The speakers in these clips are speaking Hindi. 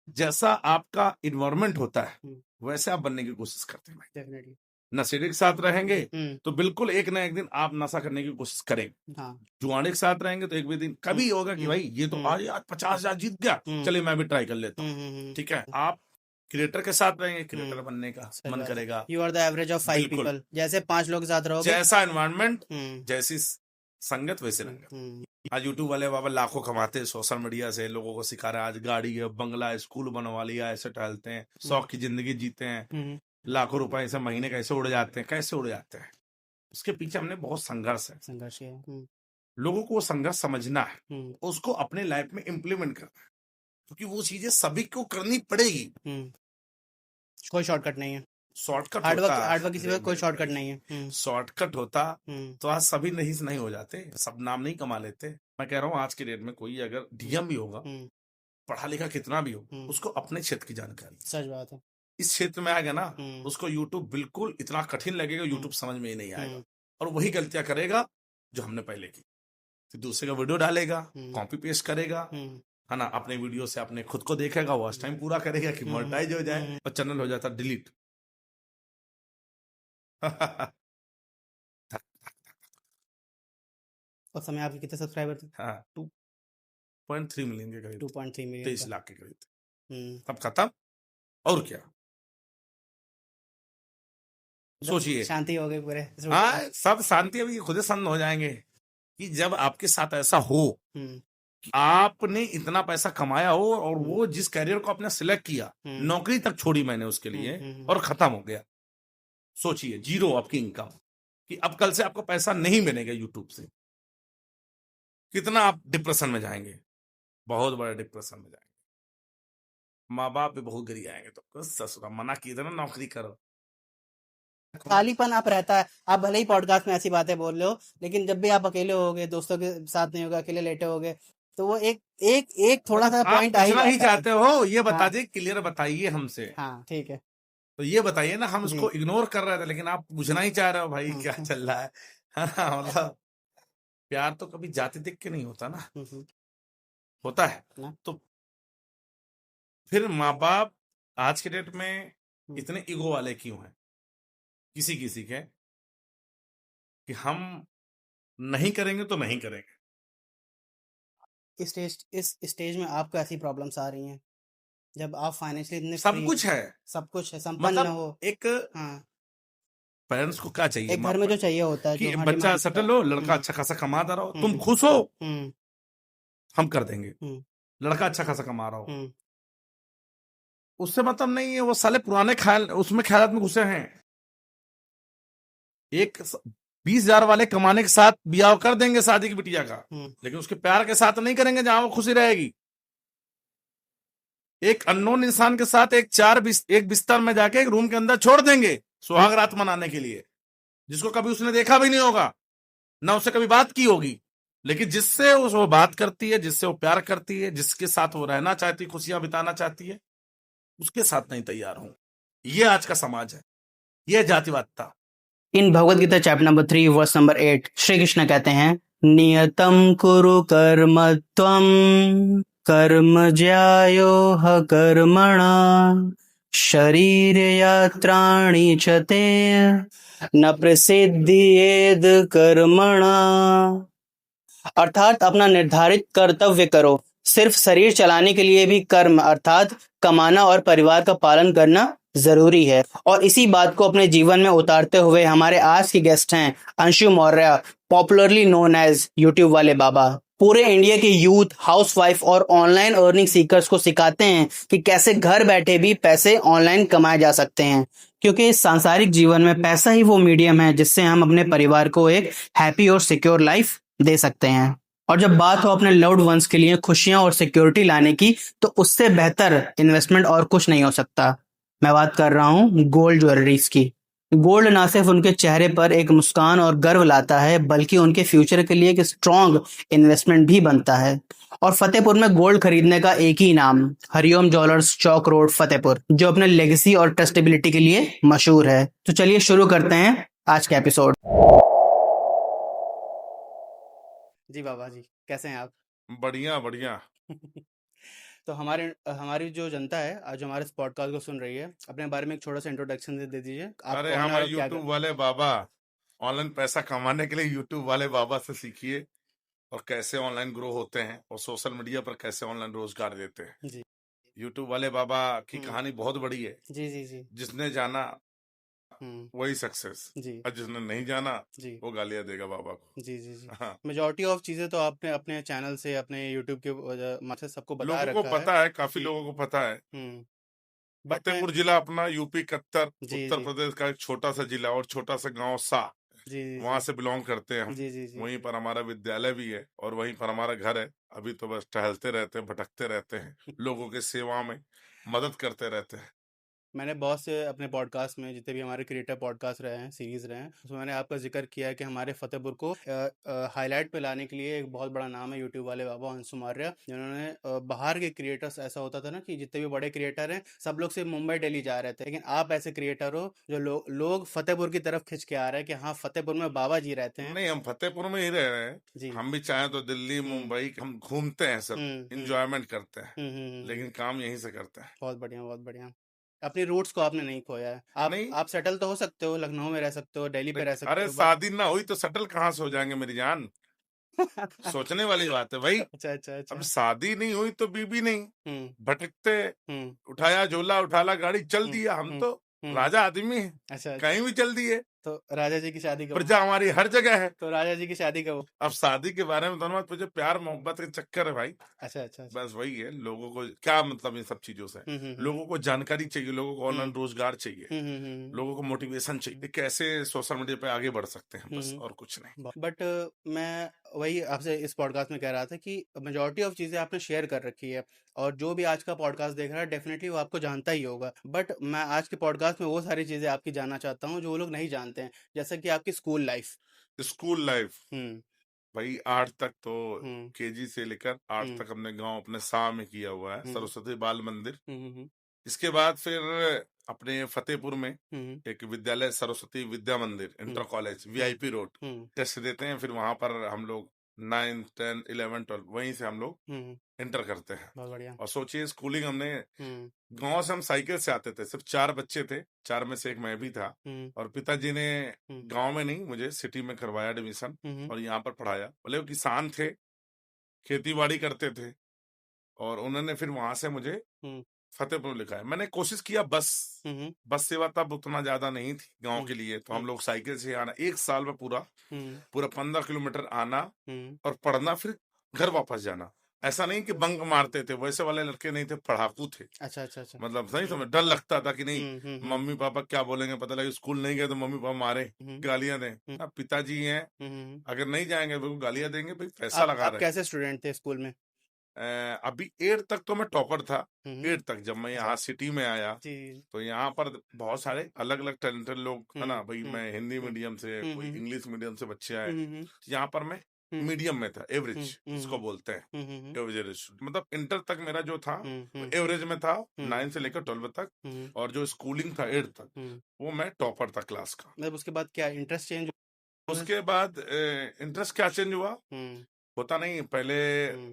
जैसा आपका इन्वायरमेंट होता है हम्म, वैसे आप बनने की कोशिश करते हैं भाई। डेफिनेटली। नशेड़ी के साथ रहेंगे हम्म, तो बिल्कुल एक ना एक दिन आप नशा करने की कोशिश करेंगे। हाँ। जुआने के साथ रहेंगे तो एक भी दिन कभी होगा कि हम्म, भाई ये तो हम्म, आज 50,000 जीत गया, हम्म, चलिए मैं भी ट्राई कर लेता हूँ। हम्म। ठीक है, आप क्रिएटर के साथ रहेंगे, क्रिएटर हम्म, बनने का सही मन बात है। करेगा। You are the average of 5 बिल्कुल, पीपल। जैसे 5 लोग के साथ रहोगे। जैसा एनवायरनमेंट हम्म, जैसी संगत वैसे हम्म, रंगत। आज यूट्यूब वाले बाबा लाखों कमाते हैं सोशल मीडिया से, लोगों को सिखा रहे हैं, आज गाड़ी है, बंगला है, स्कूल बनवा लिया, ऐसे टहलते हैं, शौक की जिंदगी जीते हैं, हम्म, लाखों रुपए ऐसे महीने कैसे उड़ जाते हैं, कैसे उड़ जाते हैं। उसके पीछे हमने बहुत संघर्ष है। संघर्ष है। लोगों को वो संघर्ष समझना है, हम्म, उसको अपने लाइफ में इम्प्लीमेंट करना है, क्योंकि वो चीजें सभी को करनी पड़ेगी। कोई शॉर्टकट नहीं है। शॉर्टकट हार्डवर्क होता, हार्डवर्क किसी अरे का कोई मेरे शॉर्टकट भाई, नहीं है। शॉर्टकट होता हम्म, तो आज सभी नहीं हो जाते, सब नाम नहीं कमा लेते। मैं कह रहा हूँ आज के डेट में कोई अगर डीएम भी होगा, हम्म, पढ़ा लिखा कितना भी हो, हम्म, उसको अपने क्षेत्र की जानकारी, सच बात है। इस क्षेत्र में आएगा ना, हम्म, उसको यूट्यूब बिल्कुल इतना कठिन लगेगा, हम्म, यूट्यूब समझ में ही नहीं आएगा। हम्म, और वही गलतियां करेगा जो हमने पहले की। फिर दूसरे का वीडियो डालेगा, हम्म, कॉपी पेस्ट करेगा, हम्म, है ना, अपने वीडियो से अपने खुद को देखेगा, वॉच टाइम पूरा करेगा कि हम्म, मोनेटाइज हो जाए, हम्म। और चैनल हो जाता डिलीट। उस समय आपके कितने सब्सक्राइबर थे? हाँ, 2.3 मिलियन के करीब थे, 2.3 मिलियन 23 का। लाख के करीब थे, हम्म, तब खत्म। और क्या, सोचिए। शांति हो गई पूरे रूट हाँ, पे। सब शांति, अभी खुद ही शांत हो जाएंगे कि जब आपके साथ ऐसा हो हम्म, कि आपने इतना पैसा कमाया हो और हम्म, वो जिस करियर को आपने सिलेक्ट किया, हम्म, नौकरी तक छोड़ी मैंने उसके हम्म, लिए, हम्म, और खत्म हो गया। सोचिए, जीरो आपकी इनकम, कि अब कल से आपको पैसा नहीं मिलेगा यूट्यूब से, कितना आप डिप्रेशन में जाएंगे, बहुत बड़े डिप्रेशन में जाएंगे। माँ बाप भी बहुत गिर आएंगे, तो ससुरा मना किए थे ना नौकरी करो। खालीपन आप रहता है। आप भले ही पॉडकास्ट में ऐसी बातें बोल रहे हो, लेकिन जब भी आप अकेले होगे, दोस्तों के साथ नहीं होगा, अकेले लेटे होगे, तो वो एक एक एक थोड़ा मतलब सा आप पॉइंट आ ही पूछना ही जाता है। चाहते हो, ये बता हाँ, दिए, क्लियर बताइए हमसे। हाँ, ठीक है। तो ये बताइए ना, हम जी। उसको इग्नोर कर रहे थे, लेकिन आप पूछना ही चाह रहे हो भाई हम्म, क्या चल रहा है। हाँ, मतलब प्यार तो कभी जाति देख के नहीं होता ना, होता है। ना। तो फिर माँ बाप आज के डेट में हम्म, इतने ईगो वाले क्यों हैं, किसी किसी के, कि हम नहीं करेंगे तो नहीं करेंगे। इस स्टेज में आपको ऐसी प्रॉब्लम्स आ रही हैं जब आप फाइनेंशियली इतने सब फ्री हो, कुछ है, सब कुछ है, संपन्न मतलब हो। एक हाँ, पेरेंट्स को क्या चाहिए, एक घर में जो चाहिए होता है, कि जो हाँ बच्चा डिमांड होता है। सेटल हो, लड़का अच्छा खासा कमाता रहो, तुम हम्म, खुश हो, हम्म, हम कर देंगे। हम्म, लड़का अच्छा खासा कमा रहा हो, हम्म, उससे मतलब नहीं है, वो साले पुराने ख्याल उसमें ख्यालात में घुसे हैं। एक 20,000 वाले कमाने के साथ ब्याह कर देंगे शादी की बिटिया का, हम्म, लेकिन उसके प्यार के साथ नहीं करेंगे जहां वो खुशी रहेगी। एक अननोन इंसान के साथ एक बिस्तर में जाके एक रूम के अंदर छोड़ देंगे सुहाग रात मनाने के लिए, जिसको कभी उसने देखा भी नहीं होगा, ना उससे कभी बात की होगी, लेकिन जिससे वो बात करती है, जिससे वो प्यार करती है, जिसके साथ वो रहना चाहती है, खुशियां बिताना चाहती है, उसके साथ नहीं तैयार हूं। ये आज का समाज है, ये जातिवादता। In Bhagavad Gita chapter number 3 verse number 8 Shri Krishna कहते हैं, नियतम कुरु कर्म त्वम कर्म ज्यायो ह कर्मणा शरीर यात्राणि च ते न प्रसिद्धियेद कर्मणा। अर्थात अपना निर्धारित कर्तव्य करो। सिर्फ शरीर चलाने के लिए भी कर्म अर्थात कमाना और परिवार का पालन करना जरूरी है। और इसी बात को अपने जीवन में उतारते हुए हमारे आज के गेस्ट हैं Anshu Maurya, popularly known as YouTube वाले बाबा। पूरे इंडिया के यूथ, हाउसवाइफ और ऑनलाइन अर्निंग सीकर्स को सिखाते हैं कि कैसे घर बैठे भी पैसे ऑनलाइन कमाए जा सकते हैं, क्योंकि इस सांसारिक जीवन में पैसा ही वो मीडियम है जिससे हम अपने परिवार को एक हैप्पी और सिक्योर लाइफ दे सकते हैं। और जब बात हो अपने लव्ड वंस के लिए खुशियां और सिक्योरिटी लाने की, तो उससे बेहतर इन्वेस्टमेंट और कुछ नहीं हो सकता। मैं बात कर रहा हूँ गोल्ड ज्वेलरीज की। गोल्ड ना सिर्फ उनके चेहरे पर एक मुस्कान और गर्व लाता है, बल्कि उनके फ्यूचर के लिए एक स्ट्रॉन्ग इन्वेस्टमेंट भी बनता है। और फतेहपुर में गोल्ड खरीदने का एक ही नाम, हरिओम ज्वेलर्स, चौक रोड, फतेहपुर, जो अपने लेगेसी और ट्रस्टेबिलिटी के लिए मशहूर है। तो चलिए शुरू करते हैं आज का एपिसोड। जी बाबा जी, कैसे हैं आप? बढ़िया बढ़िया। तो हमारी जो जनता है आज हमारे इस पॉडकास्ट को सुन रही है, अपने बारे में एक छोटा सा इंट्रोडक्शन दे दीजिए। आप अरे कौन है हम और क्या यूट्यूब वाले बाबा, ऑनलाइन पैसा कमाने के लिए यूट्यूब वाले बाबा से सीखिए और कैसे ऑनलाइन ग्रो होते हैं और सोशल मीडिया पर कैसे ऑनलाइन रोजगार देते हैं। जी। यूट्यूब वाले बाबा की हम्म। कहानी बहुत बड़ी है। जी जी जी। जिसने जाना वही सक्सेस, जी और जिसने नहीं जाना जी वो गालियां देगा बाबा को। जी जी जी। हाँ, मेजोरिटी ऑफ चीजें तो आपने अपने चैनल से, अपने यूट्यूब के माध्यम से सबको बता लोगों को रखा है पता है, काफी कि लोगों को पता है। बट मैं फतेहपुर जिला अपना यूपी कत्तर जी उत्तर जी प्रदेश का एक छोटा सा जिला और छोटा सा गांव सा, जी जी वहां से बिलोंग करते हैं हम। जी जी जी वहीं पर हमारा विद्यालय भी है और वहीं पर हमारा घर है। अभी तो बस टहलते रहते हैं, भटकते रहते हैं, लोगों के सेवा में मदद करते रहते हैं। मैंने बहुत से अपने पॉडकास्ट में, जितने भी हमारे क्रिएटर पॉडकास्ट रहे हैं, सीरीज रहे हैं, उसमें मैंने आपका जिक्र किया है कि हमारे फतेहपुर को हाईलाइट पे लाने के लिए एक बहुत बड़ा नाम है यूट्यूब वाले बाबा अंशु मौर्य, जिन्होंने बाहर के क्रिएटर्स, ऐसा होता था ना कि जितने भी बड़े क्रिएटर हैं सब लोग सिर्फ मुंबई दिल्ली जा रहे थे, लेकिन आप ऐसे क्रिएटर हो जो लोग फतेहपुर की तरफ खिंच के आ रहे हैं कि हाँ, फतेहपुर में बाबा जी रहते हैं। नहीं, हम फतेहपुर में ही रह रहे हैं। जी। हम भी चाहें तो दिल्ली मुंबई हम घूमते हैं, सब इंजॉयमेंट करते हैं, हम्म। लेकिन काम यहीं से करते हैं। बहुत बढ़िया, बहुत बढ़िया। अपनी रूट्स को आपने नहीं खोया है। नहीं, आप सेटल तो हो सकते हो, लखनऊ में रह सकते हो, दिल्ली पे रह सकते अरे हो, शादी ना हुई तो सेटल कहाँ से हो जाएंगे मेरी जान? सोचने वाली बात है भाई। अच्छा अच्छा अच्छा। अब शादी नहीं हुई तो बीबी नहीं, भटकते, हम्म उठाया झोला, उठाला गाड़ी, चल हम्म दिया। हम हम्म तो हम्म राजा आदमी हैं, अच्छा अच्छा। कहीं भी चल दिए। तो राजा जी की शादी कब? प्रजा हमारी हर जगह है। तो राजा जी की शादी कब? अब शादी के बारे में दोनों तुझे प्यार मोहब्बत के चक्कर है भाई। अच्छा अच्छा अच्छा। बस वही है, लोगों को क्या मतलब इन सब चीजों से? लोगों को जानकारी चाहिए, लोगों को ऑनलाइन रोजगार चाहिए, लोगों को मोटिवेशन चाहिए, कैसे सोशल मीडिया पे आगे बढ़ सकते हैं, बस और कुछ नहीं। बट मैं वही आपसे इस पॉडकास्ट में कह रहा था कि मेजोरिटी ऑफ चीजें आपने शेयर कर रखी है, और जो भी आज का पॉडकास्ट देख रहा है डेफिनेटली वो आपको जानता ही होगा। बट मैं आज के पॉडकास्ट में वो सारी चीजें आपकी जानना चाहता हूँ जो वो लोग नहीं जानते हैं, जैसे कि आपकी स्कूल लाइफ। स्कूल लाइफ भाई 8 तक तो, हम्म केजी से लेकर 8 तक हमने गांव अपने सा में किया हुआ है, सरस्वती बाल मंदिर। इसके बाद फिर अपने फतेहपुर में एक विद्यालय, Saraswati Vidya Mandir inter college, VIP road, test देते हैं। फिर वहां पर हम लोग 9, 10, 11, 12 वहीं से हम लोग इंटर करते हैं। बहुत बढ़िया। और सोचिए, स्कूलिंग हमने गांव से, हम साइकिल से आते थे, सिर्फ 4 बच्चे थे, 4 में से एक मैं भी था। और पिताजी ने गांव में नहीं, मुझे सिटी में करवाया एडमिशन और यहाँ पर पढ़ाया। बोले वो किसान थे, खेती बाड़ी करते थे, और उन्होंने फिर वहां से मुझे फतेहपुर लिखा है। मैंने कोशिश किया, बस सेवा तब उतना ज्यादा नहीं थी गांव के लिए, तो हम लोग साइकिल से आना, 1 साल में पूरा 15 किलोमीटर आना और पढ़ना, फिर घर वापस जाना। ऐसा नहीं कि बंक मारते थे, वैसे वाले लड़के नहीं थे, पढ़ाकू थे। अच्छा अच्छा अच्छा। मतलब सही समझ, डर लगता था कि नहीं मम्मी पापा क्या बोलेंगे, पता लगे स्कूल नहीं गए तो मम्मी पापा मारे, गालियां दें। अब पिताजी हैं, अगर नहीं जाएंगे तो गालियां देंगे, भाई पैसा लगा रहे। कैसे स्टूडेंट थे स्कूल में? अभी 8 तक तो मैं टॉपर था। 8 तक जब मैं यहाँ सिटी में आया तो यहाँ पर बहुत सारे अलग अलग टैलेंटेड लोग है ना भाई। मैं हिंदी मीडियम से, कोई इंग्लिश मीडियम से बच्चे आए। यहाँ पर मैं मीडियम में था, एवरेज जिसको बोलते हैं, एवरेज। मतलब इंटर तक मेरा जो था एवरेज में था, 9 से लेकर 12 तक। और जो स्कूलिंग था 8 तक, वो मैं टॉपर था क्लास का। मतलब उसके बाद क्या इंटरेस्ट चेंज? उसके बाद इंटरेस्ट क्या चेंज हुआ होता नहीं। पहले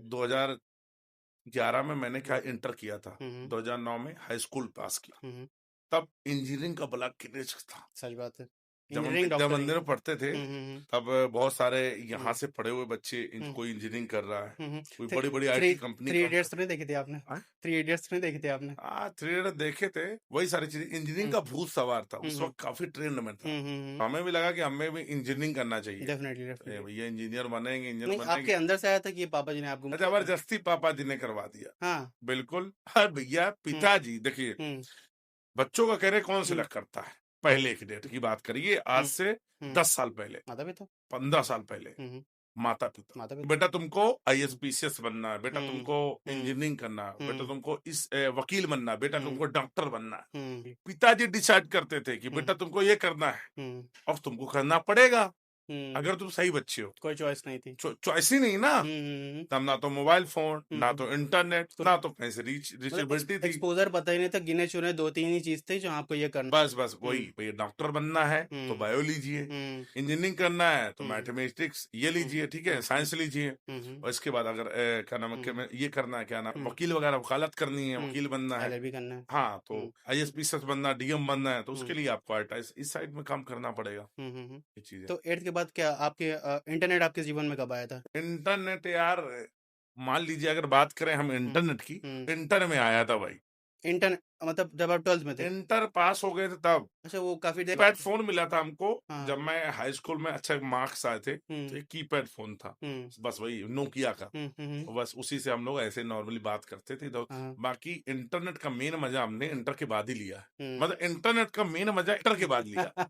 2011 में मैंने क्या इंटर किया था, 2009 में हाई स्कूल पास किया। तब इंजीनियरिंग का बड़ा क्रेज था। सच बात है। जब हम विद्या मंदिर में पढ़ते थे तब बहुत सारे यहाँ से पढ़े हुए बच्चे, कोई इंजीनियरिंग कर रहा है, कोई बड़ी बड़ी आईटी कंपनी। 3 इडियट्स नहीं देखी थी आपने? 3 इडियट्स नहीं देखी थी आपने? हाँ, 3 इडियट्स देखे थे। वही सारी चीजें, इंजीनियरिंग का भूत सवार था उस वक्त, काफी ट्रेंड में था। हमें भी लगा कि हमें भी इंजीनियरिंग करना चाहिए। डेफिनेटली भैया इंजीनियर बनेंगे, इंजीनियर बनेंगे। आपके अंदर से आया था कि पापा जी ने आपको? जबरदस्ती पापा जी ने करवा दिया। हाँ बिल्कुल। भैया पिताजी देखिए, बच्चों का करियर कौन सिलेक्ट करता है? पहले की डेट की बात करिए, आज से 10 साल पहले, माता पिता, 15 साल पहले, माता पिता। बेटा तुमको IAS PCS बनना है, बेटा तुमको इंजीनियरिंग करना है, बेटा तुमको इस वकील बनना है, बेटा तुमको डॉक्टर बनना है। पिताजी डिसाइड करते थे कि बेटा तुमको ये करना है और तुमको करना पड़ेगा। अगर तुम सही बच्चे हो, कोई चॉइस नहीं थी। चॉइस ही नहीं ना, तब ना तो मोबाइल फोन, ना तो इंटरनेट, ना तो कहीं से रीचेबिलिटी थी। एक्सपोजर पता ही नहीं था, गिने चुने 2-3 ही चीज थी जो आपको ये करना। बस वही भैया, डॉक्टर बनना है तो बायो लीजिए, इंजीनियरिंग करना है तो मैथमेटिक्स ये लीजिए, ठीक है, साइंस लीजिए, और इसके बाद अगर क्या नाम है, ये करना है, क्या नाम, वकील वगैरह वकालत करनी है, वकील बनना है, LLB करना है, हाँ, तो ISPSS बनना, DM बनना है, तो उसके लिए आपको आर्टाइज इस साइड में काम करना पड़ेगा। ये चीजें। तो 8th के बाद क्या आपके इंटरनेट आपके जीवन में कब आया था? इंटरनेट यार, मान लीजिए अगर बात करें हम इंटरनेट की, इंटर में आया था भाई। इंटरनेट मतलब जब आप 12th में थे? इंटर पास हो गए थे तब। अच्छा, वो काफी देर कीपैड फोन मिला था हमको, हाँ। जब मैं हाई स्कूल में अच्छे मार्क्स आए थे, तो एक कीपैड फोन था, बस वही नोकिया का, बस उसी से हम लोग ऐसे नॉर्मली बात करते थे। तो बाकी इंटरनेट का मेन मजा हमने इंटर के बाद ही लिया, मतलब इंटरनेट का मेन मजा इंटर के बाद लिया,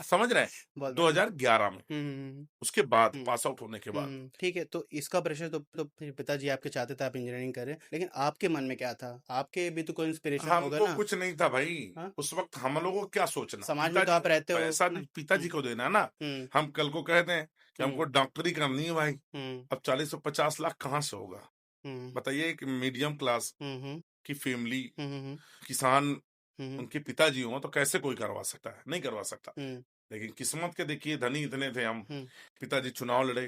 समझ रहे हैं, 2011 में, उसके बाद पास आउट होने के बाद। ठीक है, तो इसका प्रेशर तो फिर पिताजी आपके चाहते थे आप इंजीनियरिंग करें, लेकिन आपके मन में क्या था? आपके भी तो कोई इंस्पिरेशन होगा हमको ना? कुछ नहीं था भाई, उस वक्त हम लोगों को क्या सोचना, समाज में तो आप रहते हो, पैसा पिताजी को देना ना, हम कल को कहते हैं कि हमको डॉक्टरी करनी है भाई, अब 40 से 50 लाख कहाँ से होगा, बताइए। एक मीडियम क्लास की फैमिली, किसान, उनके पिताजी हो तो कैसे कोई करवा सकता है? नहीं करवा सकता। लेकिन किस्मत के देखिए धनी इतने थे हम, पिताजी चुनाव लड़े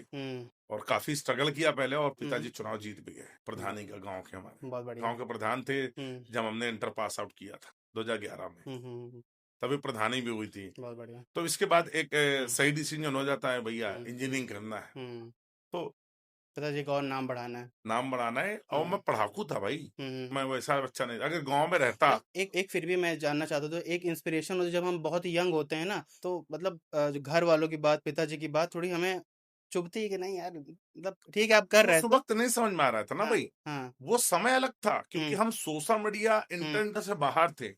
और काफी स्ट्रगल किया पहले, और पिताजी चुनाव जीत भी गए, प्रधानी का, गांव के, हमारे गांव के प्रधान थे जब हमने इंटर पास आउट किया था 2011 में, तभी प्रधानी भी हुई थी। बहुत बढ़िया। तो इसके बाद एक सही डिसीजन हो जाता है भैया, इंजीनियरिंग करना है, तो पिताजी का और नाम बढ़ाना है, और मैं पढ़ाकू था भाई, मैं वैसा बच्चा नहीं, अगर गांव में रहता। एक फिर भी मैं जानना चाहता था, एक इंस्पिरेशन होती है जब हम बहुत यंग होते हैं ना, तो मतलब जो घर वालों की बात, पिताजी की बात थोड़ी हमें चुभती है कि नहीं यार, मतलब ठीक है आप कर रहे उस वक्त नहीं समझ में आ रहा था ना भाई, वो समय अलग था, क्योंकि हम सोशल मीडिया इंटरनेट से बाहर थे।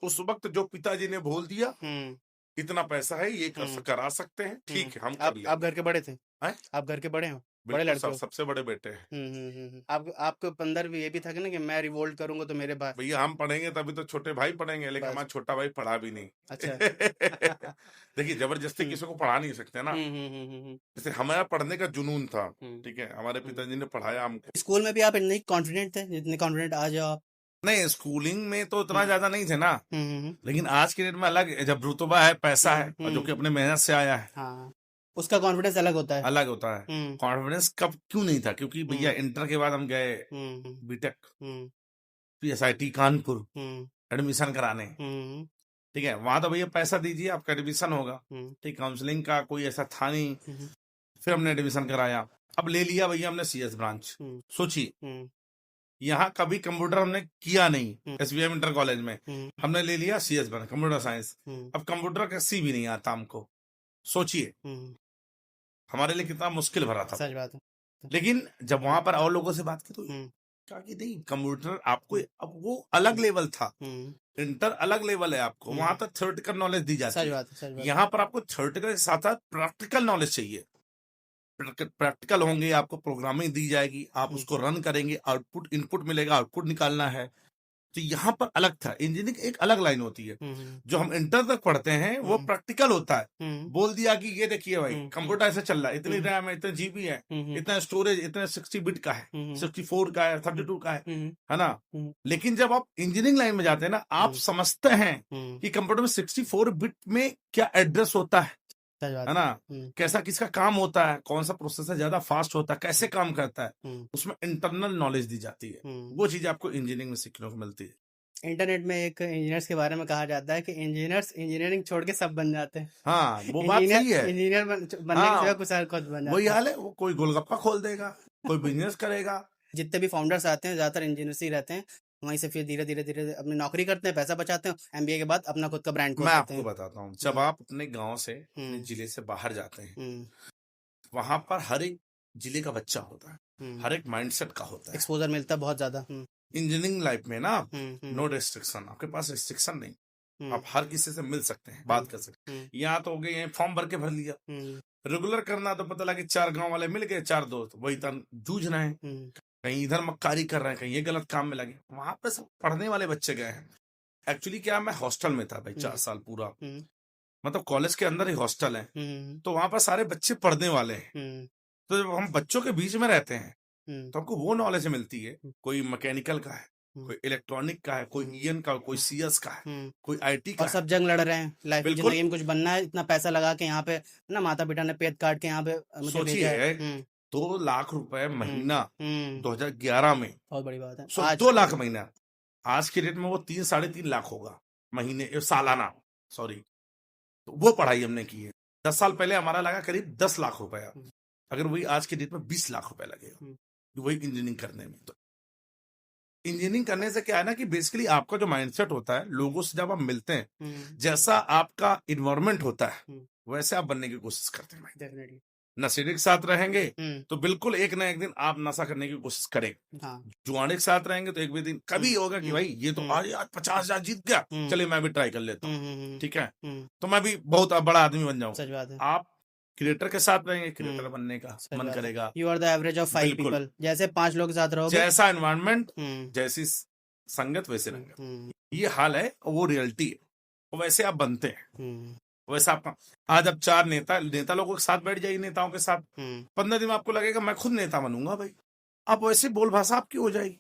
उस वक्त जो पिताजी ने बोल दिया, इतना पैसा है, ये करा सकते हैं, ठीक है, हम कर लेंगे। आप घर के बड़े थे? आप घर के बड़े हो? बड़े लड़के हो? सबसे बड़े बेटे हैं। आपको अंदर भी ये भी था कि ना कि मैं रिवोल्ट करूंगा तो मेरे भाई, भैया हम पढ़ेंगे तभी तो छोटे भाई पढ़ेंगे, लेकिन हमारा छोटा भाई पढ़ा भी नहीं। अच्छा। देखिए, जबरदस्ती किसी को पढ़ा नहीं सकते ना, जैसे हमारा पढ़ने का जुनून था, ठीक है, हमारे पिताजी ने पढ़ाया हमको। स्कूल में भी आप इतने कॉन्फिडेंट थे जितने कॉन्फिडेंट आज आप? नहीं, स्कूलिंग में तो उतना ज्यादा नहीं थे ना, लेकिन आज के डेट में अलग, जब रुतबा है, पैसा है, और जो कि अपने मेहनत से आया है, उसका कॉन्फिडेंस अलग होता है। कॉन्फिडेंस कब क्यों नहीं था, क्योंकि भैया इंटर के बाद हम गए बीटेक PSIT कानपुर एडमिशन कराने, ठीक है, वहां तो भैया पैसा दीजिए आपका एडमिशन होगा, ठीक, काउंसलिंग का कोई ऐसा था नहीं। फिर हमने एडमिशन कराया, अब ले लिया भैया हमने CS ब्रांच, सोचिए, यहाँ कभी कंप्यूटर हमने किया नहीं, SBM इंटर कॉलेज में हमने ले लिया CS ब्रांच, कंप्यूटर साइंस। अब कंप्यूटर का C भी नहीं आता हमको, सोचिए हमारे लिए कितना मुश्किल भरा था। सच बात है। लेकिन जब वहां पर और लोगों से बात की तो कहा कि नहीं, कंप्यूटर आपको, अब वो अलग लेवल था, इंटर अलग लेवल है, आपको वहां तक थ्योरेटिकल नॉलेज दी जाती है, यहाँ पर आपको थ्योरेटिकल के साथ साथ प्रैक्टिकल नॉलेज चाहिए। प्रैक्टिकल होंगे, आपको प्रोग्रामिंग दी जाएगी, आप उसको रन करेंगे, आउटपुट इनपुट मिलेगा, आउटपुट निकालना है। तो यहाँ पर अलग था, इंजीनियरिंग एक अलग लाइन होती है। जो हम इंटर तक पढ़ते हैं वो प्रैक्टिकल होता है, बोल दिया कि ये देखिए भाई कंप्यूटर ऐसे चल रहा है, इतनी रैम है, इतने GB है, इतना स्टोरेज, इतना 60 बिट का है, 64 का है, 32 का है ना। लेकिन जब आप इंजीनियरिंग लाइन में जाते हैं ना, आप समझते हैं कि कंप्यूटर में 64 बिट में क्या एड्रेस होता है ना, कैसा किसका काम होता है, कौन सा प्रोसेसर ज्यादा फास्ट होता है, कैसे काम करता है, उसमें इंटरनल नॉलेज दी जाती है। वो चीज आपको इंजीनियरिंग में सीखने को मिलती है। इंटरनेट में एक इंजीनियर्स के बारे में कहा जाता है कि इंजीनियर्स इंजीनियरिंग छोड़ के सब बन जाते हैं। हाँ, वो बात सही है, इंजीनियर बनने के सिवा कुछ और खुद बन जाते हैं। वही हाल है, वो कोई गोलगप्पा खोल देगा, कोई बिजनेस करेगा। जितने भी फाउंडर्स आते हैं ज्यादातर इंजीनियर्स ही रहते हैं, वहीं से फिर धीरे धीरे अपनी नौकरी करते हैं, पैसा बचाते हैं, MBA के बाद अपना खुद का ब्रांड खोलते हैं। मैं आपको बताता हूँ, जब आप अपने गांव से, अपने जिले से बाहर जाते हैं, वहां पर हर एक जिले का बच्चा होता है, हर एक माइंडसेट का होता है, एक्सपोजर मिलता है बहुत ज्यादा। इंजीनियरिंग लाइफ में ना, नो रेस्ट्रिक्शन, आपके पास रेस्ट्रिक्शन नहीं, आप हर किसी से मिल सकते हैं, बात कर सकते हैं। यहाँ तो हो गए, फॉर्म भर के भर लिया, रेगुलर करना तो पता लगा कि 4 गांव वाले मिल गए, 4 दोस्त वही जूझ रहे हैं, कहीं इधर मक्कारी कर रहे हैं, कहीं ये गलत काम में लगे। वहां पे सब पढ़ने वाले बच्चे गए हैं। एक्चुअली क्या, मैं हॉस्टल में था भाई 4 साल पूरा, मतलब कॉलेज के अंदर ही हॉस्टल है, तो वहां पर सारे बच्चे पढ़ने वाले हैं। तो जब हम बच्चों के बीच में रहते हैं तो हमको वो नॉलेज मिलती है, कोई मैकेनिकल का है, कोई इलेक्ट्रॉनिक का है, कोई ईएन का, कोई सीएस का है, कोई आईटी का और है। सब जंग लड़ रहे हैं लाइफ बिल्कुल। जिंदगी में कुछ बनना है, इतना पैसा लगा के यहाँ पे ना माता पिता ने पेट काट के यहाँ पे मुझे सोचिए भेजा है। 2 लाख रुपए महीना हम्म 2011 में, बहुत बड़ी बात है सो आज। 2 लाख महीना, आज के रेट में वो 3-3.5 लाख होगा महीने, सालाना, सॉरी। तो वो पढ़ाई हमने की है। 10 साल पहले हमारा लगा करीब 10 लाख रुपया, अगर वही आज के डेट में 20 लाख रुपए लगेगा वही इंजीनियरिंग करने में। तो इंजीनियरिंग करने से क्या है ना कि बेसिकली आपका जो माइंडसेट होता है, लोगों से जब आप मिलते हैं, जैसा आपका इन्वायरमेंट होता है वैसे आप बनने की कोशिश करते हैं। डेफिनेटली। नशेड़ी के साथ रहेंगे तो बिल्कुल एक ना एक दिन आप नशा करने की कोशिश करेंगे। हाँ। जुआने के साथ रहेंगे तो एक भी दिन कभी होगा कि भाई ये तो आज 50,000 जीत गया, चलिए मैं भी ट्राई कर लेता हूँ, ठीक है, तो मैं भी बहुत बड़ा आदमी बन जाऊँ। सच बात है। आप क्रिएटर के साथ रहेंगे, क्रिएटर बनने का मन करेगा। You are the average of 5 बिल्कुल। पीपल, जैसे 5 लोग के साथ रहोगे, जैसा एनवायरनमेंट, जैसी संगत वैसे रंगत, ये हाल है, वो रियलिटी है, और वैसे आप बनते हैं, वैसा आपका। आज आप 4 नेता लोगों के साथ बैठ जाइए, नेताओं के साथ 15 दिन में आपको लगेगा मैं खुद नेता बनूंगा भाई, आप वैसे बोल भाषा आपकी हो जाएगी,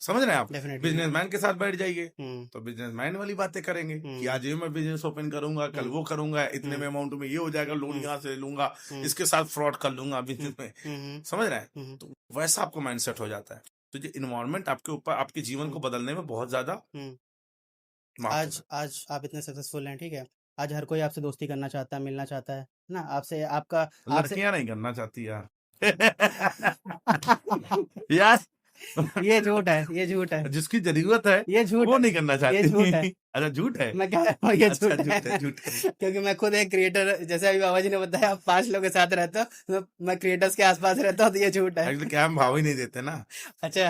समझ रहे हैं आप। बिजनेसमैन के साथ बैठ जाइए तो बिजनेसमैन वाली बातें करेंगे कि आज ये मैं बिजनेस ओपन करूंगा, कल वो करूंगा, इतने में अमाउंट में ये हो जाएगा, लोन यहाँ से लूंगा, इसके साथ फ्रॉड कर लूंगा बिजनेस में, समझ रहे हैं। तो वैसा आपको माइंडसेट हो जाता है। तो ये इन्वायरमेंट आपके ऊपर, आपके जीवन को बदलने में बहुत ज्यादा। आज आप इतने सक्सेसफुल हैं, ठीक है, आज हर कोई आपसे दोस्ती करना चाहता है, मिलना चाहता है ना आपसे, आपका लड़कियां नहीं करना चाहती यार। यार ये झूठ है, ये झूठ है, जिसकी जरूरत है ये झूठ वो नहीं करना चाहती। ये झूठ है। अच्छा झूठ है, मैं कह रहा हूँ ये अच्छा, झूठ है, झूठ है। क्योंकि मैं खुद एक क्रिएटर, जैसे अभी बाबा जी ने बताया आप 5 लोगों के साथ रहते हो, मैं क्रिएटर्स के आसपास रहता हूँ, तो ये झूठ है। एक्चुअली क्या हम भाव ही नहीं देते ना। अच्छा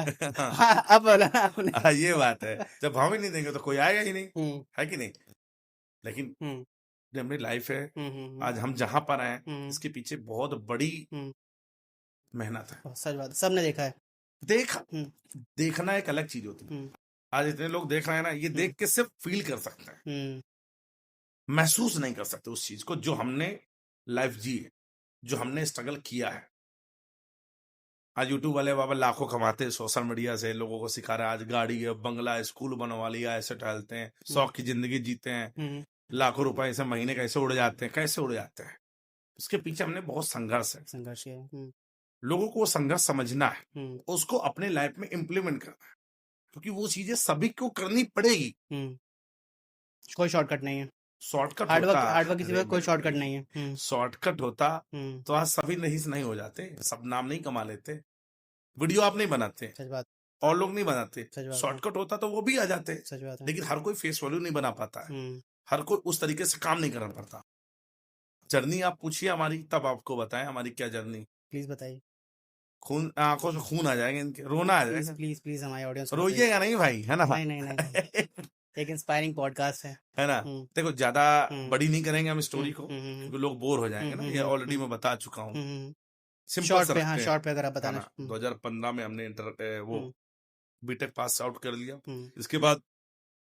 हाँ, अब बोला ना आपने। ये बात है, जब भाव ही नहीं देंगे तो कोई आएगा ही नहीं, है कि नहीं। लेकिन जो हमारी लाइफ है, आज हम जहां पर हैं, इसके पीछे बहुत बड़ी मेहनत है। सच बात, सबने देखा है। देखना एक अलग चीज होती है। आज इतने लोग देख रहे हैं ना, ये देख के सिर्फ फील कर सकते हैं, महसूस नहीं कर सकते उस चीज को जो हमने लाइफ जी है, जो हमने स्ट्रगल किया है। आज यूट्यूब वाले बाबा लाखों कमाते हैं सोशल मीडिया से, लोगों को सिखा रहे हैं, आज गाड़ी है, बंगला है, स्कूल बनवा लिया, ऐसे टहलते हैं, शौक की जिंदगी जीते हैं, लाखों रुपए ऐसे महीने कैसे उड़ जाते हैं, कैसे उड़ जाते हैं। उसके पीछे हमने बहुत संघर्ष है। लोगों को वो संघर्ष समझना है, उसको अपने लाइफ में इम्प्लीमेंट करना है, क्योंकि वो चीजें सभी को करनी पड़ेगी। कोई शॉर्टकट नहीं है, शॉर्टकट हार्डवर्क किसी कोई शॉर्टकट नहीं है। शॉर्टकट होता तो आज सभी नहीं हो जाते, सब नाम नहीं कमा लेते, वीडियो आप नहीं बनाते, सच बात, और लोग नहीं बनाते। शॉर्टकट होता तो वो भी आ जाते, सच बात है। लेकिन हर कोई फेस वैल्यू नहीं बना पाता है, हर कोई उस तरीके से काम नहीं करना पड़ता। जर्नी आप पूछिए हमारी, तब आपको बताएं हमारी क्या जर्नी। प्लीज बताइए। खून, आंखों से खून आ जाएंगे इनके, रोना आ जाएगा। प्लीज हमारे ऑडियंस रोइएगा नहीं भाई, है ना। नहीं एक इंस्पायरिंग पॉडकास्ट है ना। देखो ज्यादा बड़ी नहीं करेंगे हम स्टोरी को, क्योंकि लोग बोर हो जाएंगे ना, ये ऑलरेडी मैं बता चुका हूँ। शॉर्ट पे अगर आप बताना। 2015 में हमने वो बीटेक पास आउट कर लिया। इसके बाद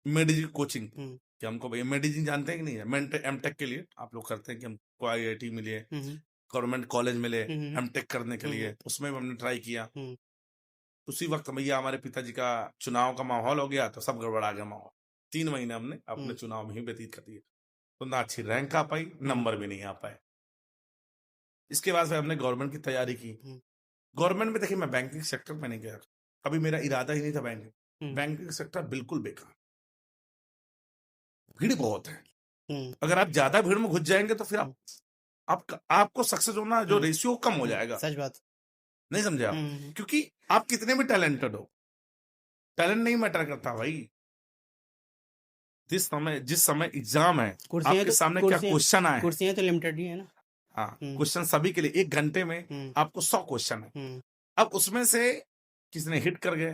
मेडिजिन कोचिंग, कि हमको भैया मेडिजिन जानते हैं कि नहीं है, एमटेक के लिए आप लोग करते हैं कि हमको IIT मिले, गवर्नमेंट कॉलेज मिले एमटेक करने के लिए, उसमें भी हमने ट्राई किया। उसी वक्त भैया हमारे पिताजी का चुनाव का माहौल हो गया, तो सब गड़बड़ा गया माहौल। 3 महीने हमने अपने चुनाव में ही व्यतीत कर दिए, तो ना अच्छी रैंक आ पाई, नंबर भी नहीं आ पाए। इसके बाद फिर हमने गवर्नमेंट की तैयारी की। गवर्नमेंट में देखिए, मैं बैंकिंग सेक्टर में नहीं गया, कभी मेरा इरादा ही नहीं था बैंकिंग सेक्टर बिल्कुल बेकार, भीड़ बहुत है। अगर आप ज्यादा भीड़ में घुस जाएंगे तो फिर आपको सक्सेस होना जो रेशियो कम हो जाएगा। सच बात, नहीं समझे आप, क्योंकि आप कितने भी टैलेंटेड हो, टैलेंट नहीं मैटर करता भाई। जिस समय एग्जाम है, आपके सामने क्या क्वेश्चन आए, कुर्सियां तो लिमिटेड ही है ना। हाँ, क्वेश्चन सभी के लिए, 1 घंटे में आपको 100 क्वेश्चन है। अब उसमें से किसने हिट कर गए,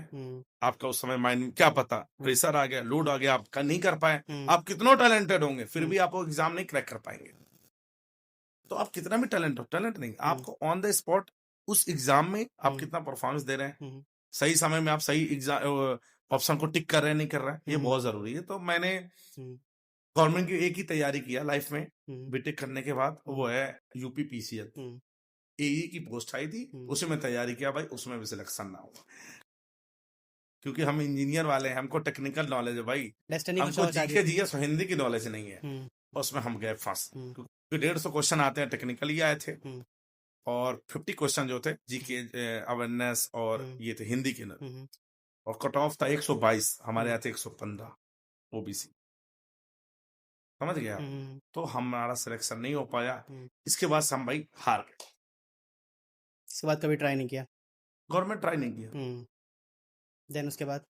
आपका उस समय माइंड में क्या पता, प्रेशर आ गया, लोड आ गया, आप नहीं कर पाए। आप कितना टैलेंटेड होंगे फिर भी आप वो एग्जाम नहीं क्रैक कर पाएंगे। तो आप कितना भी टैलेंट हो, टैलेंट नहीं, आपको ऑन द स्पॉट उस एग्जाम में आप कितना परफॉर्मेंस दे रहे हैं, सही समय में आप सही एग्जाम ऑप्शन को टिक कर रहे हैं नहीं कर रहे हैं, ये बहुत जरूरी है। तो मैंने गवर्नमेंट की एक ही तैयारी किया लाइफ में हम्म, बीटेक करने के बाद, वो है यूपी पीसीएल। हम्म, एई की पोस्ट आई थी, उसी में तैयारी किया भाई, उसमें भी सिलेक्शन ना हुआ, क्योंकि हम इंजीनियर वाले हैं, हमको टेक्निकल नॉलेज है भाई, डेस्टिनी कुछ हमको और चाहती जीके थी। जीएस हिंदी की नॉलेज नहीं है, हम्म, उसमें हम गए फंस, हम्म, क्योंकि 150 क्वेश्चन आते हैं टेक्निकली आए थे, हम्म, और 50 क्वेश्चन जो थे जीके अवेयरनेस और हम्म, ये थे हिंदी के न, हम्म, और कट ऑफ था 122, हमारे यहाँ थे 115 ओबीसी, समझ गया। हम्म, तो हमारा सिलेक्शन नहीं हो पाया, हम्म। इसके बाद से हम भाई हार गए, इसके बाद कभी ट्राई नहीं किया। गवर्नमेंट ट्राई नहीं किया। देन उसके बाद।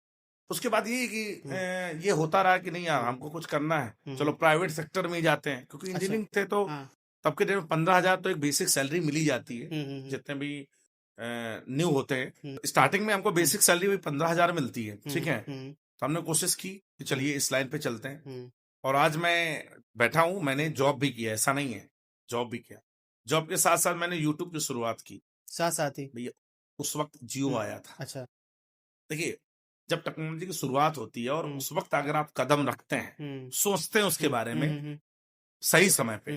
उसके बाद ये कि हम्म, ये होता रहा कि नहीं यार हम्म, हमको कुछ करना है, हम्म, चलो प्राइवेट सेक्टर में ही जाते हैं, क्योंकि अच्छा, इंजीनियरिंग थे तो हाँ, तब के डेट में 15,000 तो एक बेसिक सैलरी मिली जाती है, हम्म, जितने भी न्यू होते हैं। हम्म, स्टार्टिंग में हमको बेसिक सैलरी भी 15,000 मिलती है, ठीक है। हम्म, तो हमने कोशिश की कि चलिए इस लाइन पे चलते हैं, हम्म, और आज मैं बैठा हूं, मैंने जॉब भी किया, ऐसा नहीं है, जॉब भी किया, जॉब के साथ साथ मैंने यूट्यूब की शुरुआत की साथ साथ ही। भैया, उस वक्त जियो हम्म, आया था। अच्छा। देखिए, जब टेक्नोलॉजी की शुरुआत होती है और हम्म, उस वक्त अगर आप कदम रखते हैं, हम्म, सोचते हैं उसके बारे में हम्म, सही समय पे,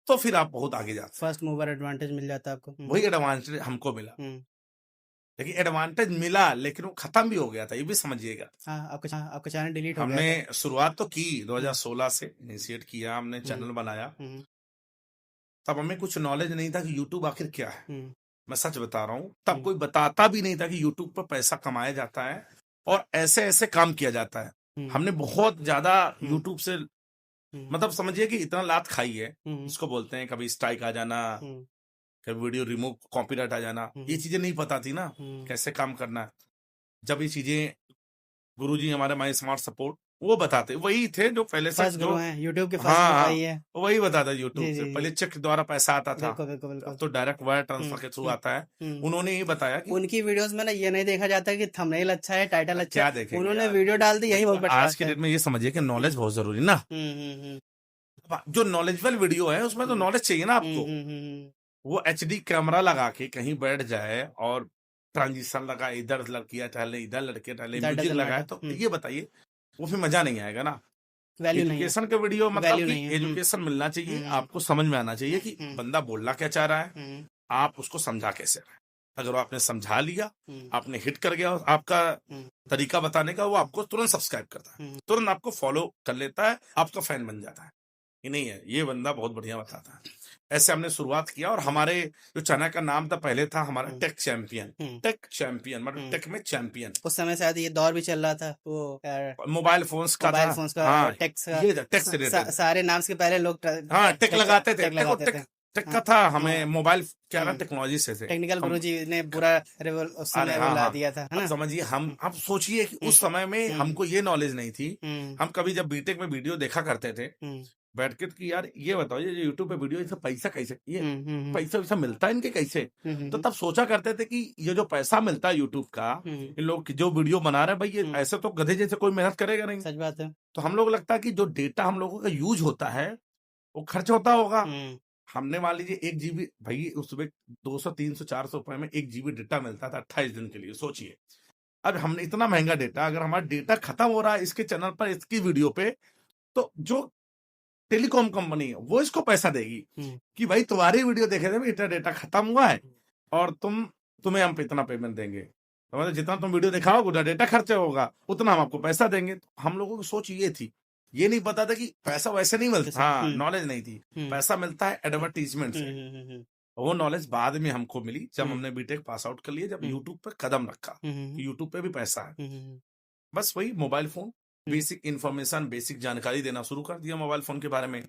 तो फिर आप बहुत आगे जाते हैं। फर्स्ट मूवर एडवांटेज मिल जाता है आपको। वही एडवांटेज हमको मिला, हम्म, लेकिन एडवांटेज मिला, लेकिन वो खत्म भी हो गया था, ये भी समझिएगा। हाँ, आपका चैनल डिलीट हो गया हमने था। शुरुआत तो की 2016 से इनिशिएट किया, हमने चैनल बनाया, हम्म, तब हमें कुछ नॉलेज नहीं था कि यूट्यूब आखिर क्या है। हम्म, मैं सच बता रहा हूँ, तब कोई बताता भी नहीं था कि यूट्यूब पर पैसा कमाया जाता है और ऐसे ऐसे काम किया जाता है। हमने बहुत ज्यादा यूट्यूब से, मतलब समझिए कि इतना लात खाई है, इसको बोलते हैं कभी स्ट्राइक आ जाना, कभी वीडियो रिमूव, कॉपीराइट आ जाना, ये चीजें नहीं पता थी ना कैसे काम करना है। जब ये चीजें गुरुजी हमारे माई स्मार्ट सपोर्ट वो बताते, वही थे जो पहले से फर्स्ट जो, गुरु हैं, यूट्यूब के फर्स्ट हाँ गुरु हाँ, वही है। वही बताता यूट्यूब जी, से। जी, पहले जी। चेक द्वारा पैसा आता था, बिल्कुल, बिल्कुल, बिल्कुल। अब तो डायरेक्ट वायर ट्रांसफर के थ्रू आता है। उन्होंने ही बताया कि उनकी वीडियोस में ना ये नहीं देखा जाता कि थंबनेल अच्छा है, टाइटल अच्छा क्या है, देखेंगे उन्होंने यार। वीडियो डाल दी, यही बहुत बड़ी आज बात के है। डेट में ये समझिए कि नॉलेज बहुत जरूरी ना, जो नॉलेजेबल वीडियो है उसमें तो नॉलेज चाहिए ना आपको। वो एचडी कैमरा लगा के कहीं बैठ जाए और ट्रांजिशन लगा, इधर लड़कियां टहले, इधर लड़के टहले, That म्यूजिक doesn't लगाए, matter. तो ये बताइए वो फिर मजा नहीं आएगा ना। वैल्यू नहीं है। एजुकेशन के वीडियो मतलब वैल्यू कि नहीं है। एजुकेशन मिलना चाहिए, आपको समझ में आना चाहिए कि बंदा बोलना क्या चाह रहा है, आप उसको समझा कैसे रहे। अगर आपने समझा लिया, आपने हिट कर गया आपका तरीका बताने का, वो आपको तुरंत सब्सक्राइब करता है, तुरंत आपको फॉलो कर लेता है, आपका फैन बन जाता है कि नहीं है ये बंदा बहुत बढ़िया बताता है। ऐसे हमने शुरुआत किया, और हमारे जो चैनल का नाम था पहले था हमारा टेक चैंपियन, टेक चैंपियन मतलब टेक में चैंपियन। उस समय शायद ये दौर भी चल रहा था, वो मोबाइल फोन्स का मोबाइल था, फोन्स का, हाँ, टेक का, ये टेक से रिलेटेड, सारे नाम से पहले लोग हाँ टेक लगाते थे, टेक लगाते थे। टेक का था, हमें मोबाइल क्या ना टेक्नोलॉजी से थे। टेक्निकल गुरुजी ने पूरा उस समय वो ला दिया था, है अब ना। समझिए हम, अब सोचिए कि उस समय में हमको ये नॉलेज नहीं थी। हम कभी जब बीटेक में वीडियो देखा करते थे बैठ के, कि यार ये बताओ ये यूट्यूब पे वीडियो इससे पैसा कैसे, ये पैसा वैसा मिलता है इनके कैसे। तो तब सोचा करते थे कि ये जो पैसा मिलता है यूट्यूब का, इन लोग जो वीडियो बना रहे हैं भाई, ये ऐसे तो गधे जैसे कोई मेहनत करेगा नहीं। सच बात है। तो हम लोग लगता है कि जो डेटा हम लोगों का यूज होता है वो खर्च होता होगा। हमने मान लीजिए 1 GB, भाई उस समय 200 300 400 रुपए में 1 GB डेटा मिलता था 28 दिन के लिए, सोचिए। अब हमने इतना महंगा डेटा, अगर हमारा डेटा खत्म हो रहा है इसके चैनल पर, इसकी वीडियो पे, तो जो टेलीकॉम कंपनी है वो इसको पैसा देगी कि भाई तुम्हारी वीडियो देखे थे, इतना डेटा खत्म हुआ है और तुम्हें हम इतना पेमेंट देंगे, तो मतलब जितना तुम वीडियो दिखाओगे उतना डेटा खर्च होगा, उतना हम आपको पैसा देंगे। तो हम लोगों की सोच ये थी, ये नहीं पता था कि पैसा वैसे नहीं मिलता, हाँ नॉलेज नहीं थी, पैसा मिलता है एडवर्टीजमेंट से। वो नॉलेज बाद में हमको मिली जब हमने बीटेक पास आउट कर लिया, जब यूट्यूब पे कदम रखा, यूट्यूब पे भी पैसा है। बस वही mobile phone, basic information, basic जानकारी देना शुरू कर दिया मोबाइल फोन के बारे में।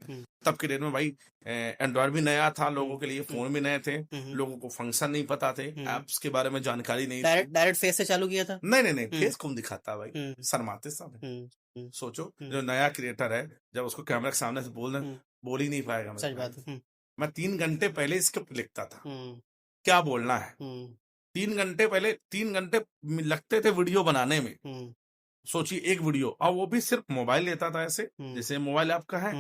तब के डेट में भाई एंड्रॉयड भी नया था लोगों के लिए, फोन भी नए थे, लोगों को फंक्शन नहीं पता थे, एप्स के बारे में जानकारी नहीं थी। डायरेक्ट फेस से चालू किया था? नहीं, फेस कौन दिखाता भाई, शर्माते सब। सोचो जो नया क्रिएटर है, जब उसको कैमरा के सामने से बोल ही नहीं पाएगा। सच बात है। मैं 3 घंटे पहले स्क्रिप्ट लिखता था, क्या बोलना है, 3 घंटे पहले, 3 घंटे लगते थे वीडियो बनाने में। सोचिए एक वीडियो, और वो भी सिर्फ मोबाइल लेता था ऐसे, जैसे मोबाइल आपका है,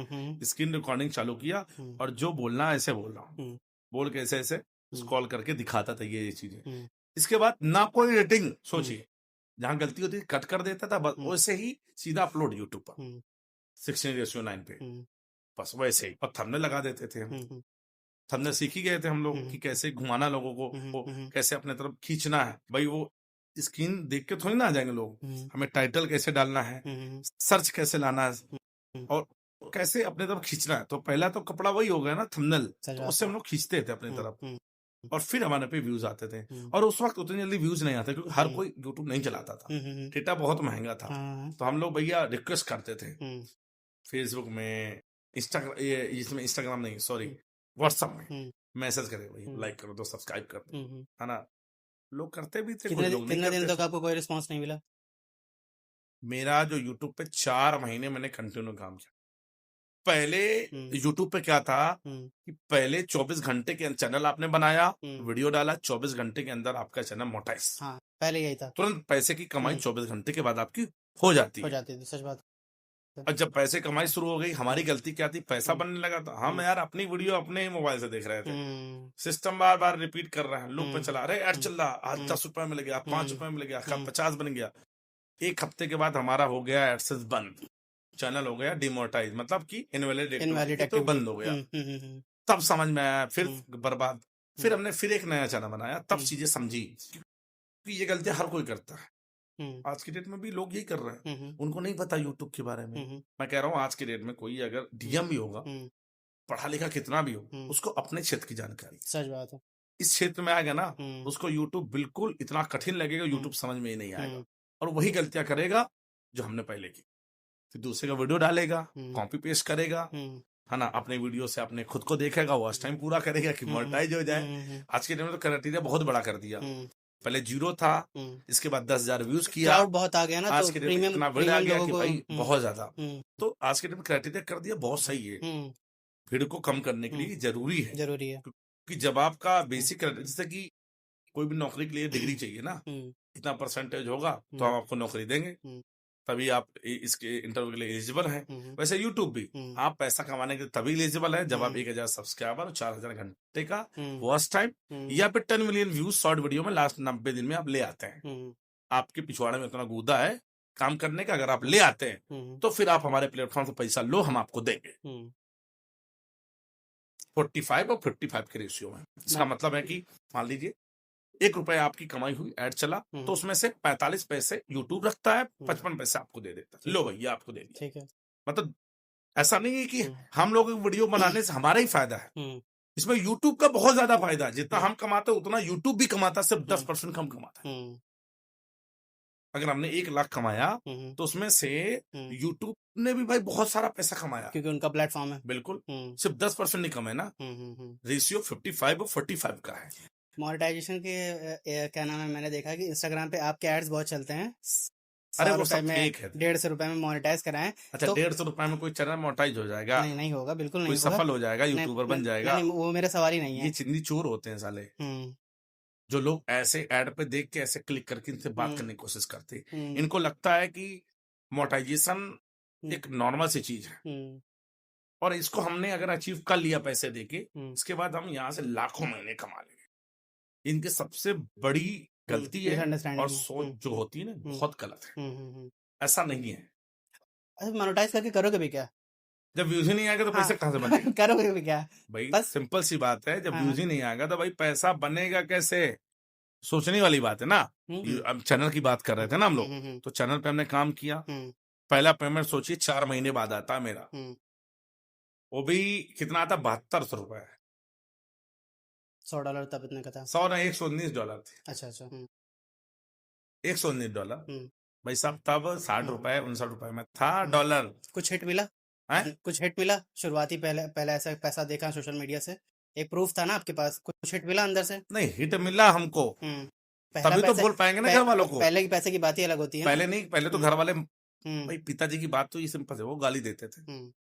स्क्रीन रिकॉर्डिंग चालू किया और जो बोलना है ऐसे बोल रहा हूँ, बोल के ऐसे ऐसे स्क्रॉल करके दिखाता था ये चीजें। इसके बाद ना कोई रेटिंग, सोचिए जहां गलती होती थी कट कर देता था, बस वैसे ही सीधा अपलोड यूट्यूब पर। 16:9 पे, हम्म, बस वैसे ही। और थंबनेल लगा देते थे हम। हम्म, थंबनेल सीख ही गए थे हम लोग हम्म, कि कैसे घुमाना लोगों को, वो हम्म, कैसे अपने तरफ खींचना है। भाई वो स्क्रीन देख के थोड़ी ना आ जाएंगे लोग, हम्म, हमें टाइटल कैसे डालना है, हम्म, सर्च कैसे लाना है, हम्म, और कैसे अपने तरफ खींचना है। तो पहला तो कपड़ा वही हो गया ना, थंबनेल, सच तो बात उससे है। हम लोग खींचते थे अपनी तरफ, हम्म, और फिर हमारे पे व्यूज आते थे। हम्म, और उस वक्त उतनी जल्दी व्यूज नहीं आते, क्योंकि हर हम्म, कोई यूट्यूब नहीं चलाता था, हम्म, डेटा बहुत महंगा था। हाँ, तो हम लोग भैया रिक्वेस्ट करते थे हम्म, फेसबुक में, इंस्टाग्राम, इसमें इंस्टाग्राम नहीं, सॉरी, हम्म, व्हाट्सएप में हम्म, मैसेज करे, भाई हम्म, लाइक कर दो, सब्सक्राइब कर दो, हम्म। है ना। लोग करते भी थे, कुछ कितने लोग नहीं कितने दिन करते तक थे। आपको कोई रिस्पांस नहीं मिला? मेरा जो यूट्यूब पे 4 महीने मैंने कंटिन्यू काम किया। पहले हम्म, यूट्यूब पे क्या था हम्म, कि पहले 24 घंटे के चैनल आपने बनाया, हम्म, वीडियो डाला, 24 घंटे के अंदर आपका चैनल मोनेटाइज, हाँ, पहले यही था। तुरंत पैसे की कमाई हम्म, 24 घंटे के बाद आपकी हो जाती हो है। जाती थी, सच बात है। और जब पैसे कमाई शुरू हो गई, हमारी गलती क्या थी, पैसा हम्म, बनने लगा, तो हम हम्म, यार अपनी वीडियो अपने ही मोबाइल से देख रहे थे, हम्म, सिस्टम बार बार रिपीट कर रहे हैं, लूप पे हम्म, चला रहे, ऐड हम्म, चल रहा, आज हम्म, 10 रुपए मिल गया, 5 रुपए मिल गया, कब हम्म, 50 बन गया। एक हफ्ते के बाद हमारा हो गया एडसेंस बंद, चैनल हो गया डिमोनेटाइज, मतलब कि इनवैलिड इनवैलिड एक्टिविटी, तो एक्टिविटी। बंद हो गया। हम्म, तब समझ में आया, फिर हम्म, बर्बाद। फिर हमने फिर एक नया चैनल बनाया, तब हम्म, चीजें समझी कि ये गलतियां हर कोई करता है। हम्म, आज की डेट में भी लोग यही कर रहे हैं, हम्म, उनको नहीं पता यूट्यूब के बारे में। हम्म, मैं कह रहा हूँ आज की डेट में कोई अगर डीएम भी होगा, हम्म, पढ़ा लिखा कितना भी हो, हम्म, उसको अपने क्षेत्र की जानकारी, सच बात है। इस क्षेत्र में आएगा ना, हम्म, उसको यूट्यूब बिल्कुल इतना कठिन लगेगा, हम्म, यूट्यूब समझ में ही नहीं आएगा, हम्म, और वही गलतियां करेगा जो हमने पहले की। फिर दूसरे का वीडियो डालेगा, हम्म, कॉपी पेस्ट करेगा, हम्म, है ना, अपने वीडियो से अपने खुद को देखेगा, वॉच टाइम पूरा करेगा कि हम्म, मोनेटाइज हो जाए। हम्म, आज के टाइम में तो क्राइटेरिया बहुत बड़ा कर दिया, हम्म, पहले 0 था, हम्म। इसके बाद 10,000 व्यूज किया, क्राउड बहुत आ गया ना, आज तो के डेट में प्रीमियम इतना भीड़ आ प्रीमियम गया लोगों कि को। भाई बहुत ज्यादा। हम्म, तो आज के डेट में क्राइटेरिया कर दिया, बहुत सही है, हम्म, भीड़ को कम करने के लिए जरूरी है। जरूरी है। क्योंकि जब आपका बेसिक, जैसे कि कोई भी नौकरी के लिए डिग्री चाहिए ना, हम्म, इतना परसेंटेज होगा तो हम्म, हम आपको नौकरी देंगे, हम्म, तभी आप इसके इंटरव्यू के लिए एलिजिबल हैं। हम्म, वैसे यूट्यूब भी हम्म, आप पैसा कमाने के लिए तभी एलिजिबल है जब आप हम्म, 1,000 सब्सक्राइबर और 4,000 घंटे का हम्म, वॉच टाइम, हम्म, या फिर 10 मिलियन व्यूज शॉर्ट वीडियो में लास्ट 90 दिन में आप ले आते हैं। हम्म, आपके पिछवाड़े में इतना गूदा है काम करने का, अगर आप ले आते हैं हम्म, तो फिर आप हमारे प्लेटफॉर्म से पैसा लो, हम आपको देंगे हम्म, 45 और 55 के रेशियो में। इसका ना- मतलब है कि मान लीजिए 1 रुपए आपकी कमाई हुई, ऐड चला, हम्म, तो उसमें से 45 पैसे यूट्यूब रखता है, 55 पैसे आपको दे देता है, लो भैया आपको दे दिया। ठीक है। मतलब ऐसा नहीं है कि हम्म, हम लोग वीडियो बनाने से हमारा ही फायदा है, हम्म, इसमें यूट्यूब का बहुत ज्यादा फायदा है। जितना हम्म, हम कमाते हैं उतना यूट्यूब भी कमाता है, सिर्फ 10% कम कमाता है। हम्म, अगर हमने 1 लाख कमाया हम्म, तो उसमें से हम्म, यूट्यूब ने भी भाई बहुत सारा पैसा कमाया, क्योंकि उनका प्लेटफॉर्म है। बिल्कुल, हम्म, सिर्फ 10% नहीं कमाए ना। रेशियो 55 और 45 का है। मोनेटाइजेशन के क्या नाम है, मैंने देखा कि इंस्टाग्राम पे आपके एड्स बहुत चलते हैं। अरे 100 वो रुपए सब में, फेक है। 150 रुपए में मोनेटाइज कराएं। अच्छा, तो 150 रुपए में कोई चैनल मोनेटाइज हो जाएगा? नहीं, नहीं होगा, बिल्कुल कोई नहीं होगा। सफल हो जाएगा, नहीं, यूट्यूबर बन नहीं, जाएगा? नहीं, वो मेरा सवाल ही नहीं ये है। चिंदी चोर होते हैं साले, हम्म, जो लोग ऐसे ऐड पे देख के ऐसे क्लिक करके इनसे बात हम्म, करने की कोशिश करते हैं। हम्म, इनको लगता है कि मोनेटाइजेशन हम्म, एक नॉर्मल सी चीज है, हम्म, और इसको हमने अगर अचीव कर लिया पैसे देके, हम्म, इसके बाद हम यहाँ से लाखों महीने कमा लेंगे। इनकी सबसे बड़ी गलती है, और मिसअंडरस्टैंडिंग। सोच जो होती है ना, बहुत गलत है। ऐसा नहीं है। अच्छा, मोनेटाइज करके करोगे भी क्या? जब व्यूज ही नहीं आएगा तो हाँ, पैसे कहाँ से बनेगा? करोगे भी क्या? भाई बस। सिंपल सी बात है, जब हाँ, व्यूज ही नहीं आएगा तो भाई पैसा बनेगा कैसे? सोचने वाली बात है ना। हम्म, अब चैनल की बात कर रहे थे ना हम लोग, हम्म, तो चैनल पे हमने काम किया। हम्म, पहला पेमेंट सोचिए 4 महीने बाद आता है मेरा, हम्म, वो भी कितना आता, 7200 रुपए। $100 तब इतने का था। 100 ना, $119 थे, अच्छा, अच्छा। $119। हम्म, भाई साहब तब 60 रुपए 59 रुपए में था डॉलर। कुछ हिट मिला? है कुछ हिट मिला शुरुआती, पहले पहले ऐसा पैसा देखा सोशल मीडिया से, एक प्रूफ था ना आपके पास, कुछ हिट मिला अंदर से? नहीं, हिट मिला हमको, पहला तभी तो पैसे, बोल पाएंगे ना घर वालों को। पहले के पैसे की बात ही अलग होती है ना। पहले नहीं, पहले तो घर वाले, हम्म, भाई पिताजी की बात तो ये सिंपल है, वो गाली देते थे, हम्म,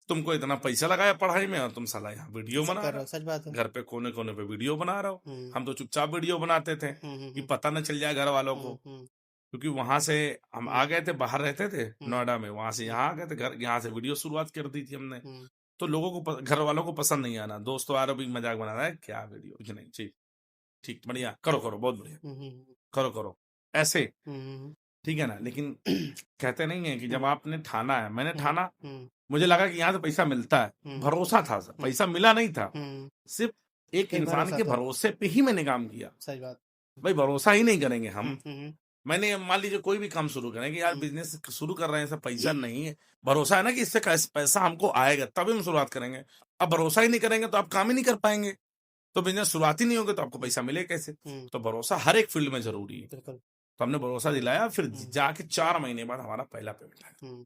तुमको इतना पैसा लगाया पढ़ाई में और तुम साला यहाँ वीडियो बना कर रहे रहे हो, सच बात हो, है। घर पे कोने कोने पे वीडियो बना रहे हो। हम्म, हम तो चुपचाप वीडियो बनाते थे कि पता न चल जाए घर वालों को, क्योंकि वहां से हम आ गए थे, बाहर रहते थे नोएडा में, वहां से यहाँ आ गए थे घर, यहाँ से वीडियो शुरुआत कर दी थी हमने। तो लोगों को घर वालों को पसंद नहीं आना, दोस्तों आ रहे भी मजाक बना रहा है, क्या वीडियो, कुछ नहीं, ठीक ठीक बढ़िया, करो करो, बहुत बढ़िया, करो करो, ऐसे। ठीक है ना, लेकिन कहते नहीं है कि जब आपने ठाना है, मैंने हम्म, ठाना, हम्म, मुझे लगा कि यहाँ से पैसा मिलता है, हम्म, भरोसा था, पैसा मिला नहीं था, सिर्फ एक एक इंसान भरोसा के था। भरोसे पे ही मैंने काम किया। सही बात। भाई भरोसा ही नहीं करेंगे हम। हम्म, मैंने मान लीजिए कोई भी काम शुरू करें कि यार बिजनेस शुरू कर रहे हैं, सब पैसा नहीं है, भरोसा है ना कि इससे पैसा हमको आएगा, तभी हम शुरुआत करेंगे। अब भरोसा ही नहीं करेंगे तो आप काम ही नहीं कर पाएंगे, तो बिजनेस शुरुआत ही नहीं होगी तो आपको पैसा मिले कैसे? तो भरोसा हर एक फील्ड में जरूरी है। बिल्कुल। तो हमने भरोसा दिलाया, फिर जाके 4 महीने बाद हमारा पहला पेमेंट आया,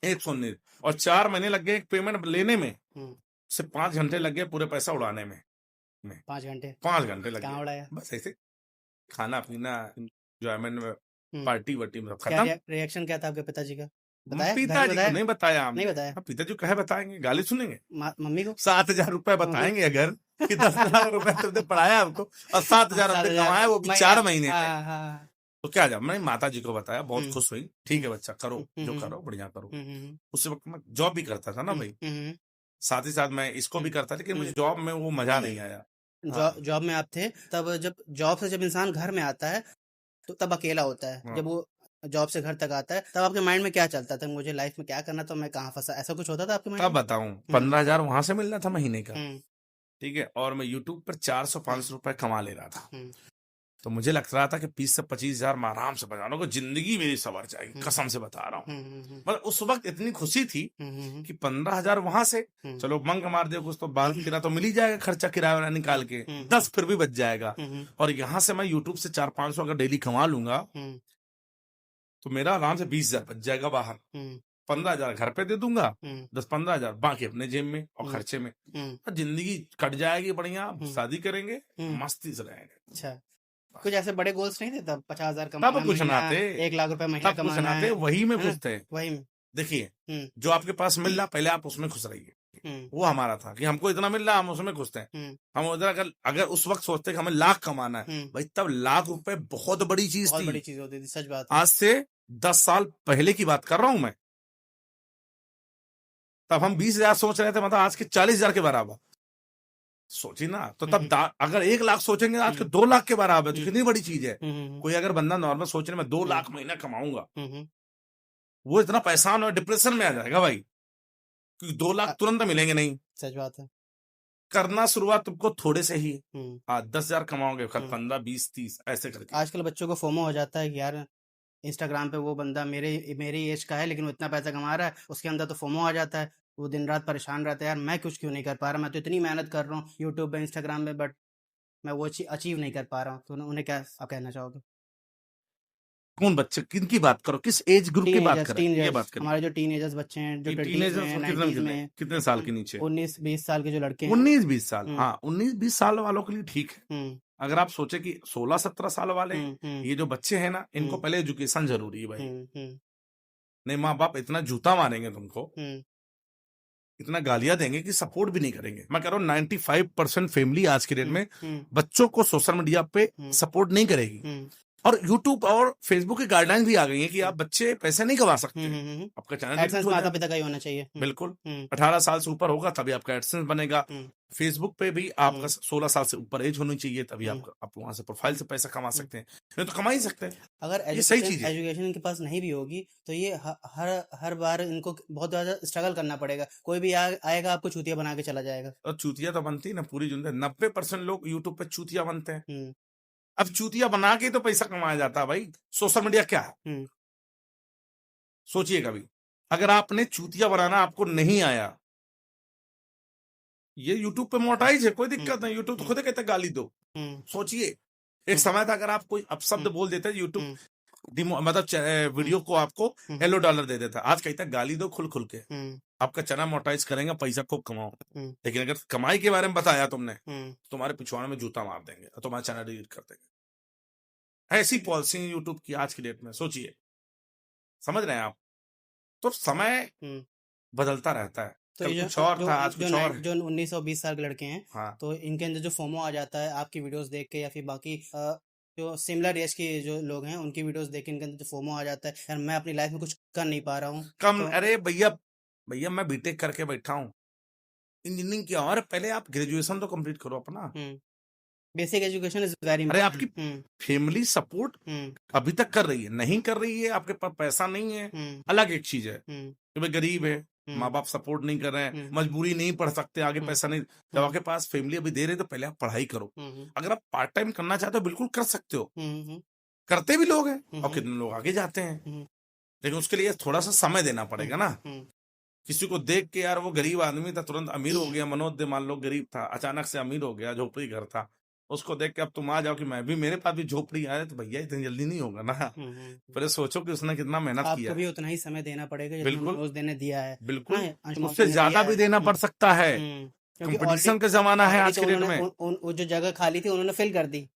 119, और 4 महीने लग गए एक पेमेंट लेने में, सिर्फ 5 घंटे लग गए पूरे पैसा उड़ाने में। 5 घंटे 5 घंटे लग कहाँ गए, उड़ाया? बस ऐसे खाना पीना एंजॉयमेंट में, हम्म, पार्टी वार्टी में सब क्या खत्म। रिएक्शन क्या था आपके पिताजी का? बताया? घर में पिताजी को बताया? नहीं बताया हमने। नहीं बताया? अब पिताजी को कहे बताएंगे, गाली सुनेंगे। मम्मी को? 7,000 रुपए बताएंगे अगर कि 10 लाख रुपए तुमने पढ़ाया हमको, और 7,000 हमने 7,000 कमाया वो भी 4 महीने में, हाँ हाँ। तो क्या जब मैंने माता जी को बताया, बहुत खुश हुई, ठीक है बच्चा करो जो करो बढ़िया करो। हम्म, उस वक्त मैं जॉब भी करता था ना भाई, साथ ही साथ मैं इसको भी करता था, लेकिन मुझे जॉब में वो मजा नहीं आया। जॉब में आप थे तब, जब जॉब से जब इंसान घर में आता है तो तब अकेला होता है। जब वो जॉब से घर तक आता है तब आपके माइंड में क्या चलता था? मुझे लाइफ में क्या करना था, मैं कहाँ फंसा, ऐसा कुछ होता था आपके माइंड तब में? बताऊं, 15,000 वहां से मिल रहा था महीने का, हम्म, ठीक है, और मैं यूट्यूब पर 400-500 रुपए कमा ले रहा था। तो मुझे लग रहा था कि 20 से 25,000 मैं आराम से बचा लूंगा, जिंदगी मेरी सवर जाएगी, कसम से बता रहा हूँ। मतलब उस वक्त इतनी खुशी थी कि 15,000 वहां से, चलो मंग मार दे कुछ तो बाल किराया तो मिल ही जाएगा, खर्चा किराया निकाल के 10 फिर भी बच जाएगा, और यहाँ से मैं यूट्यूब से 400-500 अगर डेली कमा लूंगा तो मेरा आराम से 20,000 बच जाएगा बाहर, 15,000 घर पे दे दूंगा, 10-15,000 बाकी अपने जेब में और खर्चे में, जिंदगी कट जाएगी बढ़िया, शादी करेंगे, मस्ती से रहेंगे। अच्छा, कुछ ऐसे बड़े गोल्स नहीं थे तब? 50,000 तब कमाना कुछ महीना, ना थे, 1 लाख रुपए महीना तब कुछ कमाना ना थे, है, वही में है ना? खुश थे। वही में। देखिए जो आपके पास मिल रहा पहले आप उसमें खुश रहिए, वो हमारा था कि हमको इतना मिल रहा हम उसमें खुश थे। हम उधर अगर उस वक्त सोचते कि हमें लाख कमाना है, भाई तब लाख रुपए बहुत बड़ी चीज बहुत थी, बड़ी चीज होती थी, सच बात है। आज से 10 साल पहले की बात कर रहा हूं मैं, तब हम 20,000 सोच रहे थे, मतलब आज के 40,000 के बराबर सोची ना, तो तब अगर 1 लाख सोचेंगे आज के 2 लाख के बराबर, तो कितनी बड़ी चीज है। कोई अगर बंदा नॉर्मल सोच रहे मैं 2 लाख महीना कमाऊंगा, वो इतना परेशान और डिप्रेशन में आ जाएगा भाई, क्योंकि 2 लाख तुरंत मिलेंगे नहीं। सच बात है। करना शुरुआत तुमको थोड़े से ही, 10,000 कमाओगे, 15, 20, 30 ऐसे करके। आजकल बच्चों को फोमो हो जाता है कि यार इंस्टाग्राम पे वो बंदा मेरी एज का है लेकिन वो इतना पैसा कमा रहा है, उसके अंदर तो फोमो आ जाता है, वो दिन रात परेशान रहता है, यार मैं कुछ क्यों नहीं कर पा रहा, मैं तो इतनी मेहनत कर रहा हूँ यूट्यूब पे इंस्टाग्राम पे, बट मैं वो अचीव नहीं कर पा रहा हूँ। तो उन्हें क्या आप कहना चाहोगे? कौन बच्चे, किनकी बात करो, किस एज ग्रुप की बात करें, ये बात करें। हमारे जो टीनेजर्स बच्चे हैं, जो 20s टीनेजर्स में, कितने 90s में, कितने साल के नीचे? 19-20 साल के जो लड़के हैं। 19-20 साल, हाँ 19-20 साल वालों के लिए ठीक है। अगर आप सोचे कि 16-17 साल वाले ये जो बच्चे हैं ना, इनको पहले एजुकेशन जरूरी है भाई। नहीं माँ बाप इतना जूता मारेंगे तुमको, इतना गालियां देंगे कि सपोर्ट भी नहीं करेंगे। मैं कह रहा हूँ 95% फैमिली आज के डेट में बच्चों को सोशल मीडिया पे सपोर्ट नहीं करेगी, और यूट्यूब और फेसबुक की गाइडलाइन भी आ गई है कि आप बच्चे पैसे नहीं कमा सकते, आपका चैनल माता पिता का ही होना चाहिए। बिल्कुल 18 साल से ऊपर होगा तभी आपका एडसेंस बनेगा। फेसबुक पे भी आपका 16 साल से ऊपर एज होनी चाहिए, तभी आप वहां से प्रोफाइल से पैसा कमा सकते हैं, नहीं तो कमा ही सकते हैं। अगर ये सही चीज है। एजुकेशन इनके पास नहीं भी होगी तो ये हर बार इनको बहुत ज्यादा स्ट्रगल करना पड़ेगा, कोई भी आएगा आपको चूतिया बना के चला जाएगा। और चूतिया तो बनती है ना पूरी जिंदगी, 90% लोग यूट्यूब पे चूतिया बनते हैं। अब चूतिया बना के तो पैसा कमाया जाता है भाई, सोशल मीडिया क्या है सोचिए कभी, अगर आपने चूतिया बनाना आपको नहीं आया, ये यूट्यूब पे मोटाइज है, कोई दिक्कत नहीं, यूट्यूब तो खुद कहते गाली दो। सोचिए एक समय था अगर आप कोई अपशब्द बोल देते यूट्यूब मतलब वीडियो को आपको $1 दे देता, आज कहता है गाली दो खुल खुल के, आपका चैनल मोटाइज करेंगे, पैसा खूब कमाओ। लेकिन अगर कमाई के बारे में बताया तुमने, तुम्हारे पिछवाड़े में जूता मार देंगे और तुम्हारा चैनल डिलीट कर देंगे। ऐसी पॉलिसी यूट्यूब की आज की डेट में, सोचिए, समझ रहे हैं आप? तो समय बदलता रहता है, तो कल कुछ और था, आज कुछ और है। जो 19 और 20 साल के लड़के हैं, हाँ। तो इनके अंदर जो फोमो आ जाता है आपकी वीडियोस देख के, या फिर बाकी जो सिमिलर एज के जो लोग हैं उनकी वीडियोस देख के इनके अंदर जो फोमो आ जाता है, यार मैं अपनी लाइफ में कुछ कर नहीं पा रहा हूँ कम तो... अरे भैया मैं बीटेक करके बैठा हूँ, इंजीनियरिंग किया, और पहले आप ग्रेजुएशन तो कंप्लीट करो अपना, बेसिक एजुकेशन इज वेरी अरे आपकी इम्पोर्टेंट। फैमिली सपोर्ट अभी तक कर रही है, नहीं कर रही है, आपके पास पैसा नहीं है, अलग एक चीज है कि भाई गरीब है, माँ बाप सपोर्ट नहीं कर रहे हैं, मजबूरी नहीं पढ़ सकते, आगे पैसा नहीं, जब आपके पास फैमिली अभी दे रहे तो पहले आप पढ़ाई करो। अगर आप पार्ट टाइम करना चाहते हो बिल्कुल कर सकते हो, करते भी लोग हैं और कितने लोग आगे जाते हैं, लेकिन उसके लिए थोड़ा सा समय देना पड़ेगा ना। किसी को देख के यार वो गरीब आदमी था तुरंत अमीर हो गया, मनोज दे मान लो गरीब था अचानक से अमीर हो गया, झोपड़ी घर था, उसको देख के अब तुम आ जाओ कि मैं भी, मेरे पास भी झोपड़ी आए, तो भैया इतनी जल्दी नहीं होगा ना। पहले सोचो कि उसने कितना मेहनत किया, आपको भी उतना ही समय देना पड़ेगा जितना बिल्कुल मनोज ने दिया है। बिल्कुल, अंशु उससे ने ज्यादा दिया भी है। देना पड़ सकता है, क्योंकि कंपटीशन का जमाना है already आज तो के डेट उन्होंने में, वो जो जगह खाली थी उन्होंने फिल कर दी।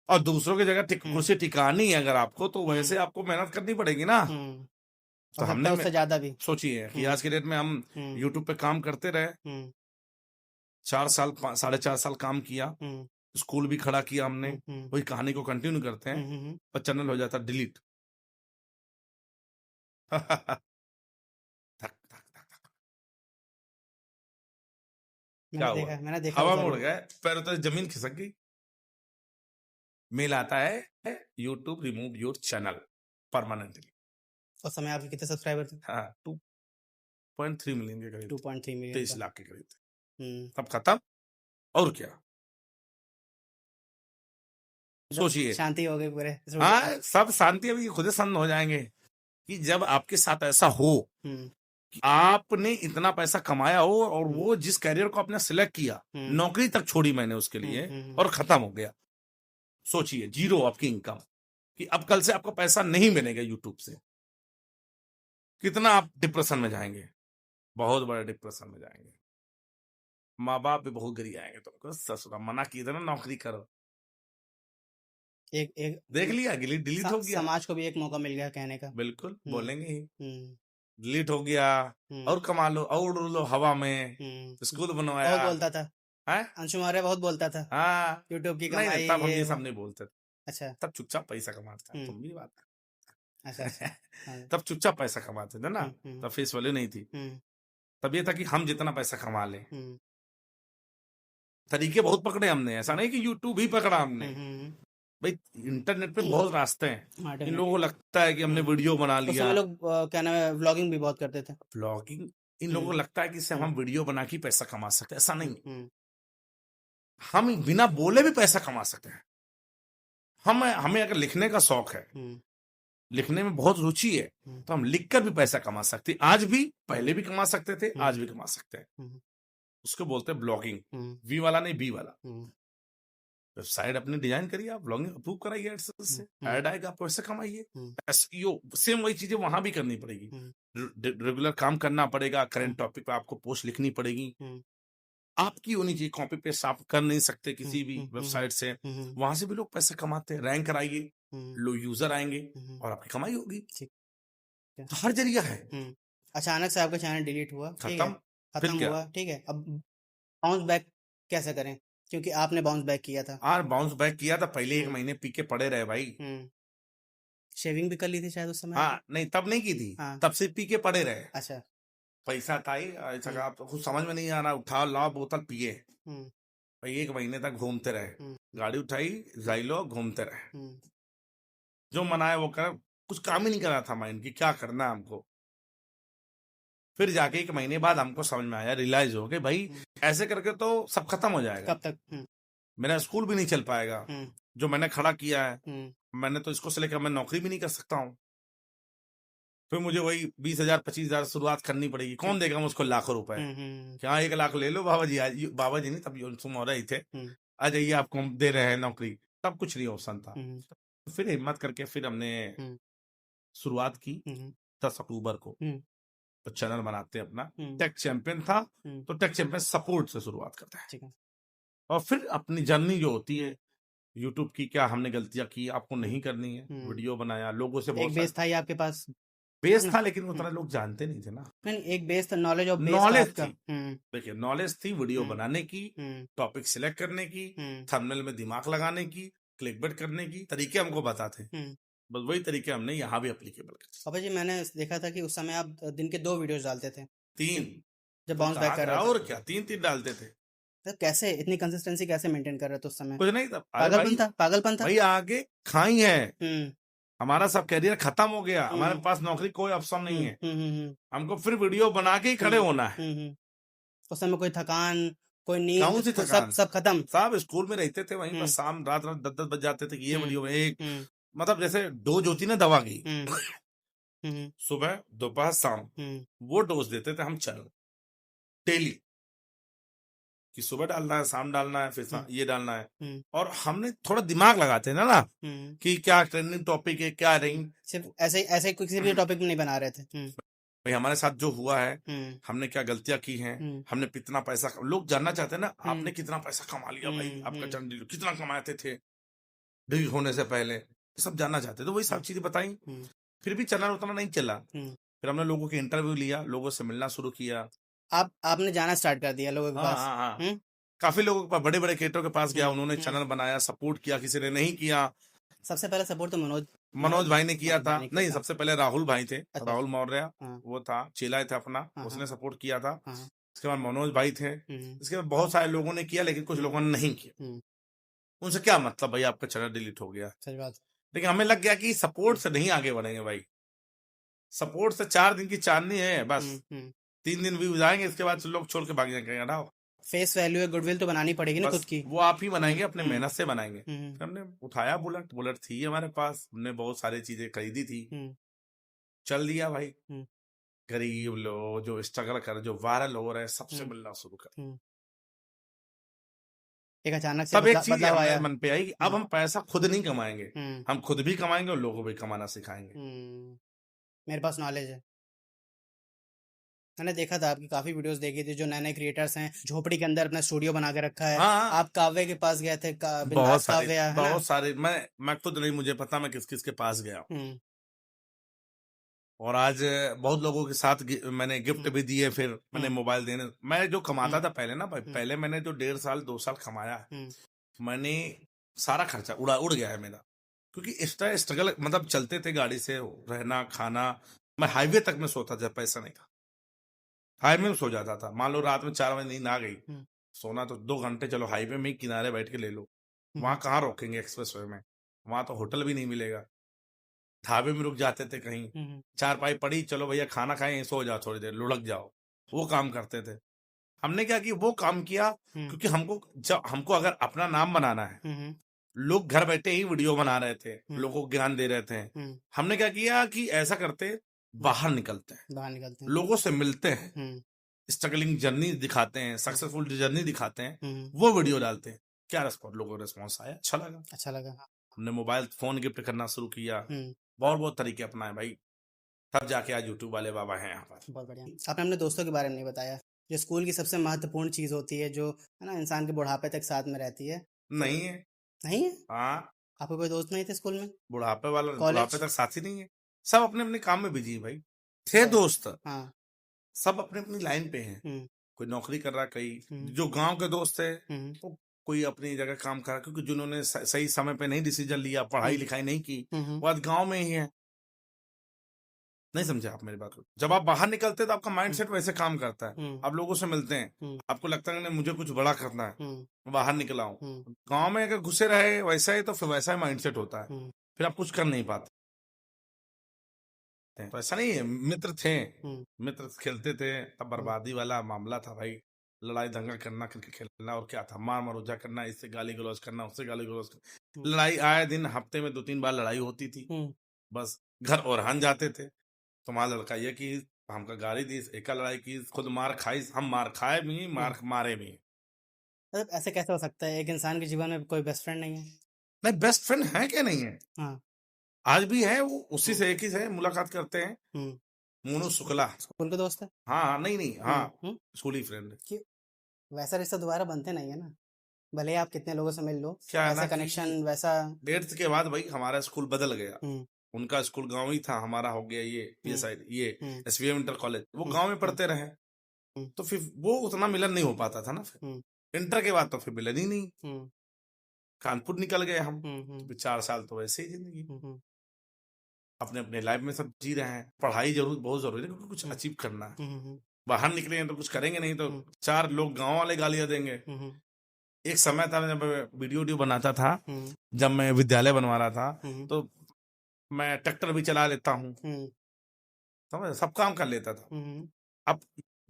और दूसरों की जगह कुर्सी टिकानी है अगर आपको, तो वैसे आपको मेहनत करनी पड़ेगी ना। तो और हमने उससे ज्यादा भी सोचिए कि आज के डेट में हम यूट्यूब पे काम करते रहे, 4 साल 4.5 साल काम किया, स्कूल भी खड़ा किया हमने, वही कहानी को कंटिन्यू करते हैं, और चैनल हो जाता डिलीट। क्या हुआ, मैंने देखा हवा वो में उड़ जरूर। गए, पैर तो जमीन खिसक गई। मेल आता है YouTube remove your channel permanently. उस समय आपके कितने सब्सक्राइबर थे? हाँ 2.3 मिलियन के करीब, 2.3 मिलियन 23 का। लाख के करीब थे, तब खत्म। और क्या सोचिए, शांति हो गई पूरे। हाँ सब शांति अभी खुद शांत हो जाएंगे कि जब आपके साथ ऐसा हो कि आपने इतना पैसा कमाया हो और वो जिस कैरियर को आपने सिलेक्ट किया, नौकरी तक छोड़ी मैंने उसके लिए, और खत्म हो गया। सोचिए जीरो आपकी इनकम, कि अब कल से आपको पैसा नहीं मिलेगा यूट्यूब से, कितना आप डिप्रेशन में जाएंगे, बहुत बड़े डिप्रेशन में जाएंगे। माँ बाप भी बहुत गिरी आएंगे तुमको, ससुरा मना किए थे ना नौकरी करो, एक देख लिया डिलीट हो गया, समाज को भी एक मौका मिल गया कहने का। बिल्कुल बोलेंगे ही, डिलीट हो गया, और कमा लो और उड़ लो हवा में, स्कूल बनवाया। बहुत बोलता था अंशु मौर्य, बहुत बोलता था हाँ यूट्यूब की नहीं, कमाई। तब हम ये सब नहीं बोलते थे, अच्छा तब चुपचाप पैसा कमाते थे, तुम भी बात अच्छा तब चुपचाप पैसा कमाते थे ना, तब फेस वैल्यू नहीं थी, तब ये था कि हम जितना पैसा कमा लें। तरीके बहुत पकड़े हमने, ऐसा नहीं कि यूट्यूब ही पकड़ा हमने, भाई इंटरनेट पे बहुत रास्ते हैं। इन लोगों को लगता है कि हमने वीडियो बना लिया, लोग क्या नाम है व्लॉगिंग भी बहुत करते थे, व्लॉगिंग, इन लोगों को लगता है कि इससे हम वीडियो बना के पैसा कमा सकते हैं, ऐसा नहीं, हम बिना बोले भी पैसा कमा सकते हैं। हमें अगर लिखने का शौक है, लिखने में बहुत रुचि है, तो हम लिखकर भी पैसा कमा सकते हैं, आज भी, पहले भी कमा सकते थे, आज भी कमा सकते हैं। उसको बोलते हैं ब्लॉगिंग, वी वाला नहीं बी वाला। वेबसाइट अपनी डिजाइन करिए, आप ब्लॉगिंग अप्रूव कराइए, एडसेंस से ऐड आएगा, आप पैसे कमाइए। एसईओ सेम वही चीजें वहां भी करनी पड़ेगी, रेगुलर काम करना पड़ेगा, करंट टॉपिक पे आपको पोस्ट लिखनी पड़ेगी, आपकी होनी चाहिए, कॉपी पेस्ट आप कर नहीं सकते किसी भी वेबसाइट से, वहां से भी लोग पैसे कमाते हैं, रैंक कराइए, लोग यूजर आएंगे और आपकी कमाई होगी, तो हर जरिया है। अचानक से आपका चैनल डिलीट हुआ, खत्म हुआ, ठीक है, अब बाउंस बैक कैसे करें, क्योंकि आपने बाउंस बैक किया था। बाउंस बैक किया था, पहले 1 महीने पी के पड़े रहे भाई, शेविंग भी कर ली थी शायद उस समय। हाँ नहीं तब नहीं की थी, तब से पी के पड़े रहे। अच्छा, पैसा था ही ऐसा, आप कुछ समझ में नहीं आ रहा, उठा लाओ बोतल पिए, भाई 1 महीने तक घूमते रहे, गाड़ी उठाई जाइलो घूमते रहे, जो मनाए वो कर, कुछ काम ही नहीं कर रहा था माइंड की क्या करना है हमको। फिर जाके 1 महीने बाद हमको समझ में आया, रियलाइज हो गया भाई ऐसे करके तो सब खत्म हो जाएगा, कब तक मेरा स्कूल भी नहीं चल पाएगा, जो मैंने खड़ा किया है मैंने, तो इसको से लेकर मैं नौकरी भी नहीं कर सकता हूँ, फिर मुझे वही 20,000 25,000 शुरुआत करनी पड़ेगी, कौन देगा मुझको लाखों रुपए, क्या 1 लाख ले लो बाबा जी, आज बाबा जी नहीं तब तुम और ही थे, आ जाइए आपको हम दे रहे हैं नौकरी, तब कुछ नहीं ऑप्शन था। फिर हिम्मत करके फिर हमने शुरुआत की 10 अक्टूबर को, तो चैनल बनाते हैं अपना, टेक चैंपियन था, तो टेक चैंपियन सपोर्ट से शुरुआत करते हैं, और फिर अपनी जर्नी जो होती है यूट्यूब की, क्या हमने गलतियां की आपको नहीं करनी है, वीडियो बनाया, लोगों से बहुत बेस था ही आपके पास, बेस था, लेकिन उतना लोग जानते नहीं थे ना, नहीं एक बेस था, नॉलेज थी, देखिए नॉलेज थी वीडियो बनाने की, टॉपिक सिलेक्ट करने की, थंबनेल में दिमाग लगाने की, क्लिकबेट करने की तरीके हमको बताते, बस वही तरीके हमने यहाँ भी एप्लीकेबल कर। पापा जी मैंने देखा था कि उस समय आप दिन के 2 वीडियोस डालते थे, 3 जब बाउंस बैक कर रहे थे, और क्या 3 डालते थे, तो कैसे इतनी कंसिस्टेंसी कैसे मेंटेन कर रहे थे उस समय? कुछ नहीं था। अरे भाई, पागलपन था। भाई आगे खाई है, हम्म हमारा सब कैरियर खत्म हो गया, हमारे हम्म पास नौकरी कोई ऑप्शन नहीं हम्म है, हम्म हम्म हमको फिर वीडियो बना के ही खड़े होना है। हम्म। उस समय कोई थकान, कोई नींद, कौन सी कोई थकान, सब खत्म। साहब स्कूल में रहते थे वहीं पर, हम्म शाम रात रात 10-10 बज जाते थे कि ये हम्म वीडियो में एक, हम्म मतलब जैसे डोज होती ना दवा की, हम्म हम्म सुबह दोपहर शाम, हम्म वो डोज देते थे हम चल डेली, कि सुबह डालना है, शाम डालना है, फिर हम्म ये डालना है। हम्म और हमने थोड़ा दिमाग लगाते हैं ना हम्म। कि क्या ट्रेंडिंग टॉपिक है क्या नहीं। सिर्फ ऐसे किसी भी टॉपिक नहीं बना रहे थे। भाई हमारे साथ जो हुआ है, हम्म हमने क्या गलतियां की हैं, हम्म हमने कितना पैसा, लोग जानना चाहते हैं ना, हम्म आपने कितना पैसा कमा लिया भाई, आपका हम्म चैनल कितना कमाते थे डिलीट होने से पहले, ये सब जानना चाहते हैं, तो वही सब चीजें बताई। हम्म फिर भी चैनल उतना नहीं चला, हम्म। फिर हमने लोगों के इंटरव्यू लिया, लोगों से मिलना शुरू किया। आपने जाना स्टार्ट कर दिया लोगों के हाँ पास। हाँ हाँ, हम्म काफी लोगों के पास, बड़े बड़े क्रिएटरों के पास गया, उन्होंने हम्म। चैनल बनाया, सपोर्ट किया, किसी ने नहीं किया। सबसे पहला सपोर्ट तो मनोज भाई ने किया मनोज था, भाई ने किया नहीं था। सबसे पहले राहुल भाई थे, अच्छा राहुल अच्छा। मौर्य, हाँ वो था चेला था अपना, हाँ उसने हाँ सपोर्ट किया था। हाँ। इसके बाद मनोज भाई थे, हम्म इसके बाद बहुत सारे लोगों ने किया, लेकिन कुछ लोगों ने नहीं किया। हम्म। उनसे क्या मतलब भाई, आपका चैनल डिलीट हो गया। सही बात। लेकिन हमें लग गया कि सपोर्ट से नहीं आगे बढ़ेंगे भाई, सपोर्ट से 4 दिन की चांदनी है बस, 3 दिन व्यूज आएंगे, इसके बाद लोग छोड़ के भाग जाएंगे, हटाओ। फेस वैल्यू है, गुडविल तो बनानी पड़ेगी ना बस खुद की। वो आप ही बनाएंगे, अपने मेहनत से बनाएंगे। हम्म फिर हमने उठाया बुलेट, बुलेट थी हमारे पास, हमने बहुत सारी चीजें खरीदी थी, हम्म चल दिया भाई। हम्म गरीब लोग जो स्ट्रगल कर, जो वायरल हो रहे हैं, सबसे हम्म मिलना शुरू कर। हम्म। एक अचानक से तब एक चीज बदलाव हमें आया। मन पे आई कि अब हम पैसा खुद नहीं कमाएंगे, हम्म हम खुद भी कमाएंगे और लोगों को भी कमाना सिखाएंगे। मेरे पास नॉलेज है। मैंने देखा था, आपकी काफी वीडियोस देखी थी, जो नए नए क्रिएटर्स हैं झोपड़ी के अंदर अपना स्टूडियो बना के रखा है। हाँ, आप काव्य के पास गए थे, बहुत बिंदास सारे, काव्य है ना? बहुत सारे, मैं खुद नहीं, मुझे पता मैं किस किस के पास गया हूँ। हम्म और आज बहुत लोगों के साथ मैंने गिफ्ट भी दिए, फिर मैंने मोबाइल देने, मैं जो कमाता था पहले ना भाई, पहले मैंने जो 1.5 साल 2 साल कमाया है, मैंने सारा खर्चा उड़ गया है मेरा, क्योंकि एक्स्ट्रा स्ट्रगल, मतलब चलते थे गाड़ी से, रहना खाना, मैं हाईवे तक में सोता था, पैसा नहीं था, हाईवे में सो जाता था। मान लो रात में 4 बजे नींद आ गई, सोना तो 2 घंटे, चलो हाईवे में ही किनारे बैठ के ले लो, वहां कहाँ रोकेंगे एक्सप्रेस वे में, वहां तो होटल भी नहीं मिलेगा, ढाबे में रुक जाते थे कहीं, चारपाई पड़ी, चलो भैया खाना खाएं, सो जाओ थोड़ी देर, लुढ़क जाओ, वो काम करते थे। हमने क्या किया, वो काम किया, क्योंकि हमको, जब हमको अगर अपना नाम बनाना है, लोग घर बैठे ही वीडियो बना रहे थे, लोगों को ज्ञान दे रहे थे, हमने क्या किया कि ऐसा करते, बाहर निकलते हैं, लोगों से मिलते हैं, स्ट्रगलिंग जर्नी दिखाते हैं, सक्सेसफुल जर्नी दिखाते हैं, वो वीडियो डालते हैं। क्या रिस्पॉन्स, लोगों का रिस्पॉन्स आया, अच्छा लगा। हमने मोबाइल फोन गिफ्ट करना शुरू किया, बहुत बहुत तरीके अपनाए भाई, तब जाके आज यूट्यूब वाले बाबा हैं यहाँ पर। बहुत बढ़िया। आपने अपने दोस्तों के बारे में नहीं बताया, जो स्कूल की सबसे महत्वपूर्ण चीज होती है, जो है ना इंसान के बुढ़ापे तक साथ में रहती है। नहीं है। नहीं है? हाँ, आपको कोई दोस्त नहीं थे स्कूल में? बुढ़ापे वाला, कॉलेज? बुढ़ापे तक साथी नहीं है, सब अपने अपने काम में बिजी है भाई। थे दोस्त, हाँ। सब अपने अपनी लाइन पे हैं, कोई नौकरी कर रहा, कई जो गांव के दोस्त है, वो कोई अपनी जगह काम कर रहा, क्योंकि जिन्होंने सही समय पे नहीं डिसीजन लिया, पढ़ाई लिखाई नहीं की, वो आज गांव में ही है। नहीं समझे आप मेरी बात को, जब आप बाहर निकलते हैं तो आपका माइंडसेट वैसे काम करता है, आप लोगों से मिलते हैं, आपको लगता है नहीं मुझे कुछ बड़ा करना है, मैं बाहर निकला हूँ। गांव में अगर घुसे रहे वैसा ही, तो फिर वैसा ही माइंडसेट होता है, फिर आप कुछ कर नहीं पाते। तो ऐसा नहीं है, मित्र थे, मित्र खेलते थे, तब बर्बादी वाला मामला था भाई, लड़ाई दंगा करना, क्रिकेट खेलना, और क्या था, मार मरोजा करना, इससे गाली गलौज करना, उससे गाली गलौज करना, लड़ाई आए दिन, हफ्ते में 2-3 बार लड़ाई होती थी, बस घर और हन जाते थे। तुम्हारा लड़का ये की, हमका गाली दी, एक लड़ाई की, खुद मार खाई, हम मार खाए भी, मारे भी। मतलब ऐसे कैसे हो सकता है, एक इंसान के जीवन में कोई बेस्ट फ्रेंड नहीं है? नहीं, बेस्ट फ्रेंड है क्या, नहीं है, हाँ। आज भी है, वो उसी से एक ही से मुलाकात करते हैं, मोनू शुक्ला, स्कूल के दोस्त है? हाँ नहीं, हाँ स्कूली फ्रेंड। वैसा रिश्ता दोबारा बनते नहीं है ना, भले ही आप कितने लोगों से मिल लो, क्या है ना, कनेक्शन वैसा। 8th के बाद भाई हमारा स्कूल बदल गया, उनका स्कूल गांव ही था, हमारा हो गया ये साइड, ये SVM इंटर कॉलेज, वो गांव में पढ़ते रहे, तो फिर वो उतना मिलन नहीं हो पाता था ना, फिर इंटर के बाद तो फिर मिलन ही नहीं, कानपुर निकल गए हम, तो 4 साल तो वैसे ही जिंदगी, अपने अपने लाइफ में सब जी रहे हैं। पढ़ाई जरूर बहुत जरूरी है, क्योंकि कुछ अचीव करना है, बाहर निकलेंगे तो कुछ करेंगे नहीं तो चार लोग गांव वाले गालियां देंगे। हम्म, एक समय था जब मैं वीडियो बनाता था, हम्म, जब मैं विद्यालय बनवा रहा था, हम्म, तो मैं ट्रैक्टर भी चला लेता हूँ, हम्म, समझ, सब काम कर लेता था। हम्म, अब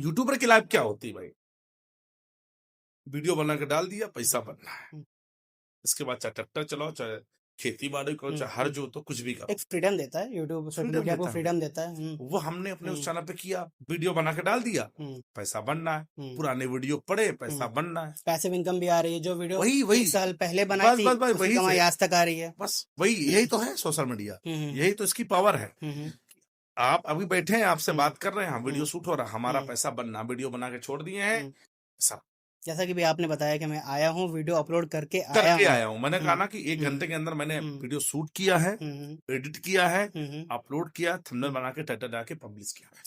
यूट्यूबर की लाइफ क्या होती है भाई, वीडियो बना के डाल दिया, पैसा बनना है। हम्म, इसके बाद चाहे ट्रैक्टर चलाओ, चाहे खेती बाड़ी करो, चाहे हर जोतो, कुछ भी करो, एक फ्रीडम देता है यूट्यूब, सोशल फ्रीडम मीडिया को देता है। फ्रीडम देता है। वो हमने अपने उस चैनल पे किया, वीडियो बना के डाल दिया, पैसा बनना है, पुराने वीडियो पड़े, पैसा बनना है, पैसिव इनकम भी आ रही है। जो वीडियो वही एक साल पहले बनाई बस थी बस बस उसकी वही कमाई से, आज तक आ रही है। बस वही, यही तो है सोशल मीडिया, यही तो इसकी पावर है। आप अभी बैठे हैं, आपसे बात कर रहे हैं, वीडियो शूट हो रहा है, हमारा पैसा बनना, वीडियो बना के छोड़ दिए हैं सब। जैसा कि भी आपने बताया कि मैं आया हूँ, वीडियो अपलोड करके आया हूँ। मैंने कहा ना कि 1 घंटे के अंदर मैंने वीडियो शूट किया है, एडिट किया है, अपलोड किया, थंबनेल बना के टाइटल डाल के पब्लिश किया है।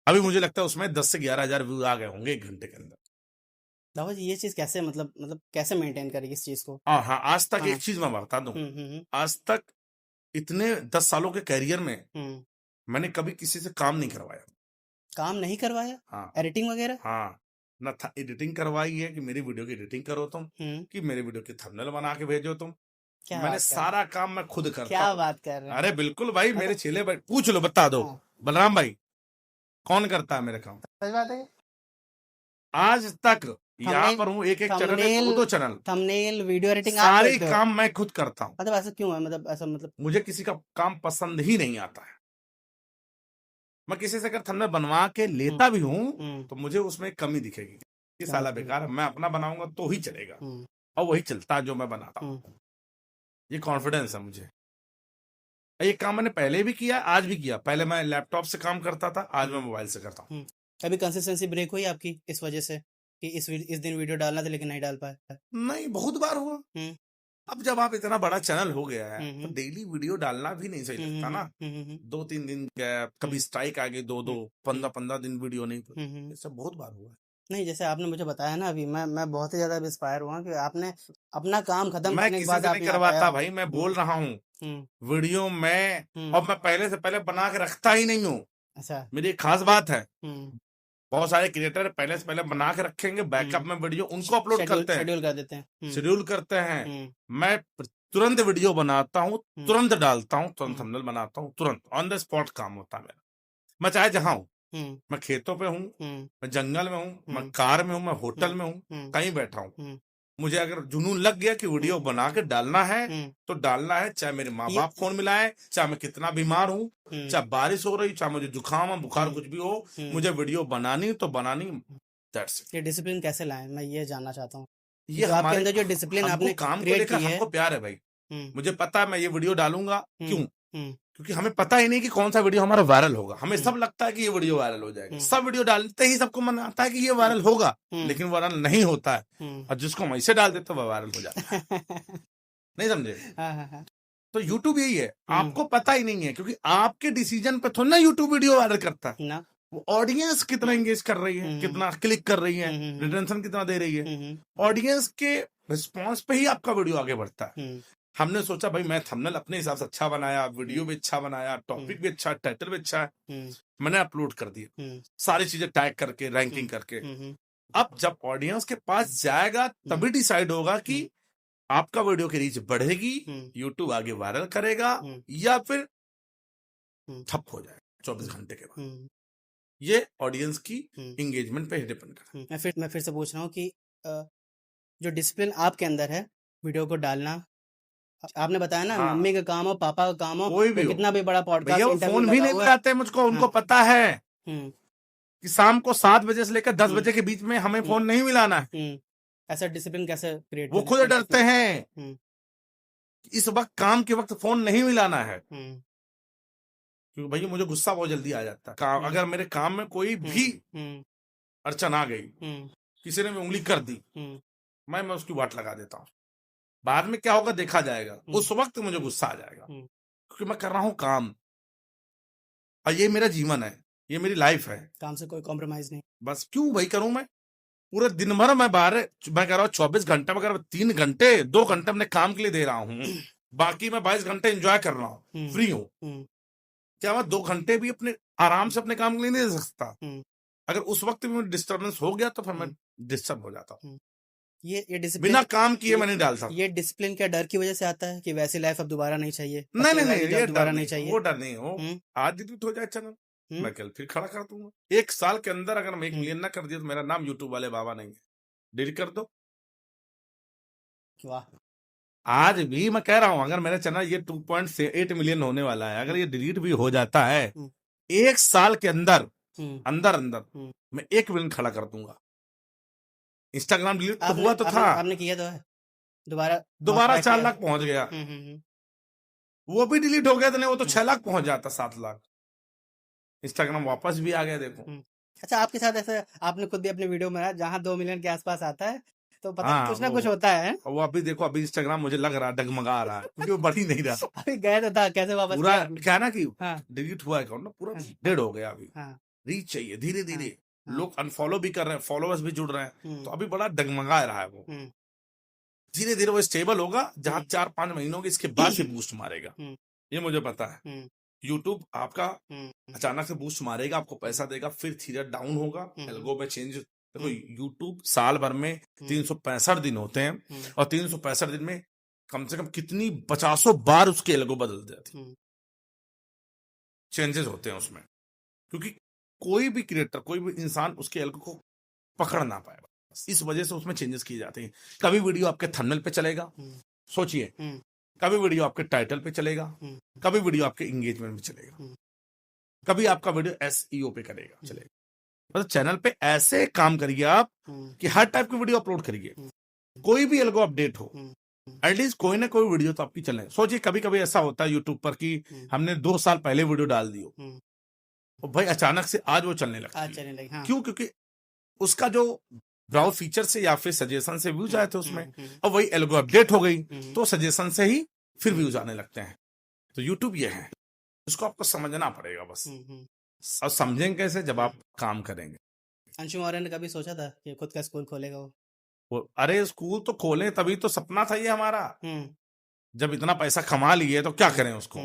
अभी मुझे लगता है उसमें 10 से 11,000 व्यू आ गए होंगे 1 घंटे के अंदर। दावा जी ये चीज कैसे मतलब कैसे मेंटेन करेगी इस चीज को? हाँ, आज तक एक चीज मैं बता दूं, आज तक इतने 10 सालों के कैरियर में मैंने कभी किसी से काम नहीं करवाया। काम नहीं करवाया? हाँ, एडिटिंग वगैरह? हाँ, न था एडिटिंग करवाई है कि मेरी वीडियो की एडिटिंग करो तुम, कि मेरे वीडियो की थंबनेल बना के भेजो तुम। मैंने सारा काम मैं खुद करता हूँ। क्या बात कर रहे हैं? अरे बिल्कुल भाई, मेरे चेले भाई, पूछ लो, बता दो बलराम भाई कौन करता है मेरे काम। सच बात है। आज तक यहाँ पर हूँ, एक चैनल है, 2 चैनल, थंबनेल, वीडियो एडिटिंग, सारे काम मैं खुद करता हूँ। मतलब ऐसा क्यों है? मतलब ऐसा मतलब मुझे किसी का काम पसंद ही नहीं आता है। मैं किसी से अगर थंबनेल बनवा के लेता भी हूँ तो मुझे उसमें कमी दिखेगी, ये साला बेकार है, मैं अपना बनाऊंगा तो ही चलेगा, और वही चलता है जो मैं बनाता हूँ। ये कॉन्फिडेंस है मुझे। ये काम मैंने पहले भी किया, आज भी किया। पहले मैं लैपटॉप से काम करता था, आज मैं मोबाइल से करता हूँ। कभी कंसिस्टेंसी ब्रेक हुई आपकी इस वजह से कि इस दिन वीडियो डालना था लेकिन नहीं डाल पाए? नहीं, बहुत बार हुआ। अब जब आप इतना बड़ा चैनल हो गया है तो डेली वीडियो डालना भी नहीं सही लगता ना। 2-3 दिन गैप, कभी स्ट्राइक आ गई, 2-2 15-15 दिन वीडियो नहीं, ये सब बहुत बार हुआ है। नहीं, जैसे आपने मुझे बताया ना अभी, मैं बहुत ही ज्यादा इंस्पायर हुआ कि आपने अपना काम खत्म मैं करने के किसी बाद से आप नहीं यहाँ करवाता आया। भाई, मैं बोल रहा हूँ वीडियो में, और मैं पहले से पहले बना के रखता ही नहीं हूँ। अच्छा, मेरी एक खास बात है, बहुत सारे क्रिएटर पहले से पहले बना के रखेंगे बैकअप में वीडियो, उनको अपलोड करते हैं, शेड्यूल कर देते हैं, शेड्यूल करते हैं। मैं तुरंत वीडियो बनाता हूँ, तुरंत डालता हूँ, तुरंत थंबनेल बनाता हूँ, तुरंत ऑन द स्पॉट काम होता है मेरा। मैं चाहे जहां हूँ, मैं खेतों पे हूँ, मैं जंगल में हूँ, मैं कार में हूँ, मैं होटल में हूँ, कहीं बैठा हूँ, मुझे अगर जुनून लग गया कि वीडियो बना के डालना है तो डालना है, चाहे मेरे माँ बाप फोन मिलाए, चाहे मैं कितना बीमार हूँ, चाहे बारिश हो रही, चाहे मुझे जुकाम है, बुखार कुछ भी हो, मुझे वीडियो बनानी तो बनानी। ये डिसिप्लिन कैसे लाए, मैं ये जानना चाहता हूँ। ये आपके अंदर जो डिसिप्लिन आपने काम को क्रिएट लेकर की है, हमको प्यार है भाई। मुझे पता है मैं ये वीडियो डालूंगा, क्यों? क्योंकि हमें पता ही नहीं कि कौन सा वीडियो हमारा वायरल होगा। हमें सब लगता है कि ये वीडियो वायरल हो जाएगा, सब वीडियो डालते ही सबको मन आता है कि ये वायरल होगा, लेकिन वायरल नहीं होता है, और जिसको हम ऐसे डाल देते वो वायरल हो जाता है। नहीं समझे? तो यूट्यूब यही है, आपको पता ही नहीं है, क्योंकि आपके डिसीजन पे थोड़ा ना यूट्यूब वीडियो वायरल करता है, वो ऑडियंस कितना एंगेज कर रही है, कितना क्लिक कर रही है, रिटेंशन कितना दे रही है, ऑडियंस के रिस्पॉन्स पे ही आपका वीडियो आगे बढ़ता है। हमने सोचा भाई मैं थंबनेल अपने हिसाब से अच्छा बनाया, वीडियो भी अच्छा बनाया, टॉपिक भी अच्छा, टाइटल भी अच्छा है, मैंने अपलोड कर दिया, सारी चीजें टैग करके, रैंकिंग करके। अब जब ऑडियंस के पास जाएगा तभी डिसाइड होगा कि आपका वीडियो की रीच बढ़ेगी, यूट्यूब आगे वायरल करेगा, या फिर ठप हो जाएगा 24 घंटे के बाद। ये ऑडियंस की एंगेजमेंट पे डिपेंड करता है। मैं फिर से पूछ रहा हूँ कि जो डिसिप्लिन आपके अंदर है वीडियो को डालना, आपने बताया ना, मम्मी का काम हो, पापा का काम हो, कोई भी कितना भी बड़ा पॉडकास्ट, फोन भी नहीं लगाते मुझको, उनको पता है कि शाम को 7 बजे से लेकर 10 बजे के बीच में हमें फोन नहीं मिलाना है। ऐसा डिसिप्लिन कैसे क्रिएट? वो खुद डरते हैं, इस वक्त काम के वक्त फोन नहीं मिलाना है, क्योंकि भैया मुझे गुस्सा बहुत जल्दी आ जाता है। अगर मेरे काम में कोई भी अड़चन आ गई, किसी ने भी उंगली कर दी, मैं उसकी वाट लगा देता हूँ। बाद में क्या होगा देखा जाएगा, उस वक्त मुझे गुस्सा आ जाएगा, क्योंकि मैं कर रहा हूं काम, और ये मेरा जीवन है, ये मेरी लाइफ है, काम से कोई कॉम्प्रोमाइज नहीं। बस क्यों भाई करूं मैं? पूरे दिन भर मैं मैं कह रहा हूँ 24 घंटे में अगर 3 घंटे 2 घंटे अपने काम के लिए दे रहा हूँ, बाकी मैं 22 घंटे एंजॉय कर रहा हूँ, फ्री हूँ, क्या मैं 2 घंटे भी अपने आराम से अपने काम के लिए नहीं दे सकता? अगर उस वक्त भी डिस्टर्बेंस हो गया तो फिर मैं डिस्टर्ब हो जाता हूँ। ये डिसिप्लिन बिना काम किए मैं नहीं डालता। ये डिसिप्लिन क्या डर की वजह से आता है कि वैसी लाइफ अब दोबारा नहीं चाहिए? नहीं नहीं पत्नी वाली नहीं, जॉब ये दोबारा डर नहीं नहीं, चाहिए? वो डर नहीं हो। हम्म आज डिलीट हो जाए चैनल, हम्म मैं कल फिर खड़ा कर दूंगा। 1 साल के अंदर अगर मैं 1 मिलियन ना कर दिया तो मेरा नाम यूट्यूब वाले बाबा नहीं है, डिलीट कर दो। वाह। आज भी मैं कह रहा हूं, अगर मेरा चैनल ये 2.8 मिलियन होने वाला है, अगर ये डिलीट भी हो जाता है 1 साल के अंदर अंदर अंदर मैं 1 मिलियन खड़ा कर दूंगा। इंस्टाग्राम डिलीट तो हुआ तो था, आपने किया तो है, दोबारा 4 लाख पहुंच गया। वो भी डिलीट हो गया तो नहीं, वो तो 6 लाख पहुंच जाता, 7 लाख। इंस्टाग्राम वापस भी आ गया, देखो। अच्छा, आपके साथ ऐसा आपने खुद भी अपने वीडियो में जहां 2 मिलियन के आसपास आता है तो पता हाँ, कुछ ना कुछ होता है। वो अभी देखो, अभी इंस्टाग्राम मुझे लग रहा है डगमगा रहा है, क्योंकि वो बढ़ ही नहीं रहा। अभी गए तो था, कैसे वापस पूरा किया आपने? क्या है ना कि हाँ डिलीट हुआ अकाउंट ना, पूरा हाँ डेड हो गया अभी। हाँ रीच चाहिए धीरे धीरे, हाँ लोग अनफॉलो भी कर रहे हैं, फॉलोअर्स भी जुड़ रहे हैं, तो अभी बड़ा डगमगा रहा है वो। धीरे धीरे वो स्टेबल होगा, जहां 4-5 महीनों के इसके बाद से बूस्ट मारेगा, ये मुझे पता है। यूट्यूब आपका अचानक से बूस्ट मारेगा, आपको पैसा देगा, फिर धीरे डाउन होगा, एल्गो में चेंज। देखो यूट्यूब साल भर में 365 दिन होते हैं, और 365 दिन में कम से कम कितनी 50 बार उसके एल्गो बदल जाती, चेंजेस होते हैं उसमें, क्योंकि कोई भी क्रिएटर, कोई भी इंसान उसके एल्गो को पकड़ ना पाएगा, इस वजह से उसमें चेंजेस किए जाते हैं। कभी वीडियो आपके थंबनेल पे चलेगा, सोचिए, कभी वीडियो आपके टाइटल पे चलेगा, कभी वीडियो आपके एंगेजमेंट में चलेगा, कभी आपका वीडियो एसईओ पे करेगा चलेगा। मतलब चैनल पे ऐसे काम करिए आप कि हर टाइप की वीडियो अपलोड करिए, कोई भी एल्गो अपडेट हो, एटलीस्ट कोई ना कोई वीडियो तो आपकी चले। सोचिए, कभी कभी ऐसा होता है यूट्यूब पर कि हमने 2 साल पहले वीडियो डाल दी हो, और भाई अचानक से आज वो चलने लगती है। हाँ। क्यों? क्योंकि उसका जो ब्राउज फीचर से या फिर सजेशन से व्यूज आए थे उसमें, और वही एल्गो अपडेट हो गई, तो सजेशन से ही फिर व्यूज आने लगते हैं। तो यूट्यूब ये है, इसको आपको समझना पड़ेगा बस। और समझेंगे कैसे? जब आप काम करेंगे। अंशु मौर्य ने कभी सोचा था कि खुद का स्कूल खोलेगा वो? अरे स्कूल तो खोले, तभी तो सपना था ये हमारा। जब इतना पैसा कमा लिए तो क्या करें उसको।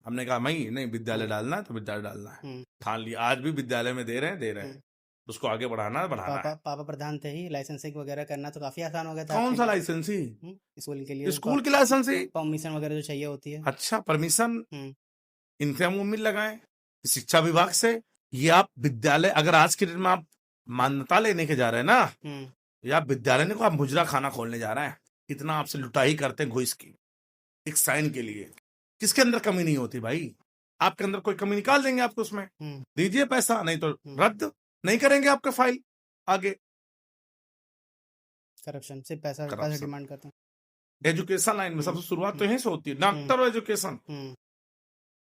हमने कहा नहीं, विद्यालय डालना है तो विद्यालय डालना है, ठान लिया। आज भी विद्यालय में दे रहे हैं, उसको आगे बढ़ाना है। पापा प्रधान थे ही, लाइसेंसिंग वगैरह करना तो काफी आसान हो गया था। कौन सा लाइसेंसी? स्कूल के लिए, स्कूल की लाइसेंसी, परमिशन वगैरह जो चाहिए होती है। अच्छा, परमिशन इनसे हम उम्मीद लगाएं शिक्षा विभाग से। ये आप विद्यालय, अगर आज के दिन में आप मान्यता लेने के जा रहे हैं ना, या विद्यालय को आप मुजरा खाना खोलने जा रहे हैं, इतना आपसे लुटाई करते हैं घुस की, एक साइन के लिए। किसके अंदर कमी नहीं होती भाई? आपके अंदर कोई कमी निकाल देंगे आपको, उसमें दीजिए पैसा, नहीं तो रद्द नहीं करेंगे आपका फाइल आगे। करप्शन से पैसा डिमांड करते हैं। एजुकेशन लाइन में सबसे शुरुआत तो यहीं से होती है, डॉक्टर और एजुकेशन,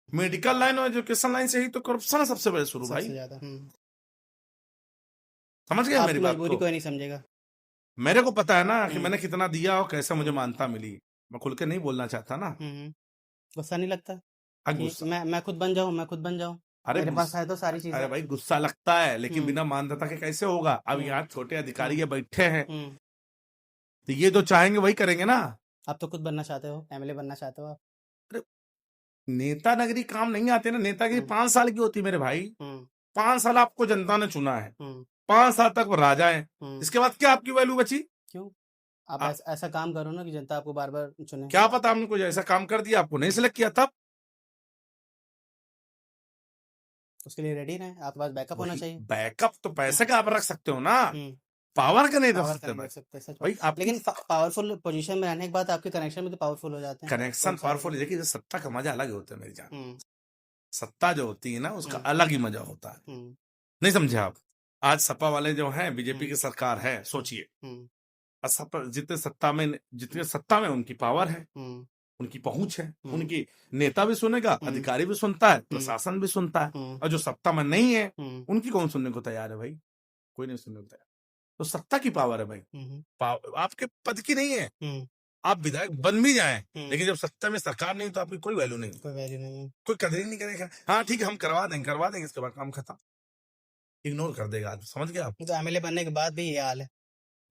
मेडिकल लाइन और एजुकेशन लाइन से ही तो करप्शन सबसे बड़े शुरू भाई। समझ गया मेरी बात को? कोई नहीं समझेगा। मेरे को पता है ना कि मैंने कितना दिया और कैसे मुझे मानता मिली। मैं खुल के नहीं बोलना चाहता ना। गुस्सा नहीं लगता? मैं खुद बन जाऊं। अरे मेरे पास है तो सारी चीजें। अरे भाई गुस्सा लगता है, लेकिन बिना मानदाता के कैसे होगा? अब यहाँ छोटे अधिकारी बैठे हैं, तो ये जो चाहेंगे वही करेंगे ना। आप तो खुद बनना चाहते हो, एमएलए बनना चाहते हो आप। अरे नेता नगरी काम नहीं आते ना, नेतागिरी 5 साल की होती मेरे भाई। 5 साल आपको जनता ने चुना है, 5 साल तक वो राजा है, इसके बाद क्या आपकी वैल्यू बची? क्यों? आप ऐसा काम करो ना कि जनता आपको बार बार चुने। क्या पता हमने कुछ ऐसा काम कर दिया, आपको नहीं सिलेक्ट किया, तब उसके लिए रेडी रहे, आपके पास बैकअप होना चाहिए। बैकअप तो पैसे का आप रख सकते हो ना, पावर का नहीं रख सकते भाई। लेकिन पावरफुल पोजीशन में रहने के बाद आपके कनेक्शन में तो पावरफुल हो जाते हैं। कनेक्शन पावरफुल, देखिए सत्ता का मजा अलग होता है मेरी जान। सत्ता जो होती है ना, उसका अलग ही मजा होता है। नहीं समझे आप? आज सपा वाले जो हैं, बीजेपी की सरकार है, सोचिए जितने सत्ता में उनकी पावर है, उनकी पहुंच है, उनकी नेता भी सुनेगा, अधिकारी भी सुनता है, प्रशासन भी सुनता है। और जो सत्ता में नहीं है, उनकी कौन सुनने को तैयार है भाई? कोई नहीं सुनने को तैयार। तो सत्ता की पावर है भाई, आपके पद की नहीं है। आप विधायक बन भी जाएं, लेकिन जब सत्ता में सरकार नहीं तो आपकी कोई वैल्यू नहीं, कोई कदर ही नहीं करेगा। हाँ ठीक है, हम करवा देंगे, इसके बाद काम खत्म, इग्नोर कर देगा आदमी। समझ गया आप? तो एमएलए बनने के बाद भी ये हाल है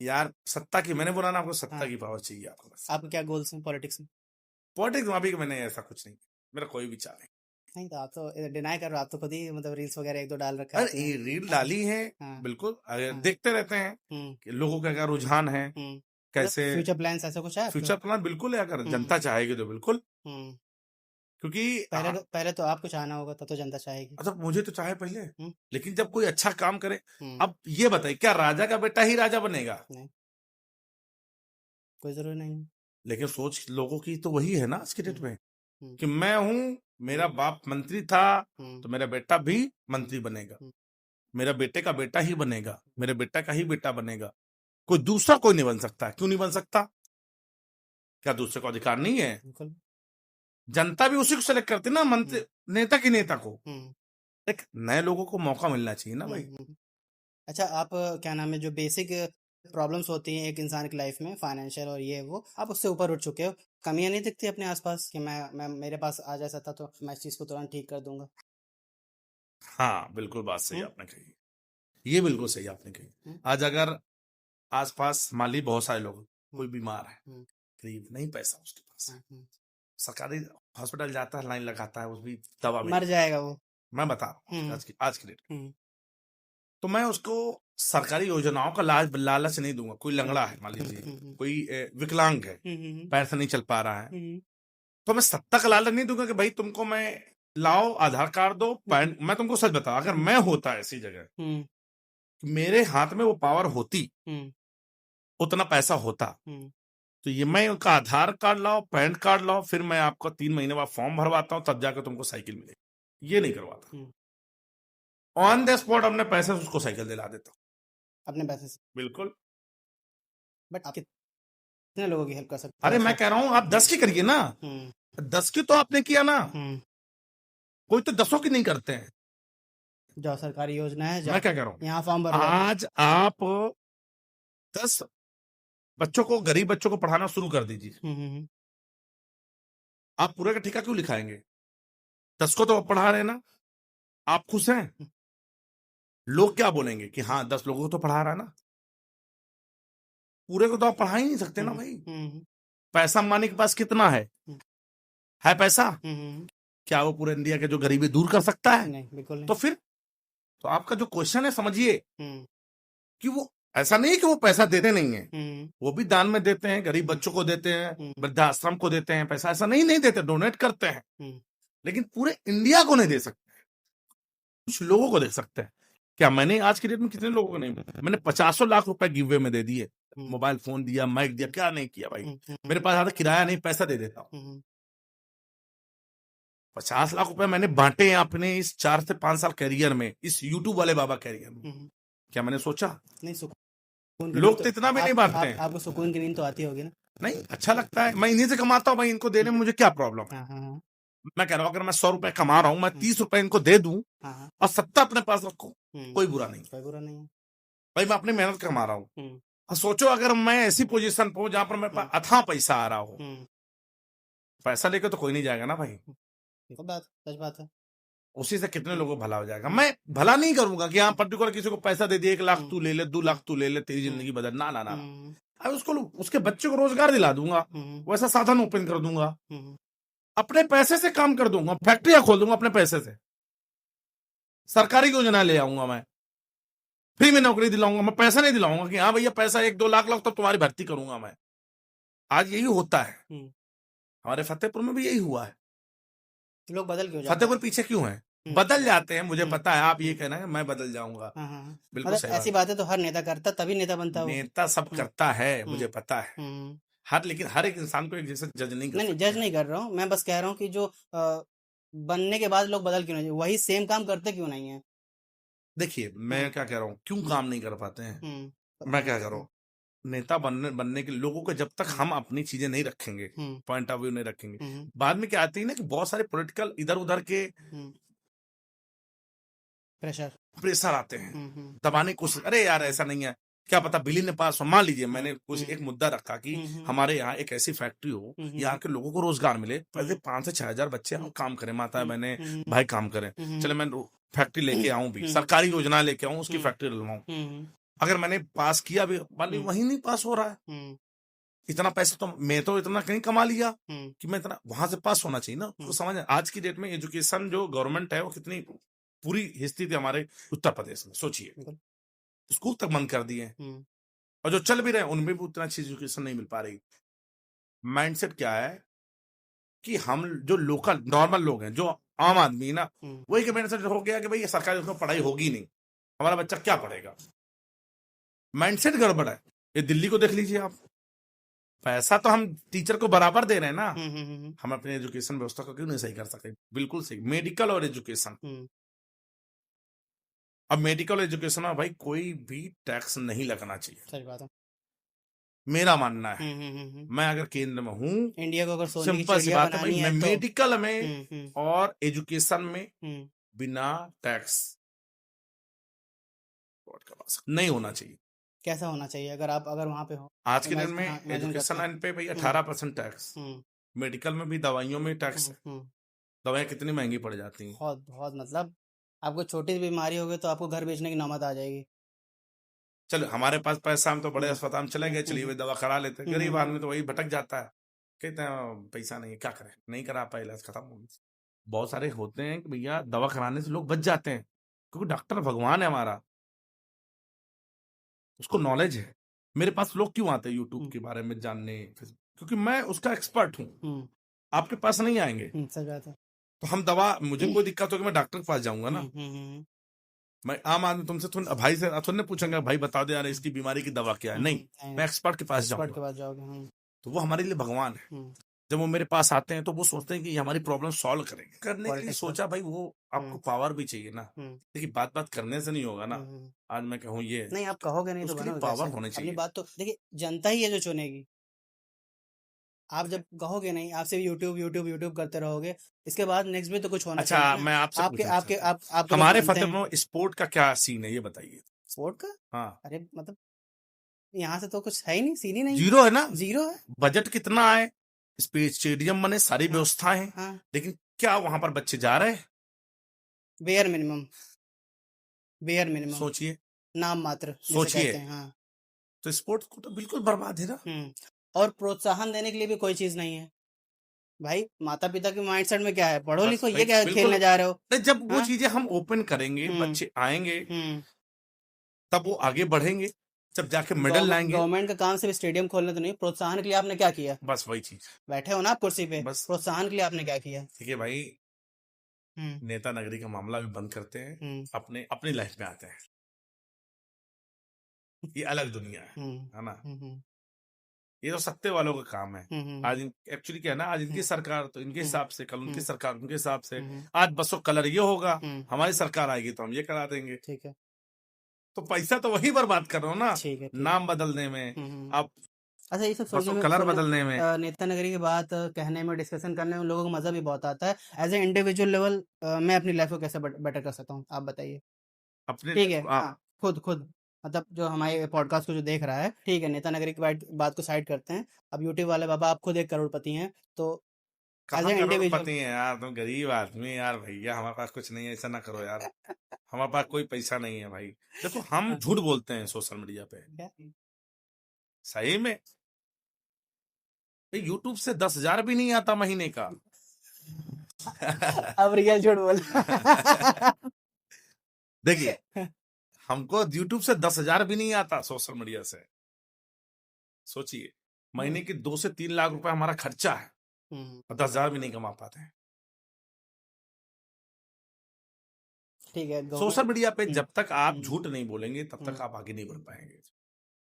यार। सत्ता की मैंने बोला ना आपको, सत्ता की पावर चाहिए आपको बस। आपके क्या गोल्स हैं पॉलिटिक्स में? पॉलिटिक्स में अभी मैंने ऐसा कुछ नहीं, मेरा कोई विचार नहीं। नहीं, तो आप तो डिनाई कर रहे हो, आप तो खुद ही मतलब रील्स वगैरह एक दो डाल रखा है अरे आपने। ये रील डाली है, हाँ, बिल्कुल हाँ, देखते रहते हैं कि लोगों का क्या रुझान है, मतलब कैसे फ्यूचर प्लान्स ऐसा कुछ है आपके? फ्यूचर प्लान बिल्कुल है, अगर हम्म, जनता चाहेगी तो बिल्कुल, हम्म। क्योंकि पहले तो आपको चाहना होगा, तब तो जनता चाहेगी। अच्छा मुझे तो चाहे पहले, हम्म, लेकिन जब कोई अच्छा काम करे, हम्म। अब ये बताइए क्या राजा का बेटा ही राजा बनेगा? नहीं, कोई जरूरी नहीं है। लेकिन सोच लोगों की तो वही है ना आज के डेट हम्म, में, हम्म, कि मैं हूं, मेरा बाप मंत्री था, हम्म, तो मेरा बेटा भी मंत्री बनेगा, हम्म, मेरा बेटे का बेटा ही बनेगा, मेरे बेटा का ही बेटा बनेगा, कोई दूसरा कोई नहीं बन सकता। क्यों नहीं बन सकता? क्या दूसरे को अधिकार नहीं है? बिल्कुल। जनता भी उसी को सेलेक्ट करती है ना, मंत्री नेता की नेता को। हम्म, एक नए लोगों को मौका मिलना चाहिए ना हम्म, भाई। अच्छा, आप क्या नाम है, जो बेसिक प्रॉब्लम्स होती हैं एक इंसान की लाइफ में, फाइनेंशियल और ये वो, आप उससे ऊपर उठ चुके हो। कमियां नहीं दिखती अपने आसपास कि मैं मेरे पास आ जा सकता तो मैं इस चीज को तुरंत ठीक कर दूंगा? हाँ बिल्कुल बात सही हम्म, आपने कही, ये बिल्कुल सही आपने कही। हम्म, आज अगर आसपास मान ली बहुत सारे लोग, हम्म, कोई बीमार है, हम्म, गरीब नहीं, पैसा उसके पास है, हम्म। सरकारी हॉस्पिटल जाता है, लाइन लगाता है, उस भी दवा मर मिलेगी, जाएगा वो। मैं बता रहा हूँ हम्म, आज की डेट में। हम्म, तो मैं उसको सरकारी योजनाओं का लालच नहीं दूंगा। कोई लंगड़ा है मान लीजिए, हम्म, कोई विकलांग है, हम्म, पैर से नहीं चल पा रहा है, हम्म, तो मैं सत्ता का लालच नहीं दूंगा कि भाई तुमको मैं लाओ आधार कार्ड दो पैन। मैं तुमको सच बताऊं, अगर मैं होता ऐसी जगह, हम्म, मेरे हाथ में वो पावर होती, हम्म, उतना पैसा होता, हम्म, तो ये मैं उनका आधार कार्ड लाओ, पैन कार्ड लाओ, फिर मैं आपको 3 महीने बाद फॉर्म भरवाता हूँ, तब जाकर तुमको साइकिल मिलेगी। ये नहीं करवाता, हम्म। ऑन द स्पॉट अपने पैसे से उसको साइकिल दिला देता हूँ। अपने पैसे से? बिल्कुल। बट आप कितने लोगों की हेल्प कर सकते हो अरे मैं ऐसा? कह रहा हूँ आप 10 की करिए ना, हम्म, 10 की तो आपने किया ना, हम्म। कोई तो 10 की नहीं करते हैं। जो सरकारी योजना है, मैं जाओ क्या कह रहा हूँ, यहाँ फॉर्म भरो जाके। आज आप 10 बच्चों को, गरीब बच्चों को पढ़ाना शुरू कर दीजिए, आप पूरे का ठेका क्यों लिखाएंगे? 10 को तो आप पढ़ा रहे हैं ना, आप खुश हैं? लोग क्या बोलेंगे कि हाँ 10 लोगों को तो पढ़ा रहा है ना, पूरे को तो आप पढ़ा ही नहीं सकते ना भाई। पैसा अंबानी के पास कितना है पैसा? क्या वो पूरे इंडिया के जो गरीबी दूर कर सकता है? नहीं, बिल्कुल नहीं। तो फिर तो आपका जो क्वेश्चन है, समझिए हम्म, कि वो ऐसा नहीं है कि वो पैसा देते नहीं है, हम्म, वो भी दान में देते हैं, गरीब बच्चों को देते हैं, हम्म, वृद्धाश्रम को देते हैं पैसा, ऐसा नहीं देते, डोनेट करते हैं, हम्म, लेकिन पूरे इंडिया को नहीं दे सकते, कुछ लोगों को दे सकते हैं। क्या मैंने आज की डेट में कितने लोगों को नहीं, मैंने 50 लाख रुपए गिव वे में दे दिए, मोबाइल फोन दिया, माइक दिया, क्या नहीं किया भाई। मेरे पास ज्यादा किराया नहीं, पैसा दे देता हूँ। 50 लाख रुपए मैंने बांटे हैं अपने इस 4 से 5 साल कैरियर में, इस यूट्यूब वाले बाबा कैरियर में। क्या मैंने सोचा? नहीं, सुकून की लोग नींद तो इतना भी नहीं आप, बांटते हैं। आपको सुकून की नींद तो आती होगी ना? नहीं, अच्छा लगता है, मैं इन्हीं से कमाता हूँ भाई, इनको देने में मुझे क्या प्रॉब्लम है? हाँ, हाँ, मैं कह रहा हूँ अगर मैं 100 रुपए कमा रहा हूँ, मैं 30 रुपए इनको दे दूं हाँ, और 70 अपने पास रखूं, कोई बुरा नहीं। कोई बुरा नहीं है। भाई मैं अपनी मेहनत कमा रहा हूँ, और सोचो अगर मैं ऐसी पोजीशन पर हूं जहां पर मेरे पास अथाह पैसा आ रहा हो, पैसा लेकर तो कोई नहीं जाएगा ना भाई, सच बात है। उसी से कितने लोगों को भला हो जाएगा। मैं भला नहीं करूंगा कि हाँ पर्टिकुलर किसी को पैसा दे दिए, 1 लाख तू ले ले, 2 लाख तू ले ले, तेरी जिंदगी बदल, ना ना ना, अब उसको उसके बच्चे को रोजगार दिला दूंगा, वैसा साधन ओपन कर दूंगा, अपने पैसे से काम कर दूंगा, फैक्ट्रियां खोल दूंगा अपने पैसे से, सरकारी योजना ले आऊंगा, मैं फ्री में नौकरी दिलाऊंगा, मैं पैसा नहीं दिलाऊंगा कि हाँ भैया पैसा 1-2 लाख तो तुम्हारी भर्ती करूंगा मैं। आज यही होता है, हमारे फतेहपुर में भी यही हुआ है। लोग बदल क्यों जाते हैं? फतेहपुर पीछे क्यों है? बदल जाते हैं, मुझे पता है। आप ये कहना है मैं बदल जाऊंगा, बिल्कुल मतलब सही ऐसी बात। बातें तो हर नेता करता, तभी नेता बनता है वो। नेता सब करता है, मुझे पता है, लेकिन हर एक इंसान को एक जैसे जज नहीं कर नहीं, सकते। जज नहीं कर रहा हूँ मैं, बस कह रहा हूँ कि जो बनने के बाद लोग बदल क्यों नहीं, वही सेम काम करते क्यों नहीं है? देखिए मैं क्या कह रहा हूँ, क्यों काम नहीं कर पाते हैं, मैं क्या कह रहा हूँ, नेता बनने के लोगों को जब तक हम अपनी चीजें नहीं रखेंगे, पॉइंट ऑफ व्यू नहीं रखेंगे, बाद में क्या आती है ना कि बहुत सारे पॉलिटिकल इधर उधर के प्रेशर आते हैं, दबाने की कोशिश, अरे यार ऐसा नहीं है, क्या पता बिल ने पास हो। मान लीजिए मैंने कुछ एक मुद्दा रखा कि हमारे यहाँ एक ऐसी फैक्ट्री हो, यहाँ के लोगों को रोजगार मिले, पहले 5 से 6 हजार बच्चे हम काम करें, माता बहने भाई काम करें, चले मैं फैक्ट्री लेके आऊं, भी सरकारी योजना लेके आऊं, उसकी फैक्ट्री डलवाऊं। अगर मैंने पास किया भी, मान ली वही नहीं पास हो रहा है, इतना पैसा तो मैं तो इतना कहीं कमा लिया हम्म, कि मैं इतना वहां से पास होना चाहिए ना। उसको समझ आज की डेट में एजुकेशन जो गवर्नमेंट है वो कितनी पूरी हिस्ट्री थी हमारे उत्तर प्रदेश में, सोचिए बिल्कुल। स्कूल तक बंद कर दिए हैं। हम्म, और जो चल भी रहे हैं उनमें भी उतना अच्छी एजुकेशन नहीं मिल पा रही। माइंडसेट क्या है कि हम जो लोकल नॉर्मल लोग हैं, जो आम आदमी ना, हम्म, वही के माइंडसेट हो गया कि भाई ये सरकारी उसमें पढ़ाई होगी नहीं, हमारा बच्चा क्या पढ़ेगा। माइंडसेट गड़बड़ है। ये दिल्ली को देख लीजिए आप, पैसा तो हम टीचर को बराबर दे रहे हैं ना, हम अपनी एजुकेशन व्यवस्था को क्यों नहीं सही कर सके। बिल्कुल सही, मेडिकल और एजुकेशन। अब मेडिकल एजुकेशन में भाई कोई भी टैक्स नहीं लगना चाहिए, सही बात है। मेरा मानना है। हम्म। मैं अगर केंद्र में हूं, इंडिया को अगर सोने की सिंपल सी चिड़िया बात है भाई, बनानी मैं है तो मेडिकल में हम्म, और एजुकेशन में हम्म, बिना टैक्स करवा सकते, नहीं होना चाहिए। कैसा होना चाहिए अगर वहां पे हो? आज के दिन में इमेजिन एजुकेशन करते हैं। लाइन पे भाई हम्म, 18% टैक्स, हम्म, मेडिकल में भी, दवाइयों में टैक्स है। दवाइयाँ कितनी महंगी पड़ जाती हैं। बहुत बहुत मतलब आपको छोटी सी बीमारी हो गई तो आपको घर बेचने की नौबत आ जाएगी। चलो हमारे पास पैसा, हम तो बड़े हम्म, अस्पताल में चले गए, चलिए हम्म, भाई दवा करा लेते हैं। गरीब हम्म, आदमी तो वही भटक जाता है, कहते हैं पैसा नहीं है, क्या करें, नहीं करा पाए, इलाज खत्म हो गया। बहुत सारे होते हैं कि भैया दवा कराने से लोग बच जाते हैं, क्योंकि डॉक्टर भगवान है हमारा, उसको नॉलेज है। मेरे पास लोग क्यों आते हैं यूट्यूब हम्म, के बारे में जानने, क्योंकि मैं उसका एक्सपर्ट हूँ। हम्म, आपके पास नहीं आएंगे सही बात है। तो हम दवा, मुझे कोई दिक्कत होगी मैं डॉक्टर के पास जाऊंगा ना। हम्म, मैं आम आदमी तुमसे भाई से थोड़ी पूछेंगे भाई बता दो यार इसकी बीमारी की दवा क्या है, नहीं, मैं एक्सपर्ट के पास एक्सपर्ट के जाऊंगा। पास जाओगे। तो वो हमारे लिए भगवान है। जब वो मेरे पास आते हैं तो वो सोचते हैं कि ये हमारी प्रॉब्लम सॉल्व करेंगे। करने के लिए Politics सोचा भाई, वो आपको पावर भी चाहिए ना। देखिए बात बात करने से नहीं होगा ना। आज मैं कहूँ ये, नहीं आप कहोगे नहीं तो उसके लिए बनोगे पावर कैसे? होनी अपनी चाहिए। बात तो देखिए जनता ही है जो चुनेगी। आप जब कहोगे नहीं, आप सिर्फ यूट्यूब यूट्यूब यूट्यूब करते रहोगे, इसके बाद नेक्स्ट भी तो कुछ होना अच्छा चाहिए ना। मैं आपसे आपके पूछना आपके चाहता हूँ, आपके लोग हमारे बनते हैं फतेहपुर में स्पोर्ट का क्या सीन है ये बताइए। स्पोर्ट का। हाँ, अरे मतलब यहाँ से तो कुछ है ही नहीं, सीन ही नहीं, जीरो है ना। जीरो है। बजट कितना है, स्टेडियम बने, सारी व्यवस्थाएं हैं, हाँ, लेकिन क्या वहां पर बच्चे जा रहे हैं? बेयर मिनिमम, बेयर मिनिमम, सोचिए, नाम मात्र जिसे सोचिए। कहते हैं। हाँ। तो स्पोर्ट्स को तो बिल्कुल बर्बाद है ना। और प्रोत्साहन देने के लिए भी कोई चीज नहीं है। भाई माता पिता के माइंडसेट में क्या है, पढ़ो बस लिखो, भाई ये क्या बिल्कुल, खेलने जा रहे हो? नहीं, जब वो हाँ? चीजें हम ओपन करेंगे, बच्चे आएंगे, तब वो आगे बढ़ेंगे, जब जाके मेडल लाएंगे। गवर्नमेंट का काम सिर्फ स्टेडियम खोलने तो नहीं, प्रोत्साहन के लिए आपने क्या किया? बस वही चीज, बैठे हो ना आप कुर्सी पे, बस प्रोत्साहन के लिए आपने क्या किया? ठीक है भाई। हम्म, नेता नगरी का मामला भी बंद करते हैं, अपने अपनी लाइफ में आते हैं। ये अलग दुनिया है ना। ये तो सत्ते वालों का काम है। आज एक्चुअली क्या है ना, आज इनकी सरकार तो इनके हिसाब से, कल उनकी सरकार उनके हिसाब से। आज बसों कलर ये होगा, हमारी सरकार आएगी तो हम ये करा देंगे। ठीक है, तो पैसा तो वही बर्बाद कर रहे हो ना, ठीक है, नाम बदलने में, आप अच्छा ये सब बसों कलर बदलने में। नेता नगरी की बात कहने में, डिस्कशन करने में लोगों को मजा भी बहुत आता है। एज ए इंडिविजुअल लेवल मैं अपनी लाइफ को कैसे बेटर कर सकता हूँ, आप बताइए। अपने ठीक है, हाँ, खुद मतलब जो हमारे पॉडकास्ट को जो देख रहा है, ठीक है, नेता नगरी की बात को साइड करते हैं। अब यूट्यूब वाले बाबा, आप खुद एक करोड़पति हैं, तो एज कहाँ ए इंडिविजुअल करोड़पति हैं यार, तुम गरीब आदमी यार, भैया हमारे पास कुछ नहीं है, ऐसा ना करो यार। हमारे पास कोई पैसा नहीं है भाई। देखो हम झूठ बोलते हैं सोशल मीडिया पे, सही में यूट्यूब से 10,000 भी नहीं आता महीने का। अब रियल झूठ बोल। देखिए हमको यूट्यूब से 10,000 भी नहीं आता सोशल मीडिया से। सोचिए महीने के 2 से 3 लाख रुपए हमारा खर्चा है, और 10,000 भी नहीं कमा पाते हैं। ठीक है, सोशल मीडिया पे जब तक आप झूठ नहीं बोलेंगे तब तक आप आगे नहीं बढ़ पाएंगे।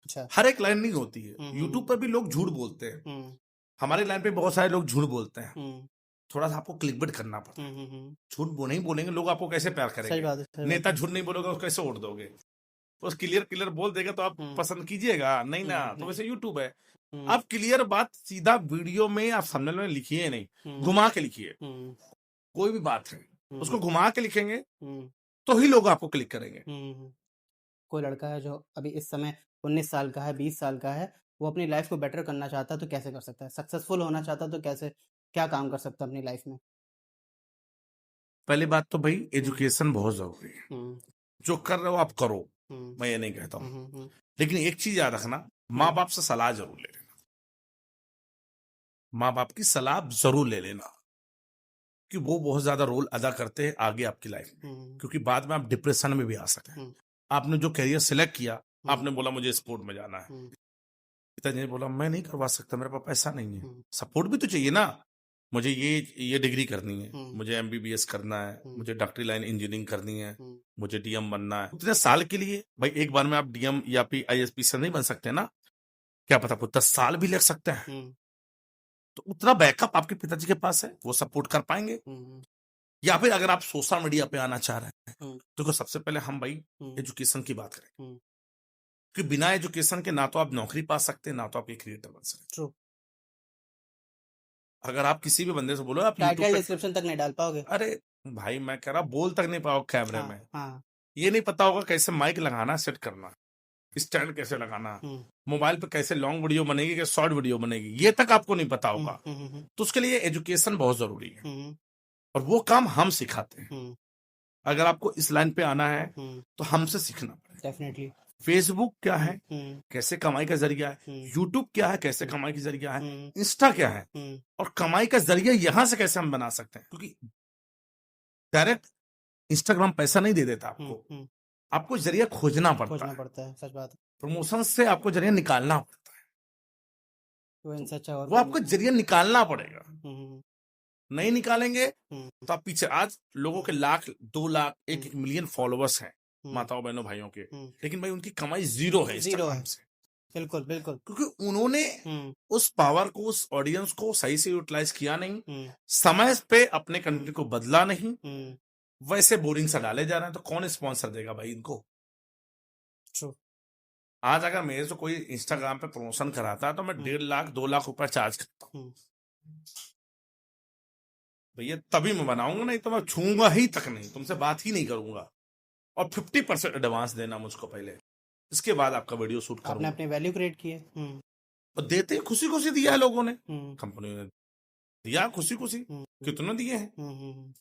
अच्छा, हर एक लाइन नहीं होती है, यूट्यूब पर भी लोग झूठ बोलते हैं। हमारे लाइन पे बहुत सारे लोग झूठ बोलते हैं। थोड़ा सा आपको क्लिकबेट करना पड़ता है। झूठ नहीं बोलेंगे लोग आपको कैसे प्यार करेंगे। नेता झूठ नहीं बोलोगे तो कैसे वोट दोगे। तो क्लियर बोल देगा तो आप पसंद कीजिएगा, नहीं ना तो वैसे यूट्यूब है। आप क्लियर बात सीधा वीडियो में आप सामने में लिखिए नहीं, घुमा के लिखिए। कोई भी बात है उसको घुमा के लिखेंगे तो ही लोग आपको क्लिक करेंगे। कोई लड़का है जो अभी इस समय 19 साल का है, 20 साल का है, वो अपनी लाइफ को बेटर करना चाहता है तो कैसे कर सकता है? सक्सेसफुल होना चाहता है तो कैसे, क्या काम कर सकता है अपनी लाइफ में? पहली बात तो भाई एजुकेशन बहुत जरूरी है। जो कर रहे हो आप करो, मैं ये नहीं कहता हूँ, लेकिन एक चीज याद रखना, माँ बाप से सलाह जरूर ले लेना। माँ बाप की सलाह आप जरूर ले लेना, कि वो बहुत ज्यादा रोल अदा करते हैं आगे आपकी लाइफ में, क्योंकि बाद में आप डिप्रेशन में भी आ सकते हैं। आपने जो करियर सिलेक्ट किया, आपने बोला मुझे स्पोर्ट में जाना है, पिताजी ने बोला मैं नहीं करवा सकता, मेरे पास पैसा नहीं है। सपोर्ट भी तो चाहिए ना, मुझे ये डिग्री करनी है, मुझे एमबीबीएस करना है, मुझे डॉक्टरी लाइन इंजीनियरिंग करनी है, मुझे डीएम बनना है। उतने साल के लिए भाई एक बार में आप डीएम या फिर आईएएस से नहीं बन सकते ना, क्या पता आपको 10 साल भी लग सकते हैं। तो उतना बैकअप आपके पिताजी के पास है, वो सपोर्ट कर पाएंगे। या फिर अगर आप सोशल मीडिया पे आना चाह रहे हैं, तो सबसे पहले हम भाई एजुकेशन की बात करें, कि बिना एजुकेशन के ना तो आप नौकरी पा सकते हैं, ना तो आप एक क्रिएटर बन सकते। अगर आप किसी भी बंदे से बोलो आप टाइटल डिस्क्रिप्शन तक नहीं डाल पाओगे। अरे भाई मैं कह रहा बोल तक नहीं पाओ कैमरे हाँ, में, हाँ, ये नहीं पता होगा कैसे माइक लगाना, सेट करना, स्टैंड कैसे लगाना, मोबाइल पे कैसे लॉन्ग वीडियो बनेगी, कैसे शॉर्ट वीडियो बनेगी, ये तक आपको नहीं पता होगा। तो उसके लिए एजुकेशन बहुत जरूरी है, और वो काम हम सिखाते हैं। अगर आपको इस लाइन पे आना है तो हमसे सीखना पड़ेगा। डेफिनेटली। फेसबुक क्या है, कैसे कमाई का जरिया है, यूट्यूब क्या है, कैसे कमाई का जरिया है, इंस्टा क्या है, और कमाई का जरिया यहां से कैसे हम बना सकते हैं। क्योंकि डायरेक्ट इंस्टाग्राम पैसा नहीं दे देता आपको, आपको जरिया खोजना पड़ता है। सच बात है। प्रमोशन से आपको जरिया निकालना पड़ता है, वो आपको जरिया निकालना पड़ेगा। नहीं निकालेंगे तो आप पीछे। आज लोगों के लाख 2 लाख 1 मिलियन फॉलोअर्स हैं, माताओं बहनों भाइयों के, लेकिन भाई उनकी कमाई जीरो है इंस्टाग्राम से। बिल्कुल बिल्कुल, क्योंकि उन्होंने उस पावर को, उस ऑडियंस को सही से यूटिलाइज किया नहीं, समय पे अपने कंटेंट को बदला नहीं, वैसे बोरिंग सा डाले जा रहे हैं। तो कौन स्पॉन्सर देगा भाई इनको। आज अगर मेरे से कोई इंस्टाग्राम पे प्रमोशन कराता है तो मैं 1.5 लाख 2 लाख रुपए चार्ज करता हूँ भैया, तभी मैं बनाऊंगा, नहीं तो मैं छूंगा ही तक नहीं, तुमसे बात ही नहीं करूंगा। और 50% एडवांस देना मुझको पहले, इसके बाद आपका वीडियो शूट करूंगा। आपने अपनी वैल्यू क्रिएट की है, और देते खुशी खुशी दिया है लोगों ने, कंपनी ने दिया खुशी खुशी, कितने दिए हैं।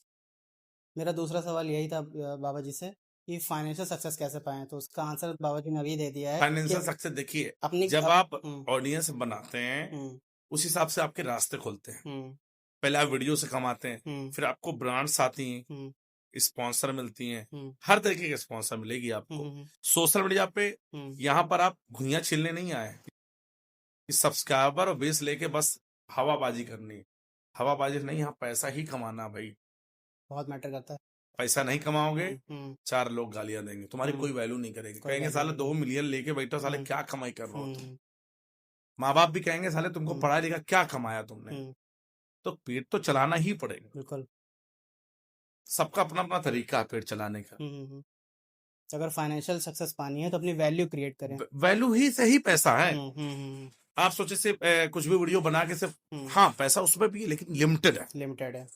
मेरा दूसरा सवाल यही था बाबा जी से, कि फाइनेंशियल सक्सेस कैसे पाएं, तो उसका आंसर बाबा जी ने अभी दे दिया है। फाइनेंशियल सक्सेस देखिए, अपनी जब आप ऑडियंस बनाते हैं उस हिसाब से आपके रास्ते खुलते हैं। पहले आप वीडियो से कमाते हैं, फिर आपको ब्रांड्स आती हैं, स्पॉन्सर मिलती हैं, हर तरीके के स्पॉन्सर मिलेगी आपको। सोशल मीडिया पे यहाँ पर आप घुइयां छीलने नहीं आए, सब्सक्राइबर और बेस लेके बस हवाबाजी करनी। हवाबाजी नहीं, यहाँ पैसा ही कमाना भाई, बहुत मैटर करता है। पैसा नहीं कमाओगे 4 लोग गालियां देंगे, तुम्हारी कोई वैल्यू नहीं करेंगे, कहेंगे साले 2 मिलियन लेके बैठो, साले क्या कमाई कर रहे हो। माँ बाप भी कहेंगे साले तुमको पढ़ा लिखा क्या कमाया तुमने। तो पेट तो चलाना ही पड़ेगा। बिल्कुल, सबका अपना अपना तरीका है पेट चलाने का। अगर फाइनेंशियल सक्सेस पानी है तो अपनी वैल्यू क्रिएट करें। वैल्यू ही से ही पैसा है। आप सोचे से कुछ भी वीडियो बना के सिर्फ, हाँ पैसा उसमें भी है लेकिन लिमिटेड है।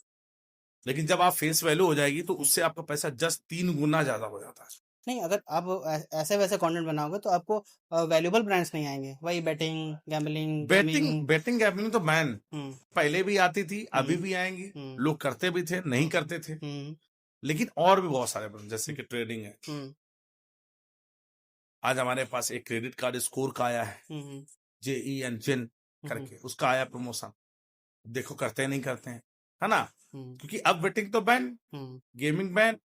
लेकिन जब आप फेस वैल्यू हो जाएगी तो उससे आपका पैसा जस्ट 3 गुना ज्यादा हो जाता है। नहीं, अगर आप ऐसे वैसे कंटेंट बनाओगे तो आपको वैल्यूबल ब्रांड्स नहीं आएंगे। वही बेटिंग गैम्बलिंग तो बैन पहले भी आती थी, अभी भी आएंगी, लोग करते भी थे, नहीं करते थे। लेकिन और भी बहुत सारे जैसे कि ट्रेडिंग है। आज हमारे पास एक क्रेडिट कार्ड स्कोर का आया है, JEN करके, उसका आया प्रमोशन। देखो करते नहीं करते हैं, है ना। क्योंकि अब बेटिंग तो बैन, गेमिंग बैन,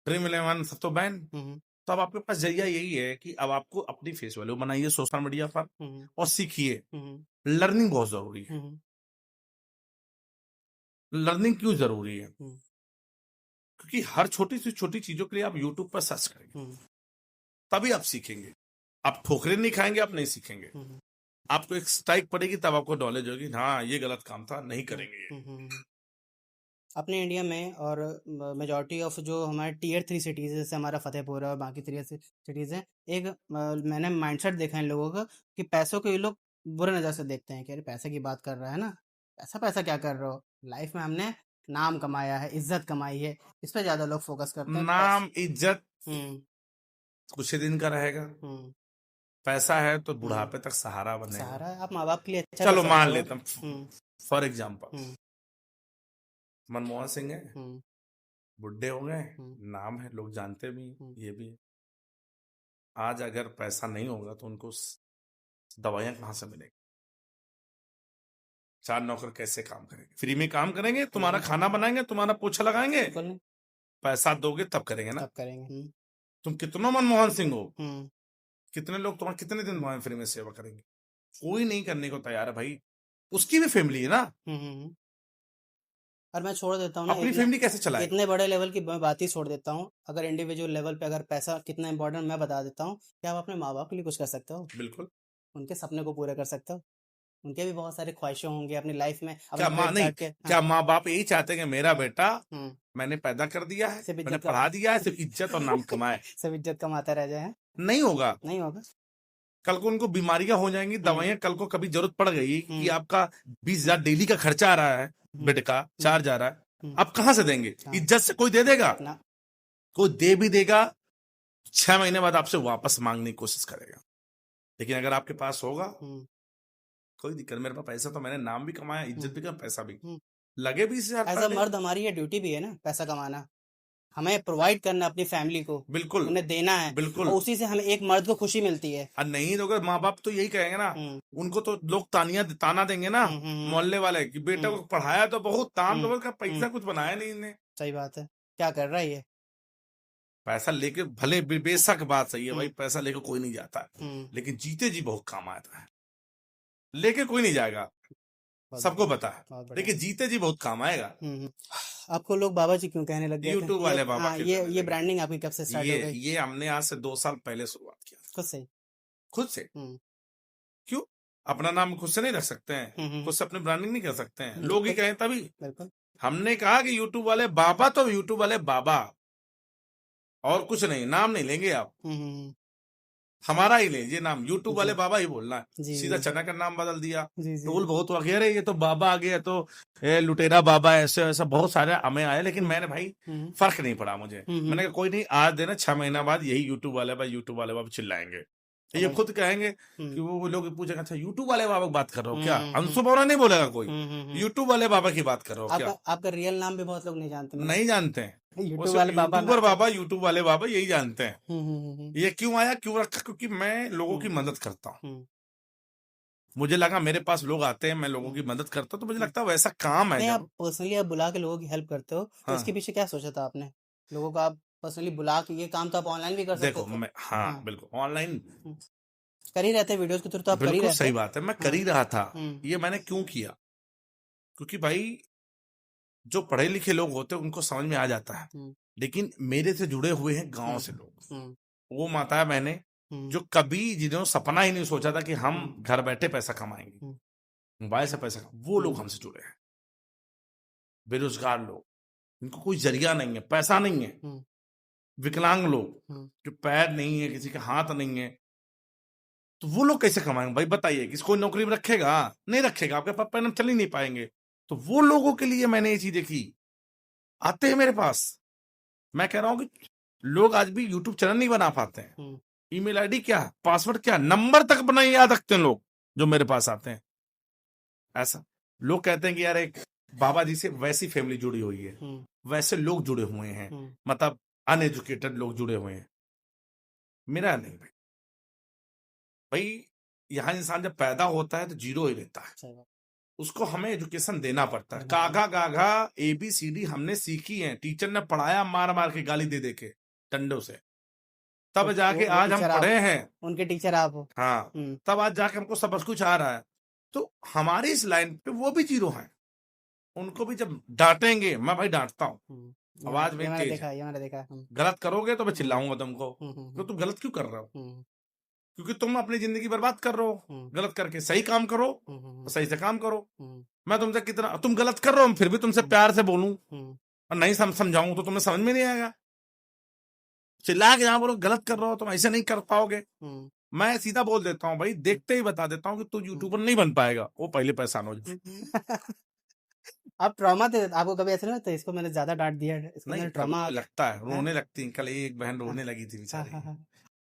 ड्रीम 11 सब तो बैन। तो अब आपके पास जरिया यही है कि अब आपको अपनी फेस वैल्यू बनाइए सोशल मीडिया पर और सीखिए। लर्निंग बहुत जरूरी है। लर्निंग क्यों जरूरी है? क्योंकि हर छोटी से छोटी चीजों के लिए आप यूट्यूब पर सर्च करेंगे, तभी आप सीखेंगे। आप ठोकरे नहीं खाएंगे, आप नहीं सीखेंगे। आपको एक स्ट्राइक पड़ेगी तब आपको नॉलेज होगी, हाँ ये गलत काम था, नहीं करेंगे। अपने इंडिया में और मेजॉरिटी ऑफ जो हमारे टीयर 3 सिटीज़ है, जैसे हमारा फतेहपुर है और बाकी 3 सिटीज़ हैं, एक मैंने माइंडसेट देखा है इन लोगों का कि पैसों को ये लोग बुरे नज़र से देखते हैं कि अरे पैसे की बात कर रहा है ना, पैसा क्या कर रहे हो, लाइफ में हमने नाम कमाया है, इज्जत कमाई है, इस पर ज़्यादा लोग फोकस करते हैं। नाम इज्जत कुछ ही दिन का रहेगा, पैसा है तो बुढ़ापे तक सहारा बनेगा। सहारा आप माँ बाप के लिए अच्छा चलो मान लेता हूँ फॉर एग्जाम्पल, मनमोहन सिंह है, बुढ़े हो गए, नाम है, लोग जानते भी, ये भी है। आज अगर पैसा नहीं होगा तो उनको दवाइयां कहाँ से मिलेगी? 4 नौकर कैसे काम करेंगे? फ्री में काम करेंगे, तुम्हारा खाना बनाएंगे, तुम्हारा पोछा लगाएंगे, बिल्कुल नहीं, पैसा दोगे तब करेंगे ना। तब करेंगे। तुम कितना मनमोहन सिंह हो, हम्म, कितने लोग तुम्हारा कितने दिन तुम्हारे फ्री में सेवा करेंगे? कोई नहीं करने को तैयार है भाई। उसकी भी फैमिली है ना, और मैं छोड़ देता हूँ ना, अपनी फैमिली कैसे चलाए? इतने बड़े लेवल की मैं बात ही छोड़ देता हूँ। अगर इंडिविजुअल लेवल पे अगर पैसा कितना इंपॉर्टेंट मैं बता देता हूँ, क्या आप अपने माँ बाप के लिए कुछ कर सकते हो? बिल्कुल। उनके सपने को पूरा कर सकते हो? उनके भी बहुत सारे ख्वाहिशें होंगे अपनी लाइफ में, क्या अपने माँ पेट नहीं, काट के। क्या माँ बाप यही चाहते हैं कि मेरा बेटा हम्म, मैंने पैदा कर दिया है, सिर्फ मैंने इज्जत का पढ़ा दिया है, सिर्फ इज्जत और नाम कमाए? सब इज्जत कमाता रह जाए? नहीं होगा। नहीं होगा। कल को उनको बीमारियां हो जाएंगी, दवाइयां, कल को कभी जरूरत पड़ गई कि आपका 20,000 डेली का खर्चा आ रहा है, बेड का चार्ज जा रहा है, आप कहां से देंगे? इज्जत से कोई दे देगा? ना, कोई दे भी देगा 6 महीने बाद आपसे वापस मांगने की कोशिश करेगा। लेकिन अगर आपके पास होगा, कोई दिक्कत, मेरे पास पैसा तो मैंने नाम भी कमाया, इज्जत भी कमाया, पैसा भी लगे 20,000 एज अ मर्द हमारी ये ड्यूटी भी है ना, पैसा कमाना, हमें प्रोवाइड करना अपनी फैमिली को, बिल्कुल उन्हें देना है, बिल्कुल। और उसी से हमें एक मर्द को खुशी मिलती है। और नहीं दोगे, माँ बाप तो यही कहेंगे ना, उनको तो लोग ताना देंगे ना, मोहल्ले वाले, कि बेटा को पढ़ाया तो बहुत, तान तो का पैसा कुछ बनाया नहीं इन्हें। सही बात है, क्या कर रहा है ये? पैसा लेके भले बेशक बात सही है भाई, पैसा लेके कोई नहीं जाता है, लेकिन जीते जी बहुत काम आता है। लेके कोई नहीं जाएगा, सबको पता है, लेकिन जीते जी बहुत काम आएगा। आपको लोग बाबा जी क्यों कहने लग गए? यूट्यूब वाले बाबा क्यों कहने ये लगे? ब्रांडिंग आपकी कब से स्टार्ट हो गई? ये हमने आज से 2 साल पहले शुरुआत किया था, खुद से? खुद से। क्यों अपना नाम खुद से नहीं रख सकते हैं? खुद से अपनी ब्रांडिंग नहीं कर सकते हैं? लोग ही कहें तभी। बिल्कुल। हमने कहा कि यूट्यूब वाले बाबा तो यूट्यूब वाले बाबा, और कुछ नहीं, नाम नहीं लेंगे आप, हमारा ही लीजिए नाम, यूट्यूब वाले बाबा ही बोलना है। सीधा चना का नाम बदल दिया, टोल बहुत वगैरह, ये तो बाबा आ गया तो लुटेरा बाबा, ऐसे ऐसा बहुत सारे हमें आए, लेकिन मैंने भाई फर्क नहीं पड़ा मुझे। मैंने कहा कोई नहीं, आज देना 6 महीना बाद यही यूट्यूब वाले बाबा चिल्लाएंगे, ये खुद कहेंगे कि वो लोग पूछेंगे अच्छा यूट्यूब वाले बाबा की बात कर रहे हो क्या? अंशु बोरा नहीं बोलेगा कोई, यूट्यूब वाले बाबा की बात कर रहे हो क्या? आपका रियल नाम भी बहुत लोग नहीं जानते। नहीं जानते हैं, यूट्यूब वाले बाबा, यूट्यूब वाले बाबा यही जानते हैं। ये क्यों आया, क्यों रखा? क्योंकि मैं लोगों की मदद करता हूँ। मुझे लगा मेरे पास लोग आते हैं, मैं लोगों की मदद करता हूँ, तो मुझे लगता है वैसा काम है। आप पर्सनली आप बुला के लोगों की हेल्प करते हो, तो इसके पीछे क्या सोचा था आपने? लोगों को आप पर्सनली बुला के, ये काम तो आप ऑनलाइन भी कर सकते देखो मैं, हाँ बिल्कुल ऑनलाइन कर ही रहते हैं, वीडियोस के थ्रू तो आप कर ही रहते हैं। सही बात है, मैं कर ही रहा था। ये मैंने क्यों किया? क्योंकि भाई जो पढ़े लिखे लोग होते हैं उनको समझ में आ जाता है, लेकिन मेरे से जुड़े हुए हैं गांव से लोग, वो माता बहने जो कभी जिन्होंने सपना ही नहीं सोचा था कि हम घर बैठे पैसा कमाएंगे, मोबाइल से पैसा, वो लोग हमसे जुड़े हैं। बेरोजगार लोग, इनको कोई जरिया नहीं है, पैसा नहीं है। विकलांग लोग जो पैर नहीं है, किसी का हाथ नहीं है, तो वो लोग कैसे कमाएंगे भाई? बताइए, किसी कोई नौकरी में रखेगा? नहीं रखेगा, आपके पास पैर चल ही नहीं पाएंगे। तो वो लोगों के लिए मैंने ये चीजें की। आते हैं मेरे पास, मैं कह रहा हूं कि लोग आज भी यूट्यूब चैनल नहीं बना पाते हैं। ईमेल आईडी क्या, पासवर्ड क्या, नंबर तक बना याद रखते हैं लोग जो मेरे पास आते हैं। ऐसा लोग कहते हैं कि यार एक बाबा जी से वैसी फैमिली जुड़ी हुई है, वैसे लोग जुड़े हुए हैं, मतलब अनएजुकेटेड लोग जुड़े हुए हैं। मेरा नहीं भाई, भाई यहाँ इंसान जब पैदा होता है तो जीरो ही रहता है, उसको हमें एजुकेशन देना पड़ता है। कागा गागा ABCD हमने सीखी है, टीचर ने पढ़ाया मार मार के, गाली दे दे के, डंडों से, तब जाके आज हम पढ़े हैं। उनके टीचर आप हो, हाँ, तब आज जाके हमको सब कुछ आ रहा है। तो हमारी इस लाइन पे वो भी जीरो हैं, उनको भी जब डांटेंगे, मैं भाई डांटता हूँ, आवाज में तेज, मैंने देखा गलत करोगे तो मैं चिल्लाऊंगा तुमको, तो तुम गलत क्यों कर रहे हो? क्योंकि तुम अपनी जिंदगी बर्बाद कर रहे हो गलत करके। सही काम करो, सही से काम करो। मैं तुमसे कितना, तुम गलत कर रहे हो, फिर भी तुमसे प्यार से बोलूं और नहीं समझाऊं तो तुम्हें समझ में नहीं आएगा। चिल्ला के जहां बोलो गलत कर रहे हो, तुम ऐसे नहीं कर पाओगे। मैं सीधा बोल देता हूँ भाई, देखते ही बता देता हूँ कि तू यूट्यूबर नहीं बन पाएगा, वो पहले परेशान हो जाए। आप ट्रॉमा थे, आपको कभी ऐसा नहीं लगता इसको मैंने ज्यादा डांट दिया, इसको मैंने ट्रॉमा लगता है, रोने लगती। कल एक बहन रोने लगी थी बेचारी।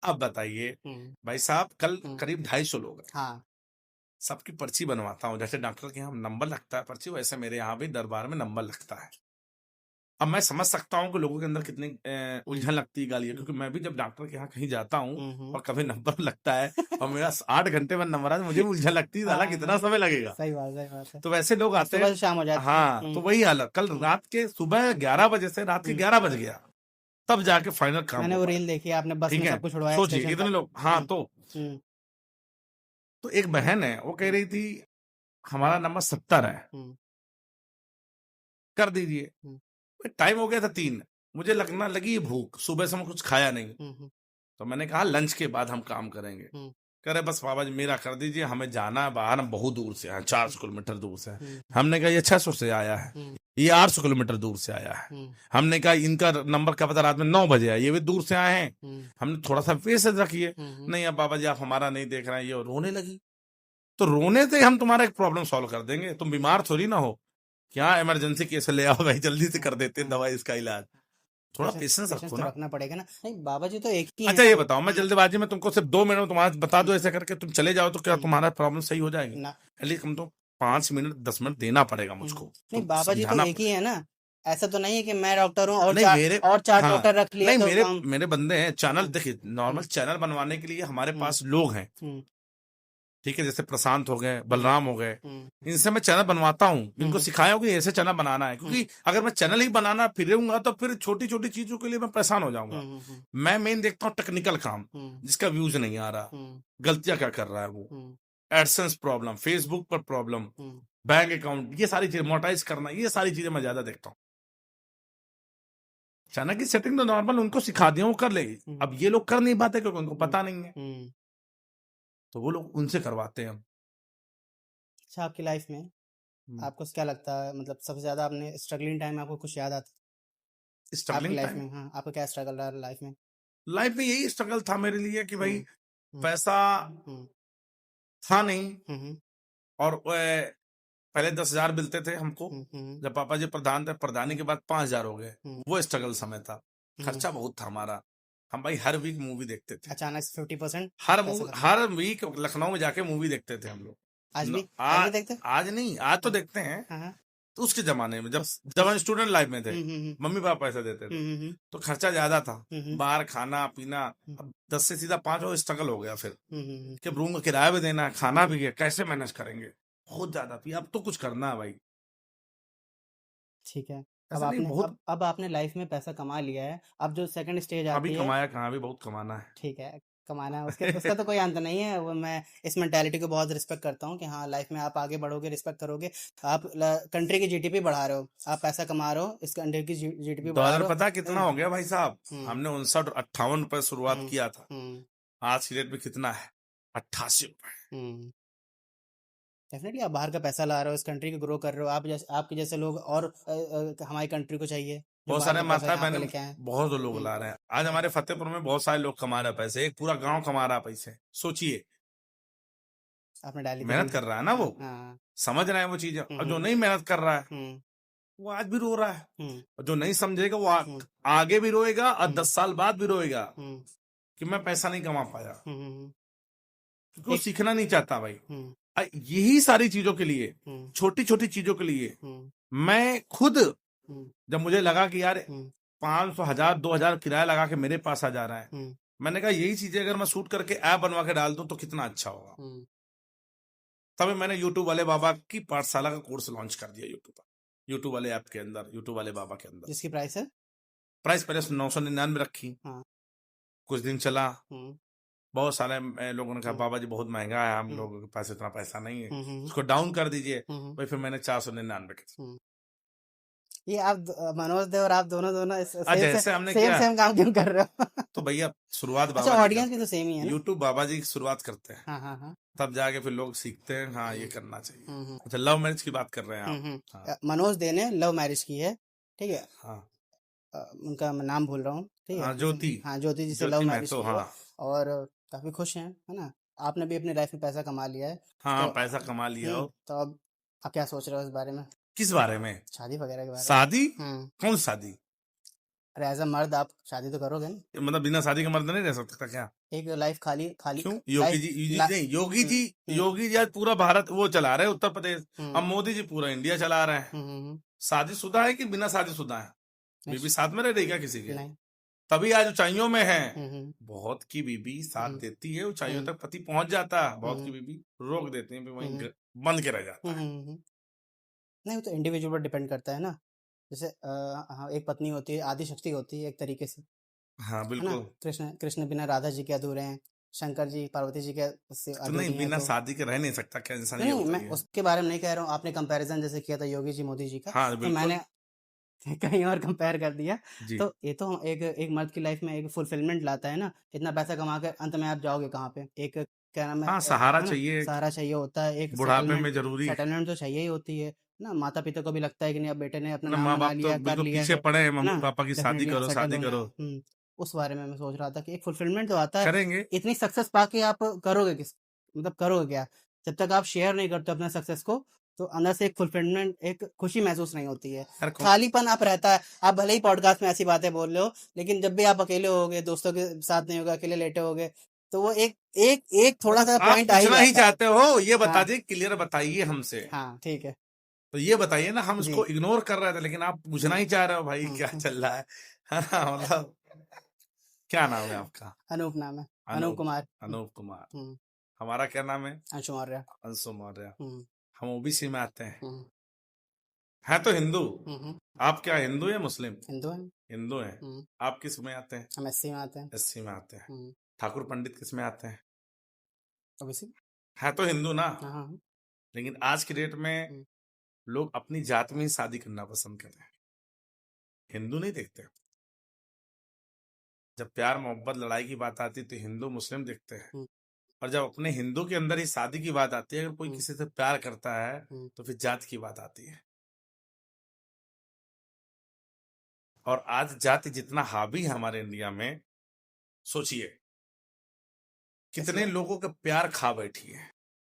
अब बताइए भाई साहब, कल करीब 250 लोग हैं। हाँ। सबकी पर्ची बनवाता हूँ, जैसे डॉक्टर के यहाँ नंबर लगता है पर्ची, वैसे मेरे यहाँ भी दरबार में नंबर लगता है। अब मैं समझ सकता हूँ कि लोगों के अंदर कितनी उलझन लगती है गालियाँ, क्योंकि मैं भी जब डॉक्टर के यहाँ कहीं जाता हूँ और कभी नंबर लगता है और मेरा 8 घंटे में नंबर आता है, मुझे भी उलझन लगती है, साला कितना समय लगेगा। सही बात है। तो वैसे लोग आते सुबह हैं, से शाम हो जाती है। हाँ, तो वही हालत कल रात के सुबह 11 बजे से रात के 11 बज गया, तब जाके फाइनल काम मैंने हो वो पाया। रील देखी, आपने बस ठीक में है, सबको छुड़वाया सोचिए स्टेशन इतने तक। लोग, हाँ, हम्म, तो एक बहन है, वो कह रही थी हमारा नंबर 70 है, हम्म, कर दीजिए। हम्म, टाइम हो गया था 3, मुझे लगना लगी भूख, सुबह से मैं कुछ खाया नहीं, हम्म, तो मैंने कहा लंच के बाद हम काम करेंगे। हम्म, कह रहे बस बाबा जी मेरा कर दीजिए, हमें जाना है बाहर, हम बहुत दूर से हैं, 400 किलोमीटर दूर से हैं। हम्म, हमने कहा ये 600 से आया है, हम्म, ये 800 किलोमीटर दूर से आया है। हमने कहा इनका नंबर क्या पता रात में 9 बजे आया, ये भी दूर से आए हैं, हमने थोड़ा सा पेशेंस रखिए। नहीं अब बाबा जी आप हमारा नहीं देख रहे हैं, ये रोने लगी। तो रोने से हम तुम्हारा एक प्रॉब्लम सॉल्व कर देंगे, तुम बीमार थोड़ी ना हो, क्या इमरजेंसी केस ले आओ भाई, जल्दी से कर देते हैं दवाई, इसका इलाज। थोड़ा पेशेंस रखो तो ना। रखना पड़ेगा ना। नहीं बाबा जी तो एक ही अच्छा है ये ना। बताओ, मैं जल्दबाजी में तुमको सिर्फ 2 मिनट में तुम्हारा बता दो ऐसे करके तुम चले जाओ, तो क्या तुम्हारा प्रॉब्लम सही हो जाएगी? ना। एटलीस्ट हम तो 5 मिनट 10 मिनट देना पड़ेगा मुझको, नहीं तो बाबा जी तो समझाना एक ही है ना, ऐसा तो नहीं है कि मैं डॉक्टर हूँ और नहीं मेरे, और 4 हाँ, डॉक्टर रख लिए नहीं तो मेरे काम। मेरे बंदे हैं चैनल, देखिए नॉर्मल चैनल बनवाने के लिए हमारे पास लोग हैं, ठीक है, जैसे प्रशांत हो गए, बलराम हो गए, इनसे मैं चैनल बनवाता हूँ, इनको सिखाया हूँ कि ऐसे चैनल बनाना है, क्योंकि अगर मैं चैनल ही बनाना फिरूंगा तो फिर छोटी छोटी चीजों के लिए मैं परेशान हो जाऊंगा। मैं मेन देखता हूँ टेक्निकल काम, जिसका व्यूज नहीं आ रहा, गलतियां क्या कर रहा है वो, एडसेंस प्रॉब्लम, फेसबुक पर प्रॉब्लम, बैंक अकाउंट, ये सारी चीजें मोनेटाइज करना, ये सारी चीजें मैं ज्यादा देखता हूँ। चैनल की सेटिंग तो नॉर्मल उनको सिखा दिया, वो कर लेगी। अब ये लोग कर नहीं पाते क्योंकि उनको पता नहीं है, तो वो लोग उनसे करवाते हैं हम। अच्छा आपकी लाइफ में आपको क्या लगता है, मतलब सबसे ज्यादा आपने स्ट्रगलिंग टाइम आपको कुछ याद आता है आपकी स्ट्रगलिंग लाइफ टाइम, में? हाँ आपका क्या स्ट्रगल रहा लाइफ में? लाइफ में यही स्ट्रगल था मेरे लिए कि भाई पैसा हम्म, था नहीं, हम्म, और पहले 10,000 मिलते थे हमको, हम्म, जब पापा जी प्रधान थे, प्रधानी के बाद 5,000 हो गए, हम्म, वो स्ट्रगल समय था, खर्चा बहुत था हमारा। हम भाई हर वीक मूवी देखते थे, अचानक से 50% हर वीक लखनऊ में जाके मूवी देखते थे हम लोग। आज भी देखते हो? आज नहीं, आज तो देखते हैं, हाँ, तो उसके जमाने में जब हम स्टूडेंट लाइफ में थे, हम्म, मम्मी पापा पैसे देते थे, तो खर्चा ज्यादा था, बाहर खाना पीना। अब 10 से सीधा 5 और स्ट्रगल हो गया फिर, कि रूम का किराया भी देना है, खाना भी है, कैसे मैनेज करेंगे, बहुत ज्यादा थी। अब तो कुछ करना है भाई। ठीक है। अब ऐसा नहीं आपने बहुत, अब आपने लाइफ में पैसा कमा लिया है, अब जो सेकंड स्टेज अभी आती है। कमाया कहाँ, भी बहुत कमाना है। ठीक है, कमाना है, उसका तो कोई अंत नहीं है। वो मैं इस मेंटालिटी को बहुत रिस्पेक्ट करता हूँ कि हाँ लाइफ में आप आगे बढ़ोगे, रिस्पेक्ट करोगे। आप कंट्री की जीडीपी बढ़ा रहे हो, आप पैसा कमा रहे हो, इस कंट्री की जीडीपी बढ़ा डॉलर रहे हो। पता कितना हो गया भाई साहब? हमने 59-58 रुपए शुरुआत किया था, आज की डेट में कितना है? 88 रुपए। डेफिनेटली आप बाहर का पैसा ला रहे हो, इस कंट्री को ग्रो कर रहे हो। आप जैसे आपके जैसे लोग और हमारी कंट्री को चाहिए जो बहुत बाहर सारे का पैसा माता यहाँ पे बहने, लेके आए। बहुत लोग ला रहे हैं। आज हमारे फतेहपुर में बहुत सारे लोग कमा रहे हैं पैसे, एक पूरा गांव कमा रहा है पैसे। सोचिए, आपने डाली थी मेहनत रील। कर रहा है ना वो, हाँ। समझ रहे हैं वो चीजें। और जो नहीं मेहनत कर रहा है वो आज भी रो रहा है, और जो नहीं समझेगा वो आगे भी रोएगा, और 10 साल बाद भी रोएगा कि मैं पैसा नहीं कमा पाया, क्योंकि वो सीखना नहीं चाहता भाई। यही सारी चीजों के लिए, छोटी छोटी चीजों के लिए मैं खुद, जब मुझे लगा कि यार 500, 1000, 2000 किराया लगा के मेरे पास आ जा रहा है, मैंने कहा यही चीजें अगर मैं शूट करके ऐप बनवा के डाल दूं तो कितना अच्छा होगा। तभी मैंने यूट्यूब वाले बाबा की पाठशाला का कोर्स लॉन्च कर दिया यूट्यूब वाले ऐप के अंदर, यूट्यूब वाले बाबा के अंदर। जिसकी प्राइस है, प्राइस पहले 999 रखी, कुछ दिन चला, बहुत सारे लोगों ने कहा बाबा जी बहुत महंगा है, हम लोगों के पास इतना पैसा नहीं है, उसको डाउन कर दीजिए। भाई फिर मैंने 499 की। ये आप मनोज दे और आप दोनों सेम काम क्यों कर रहे हो? तो भैया शुरुआत अच्छा ऑडियंस भी तो सेम ही है ना? यूट्यूब बाबा जी की शुरुआत करते हैं, हाँ। तब जाके फिर लोग सीखते हैं, हाँ ये करना चाहिए। अच्छा लव मैरिज की बात कर रहे हैं आप? मनोज दे ने लव मैरिज की है, ठीक है। हाँ, उनका मैं नाम भूल रहा हूँ, ठीक है। ज्योति जी से लव मैरिज की है, और काफी खुश हैं, है ना। आपने भी अपनी लाइफ में पैसा कमा लिया है। हाँ, पैसा कमा लिया हो। तो अब आप क्या सोच रहे हो इस बारे में? किस बारे में? शादी वगैरह के बारे में। शादी? कौन शादी? अरे एज अ मर्द आप शादी तो करोगे ना? मतलब बिना शादी के मर्द नहीं रह सकता क्या? एक लाइफ खाली क्यों? योगी जी आज पूरा भारत वो चला रहे हैं, उत्तर प्रदेश। अब मोदी जी पूरा इंडिया चला रहे हैं। शादीशुदा है कि बिना शादीशुदा है? बीबी साथ में रह रही क्या किसी के? नहीं। तभी आज ऊंचाइयों में है। हम्म, बहुत की बीबी साथ हम्म, देती है, ऊंचाइयों हम्म, तक पति पहुंच जाता है, बहुत की हम्म, बीबी रोक देती है, वहीं हम्म, बंद के रह जाता है। नहीं, वो तो इंडिविजुअल पर डिपेंड करता है ना। जैसे हाँ, एक पत्नी होती है, आदि शक्ति होती है एक तरीके से, हाँ है ना। बिल्कुल। कृष्ण कृष्ण बिना राधा जी के अधूरे हैं, शंकर जी पार्वती जी के से तो नहीं, अधूरी हैं। बिना तो शादी के रह नहीं सकता क्या इंसान, नहीं ये नहीं, मैं बताइए। उसके बारे में नहीं कह रहा हूँ। आपने कंपैरिजन जैसे किया था योगी जी मोदी जी का, हाँ तो बिल्कुल। मैंने कहीं और कंपेयर कर दिया। जी। तो ये तो एक एक मर्द की लाइफ में एक फुलफिलमेंट लाता है ना। इतना पैसा कमा के अंत में आप जाओगे कहाँ पे? एक क्या नाम हाँ, सहारा है ना, चाहिए, सहारा चाहिए होता है, एक बुढ़ापे सेटलमेंट। में जरूरी। सेटलमेंट तो चाहिए ही होती है ना। माता पिता को भी लगता है कि नहीं, अब बेटे ने अपना ना, नाम माँ बना बाप तो लिया, कर बिल्कुल लिया पीछे है पड़े हैं, है मम्मी ना। पापा की शादी डेफिनेटली करो, सेटल शादी होना करो। है। उस बारे में मैं सोच रहा था कि एक फुलफिलमेंट तो आता है। करेंगे। इतनी सक्सेस पाके आप करोगे किस, मतलब करोगे क्या? जब तक आप शेयर नहीं करते अपने सक्सेस को, तो अंदर से एक फुलफिलमेंट, एक खुशी महसूस नहीं होती है। यार खालीपन आप रहता है। आप भले ही पॉडकास्ट में ऐसी बातें बोल रहे हो, लेकिन जब भी आप अकेले होगे, दोस्तों के साथ नहीं होगा, अकेले लेटे होगे, तो वो एक एक एक थोड़ा सा आप पॉइंट आ ही पूछना ही जाता है। चाहते हो, ये बता हाँ दिए, क्लियर बताइए हमसे। हाँ, ठीक है तो ये बताइए ना, हम जी। इसको इग्नोर कर रहे थे, लेकिन आप पूछना हम्म, ही चाह रहे हो भाई हम्म, क्या चल रहा है ना, मतलब क्या नाम है आपका? अनूप नाम है। अनूप अनूप। कुमार। अनूप कुमार। हम्म, हमारा क्या नाम है? अंशु मौर्य। अंशु मौर्य। हम्म, हम ओबीसी में आते हैं। हम्म, है तो हिंदू। हम्म, आप क्या हिंदू या मुस्लिम? हिंदू है। हिंदू हैं। हम्म, आप किस में आते हैं? हम एससी में आते हैं। एससी में आते हैं। हम्म, ठाकुर पंडित किस में आते हैं? ओबीसी। है तो हिंदू ना। हाँ हाँ। लेकिन आज की डेट में हम्म, लोग अपनी जात में ही शादी करना पसंद करते हैं, हिंदू नहीं देखते। जब प्यार मोहब्बत लड़ाई की बात आती है तो हिंदू मुस्लिम देखते हैं, हम्म, और जब अपने हिंदू के अंदर ही शादी की बात आती है, अगर कोई हम्म, किसी से प्यार करता है हम्म, तो फिर जात की बात आती है। और आज जाति जितना हावी है हमारे इंडिया में, सोचिए कैसी कितने बात? लोगों का प्यार खा बैठी है,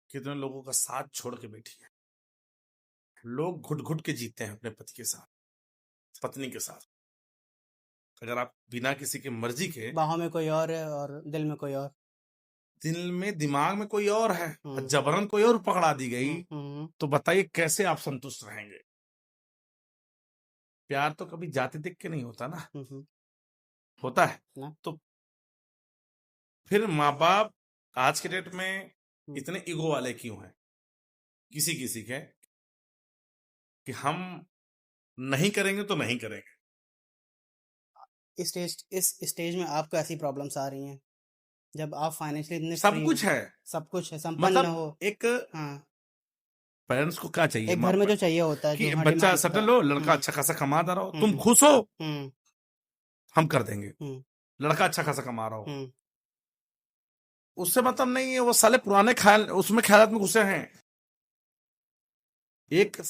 कितने लोगों का साथ छोड़ के बैठी है। लोग घुट घुट के जीते हैं अपने पति के साथ, पत्नी के साथ। अगर आप बिना किसी की मर्जी के, बाहों में कोई और है और दिल में कोई और। दिल में दिमाग में कोई और है और हम्म, जबरन कोई और पकड़ा दी गई, हम्म, हम्म, तो बताइए कैसे आप संतुष्ट रहेंगे? प्यार तो कभी जाति देख के नहीं होता ना, होता है। ना। तो फिर माँ बाप आज के डेट में हम्म, इतने ईगो वाले क्यों हैं किसी किसी के, कि हम नहीं करेंगे तो नहीं करेंगे। इस स्टेज में आपको ऐसी प्रॉब्लम्स आ रही हैं जब आप फाइनेंशियली इतने सब फ्री हो, कुछ है, सब कुछ है, संपन्न मतलब हो। एक हाँ, पेरेंट्स को क्या चाहिए, एक घर में जो चाहिए होता है, कि जो हाँ बच्चा डिमांड होता है। सेटल हो, लड़का अच्छा खासा कमाता रहो, तुम हम्म, खुश हो, हम्म, हम कर देंगे। हम्म, लड़का अच्छा खासा कमा रहा हो, हम्म, उससे मतलब नहीं है, वो साले पुराने ख्याल उसमें ख्यालात में घुसे हैं। एक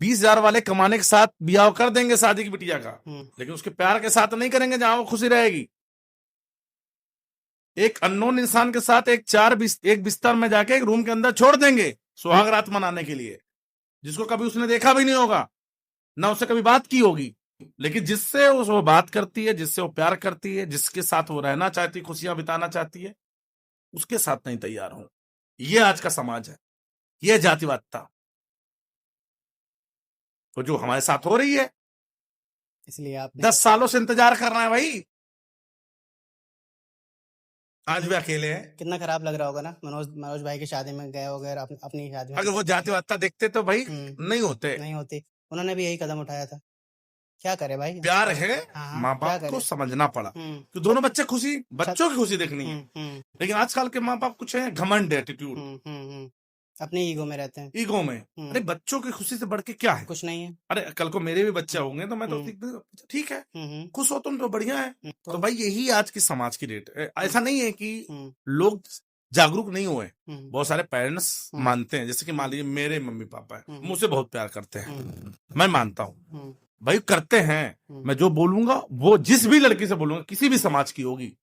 20,000 वाले कमाने के साथ ब्याह कर देंगे शादी की बिटिया का, लेकिन उसके प्यार के साथ नहीं करेंगे जहां वो खुशी रहेगी। एक अननोन इंसान के साथ एक बिस्तर में जाके एक रूम के अंदर छोड़ देंगे सुहाग रात मनाने के लिए, जिसको कभी उसने देखा भी नहीं होगा, ना उससे कभी बात की होगी, लेकिन जिससे वो बात करती है, जिससे वो प्यार करती है, जिसके साथ वो रहना चाहती है, खुशियां बिताना चाहती है, उसके साथ नहीं तैयार हूं। ये आज का समाज है, ये जातिवादता तो जो हमारे साथ हो रही है। इसलिए आपने 10 सालों से इंतजार कर रहे हैं भाई, आज भी अकेले हैं। कितना खराब लग रहा होगा ना, मनोज मनोज भाई की शादी में गए वगैरह, अपनी शादी में अगर वो जातिवादता देखते तो भाई हम्म, नहीं होते। नहीं होती। उन्होंने भी यही कदम उठाया था। क्या करे भाई? प्यार है, हाँ हाँ, माँ क्या बाप को करे? समझना पड़ा हम्म, कि दोनों बच्चे खुशी, छत बच्चों की खुशी देखनी है। हम्म, लेकिन आजकल के माँ बाप कुछ है, घमंड एटीट्यूड, अपनी ईगो में रहते हैं। ईगो में। अरे बच्चों की खुशी से बढ़ के क्या है? कुछ नहीं है। अरे कल को मेरे भी बच्चे होंगे तो मैं तो हम्म, ठीक है, हम्म, खुश हो तुम तो बढ़िया है। तो तो भाई यही आज की समाज की रेट है। ऐसा नहीं है कि हम्म, लोग जागरूक नहीं हुए, हम्म, बहुत सारे पेरेंट्स हम्म, मानते हैं, जैसे कि मान लीजिए मेरे मम्मी पापा है, हम्म, मुझसे बहुत प्यार करते हैं, हम्म, मैं मानता हूँ हम्म, भाई करते हैं। हम्म, मैं जो बोलूंगा वो जिस भी लड़की से बोलूंगा, किसी भी समाज की होगी,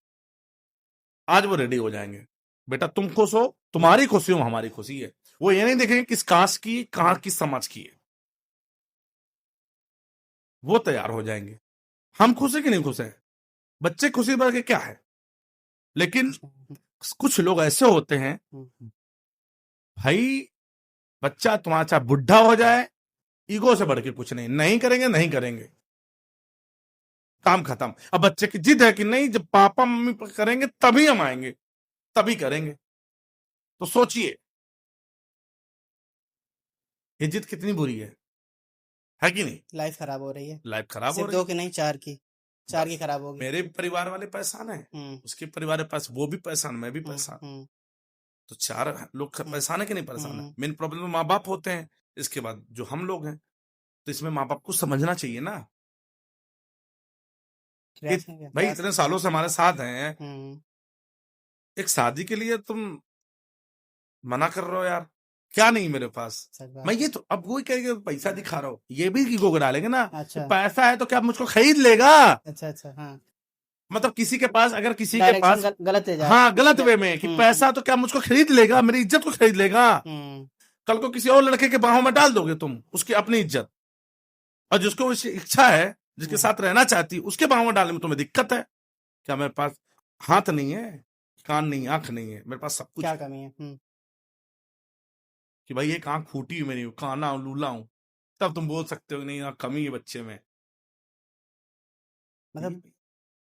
आज वो रेडी हो जाएंगे, बेटा तुम खुश हो, तुम्हारी खुशी हो हमारी खुशी है। वो ये नहीं देखेंगे किस कास्ट की, कहाँ किस समाज की है, वो तैयार हो जाएंगे। हम खुश है कि नहीं खुश है, बच्चे खुशी बढ़ के क्या है। लेकिन कुछ लोग ऐसे होते हैं भाई, बच्चा तुम्हारा चाहे बुढ़ा हो जाए, ईगो से बढ़ के कुछ नहीं, नहीं करेंगे नहीं करेंगे। काम खत्म। अब बच्चे की जिद है कि नहीं, जब पापा मम्मी करेंगे तभी हम आएंगे, तभी करेंगे। तो सोचिए ये जिद कितनी बुरी है कि नहीं? लाइफ खराब हो रही है, लाइफ खराब हो सिर्फ रही 2 है। की नहीं 4 की, 4 की खराब होगी। मेरे परिवार वाले परेशान है, हम्म उसके परिवार के पास वो भी परेशान, मैं भी हम्म परेशान। हम्म तो 4 लोग परेशान है कि नहीं परेशान है? हम्म। मेन प्रॉब्लम तो माँ बाप होते हैं, इसके बाद जो हम लोग हैं। तो इसमें माँ बाप को समझना चाहिए ना कि प्रयास नहीं किया, भाई प्रयास। इतने सालों से हमारे साथ हैं, हम्म एक शादी के लिए तुम मना कर रहे हो यार, क्या नहीं मेरे पास। सच मैं बात ये है। तो अब वही कहेंगे पैसा दिखा रहा हूँ, ये भी ईगो को डालेंगे ना कि अच्छा पैसा है तो क्या मुझको खरीद लेगा। अच्छा, हाँ, मतलब किसी के पास, अगर किसी के डायरेक्शन पास, गलत है जा। हाँ गलत वे में कि पैसा तो क्या मुझको खरीद लेगा, मेरी इज्जत को खरीद लेगा। हम्म कल को किसी और लड़के के बाहों में डाल दोगे तुम उसकी अपनी इज्जत, और जिसको उसकी इच्छा है, जिसके साथ रहना चाहती, उसके बाहों में डालने में तुम्हें दिक्कत है। क्या मेरे पास हाथ नहीं है, कान नहीं, आंख नहीं है, मेरे पास सब कुछ क्या है। कमी है? कि भाई एक आंख फूटी है मेरी, काना हूं, लूला हूं, तब तुम बोल सकते हो कि नहीं कमी है बच्चे में। मतलब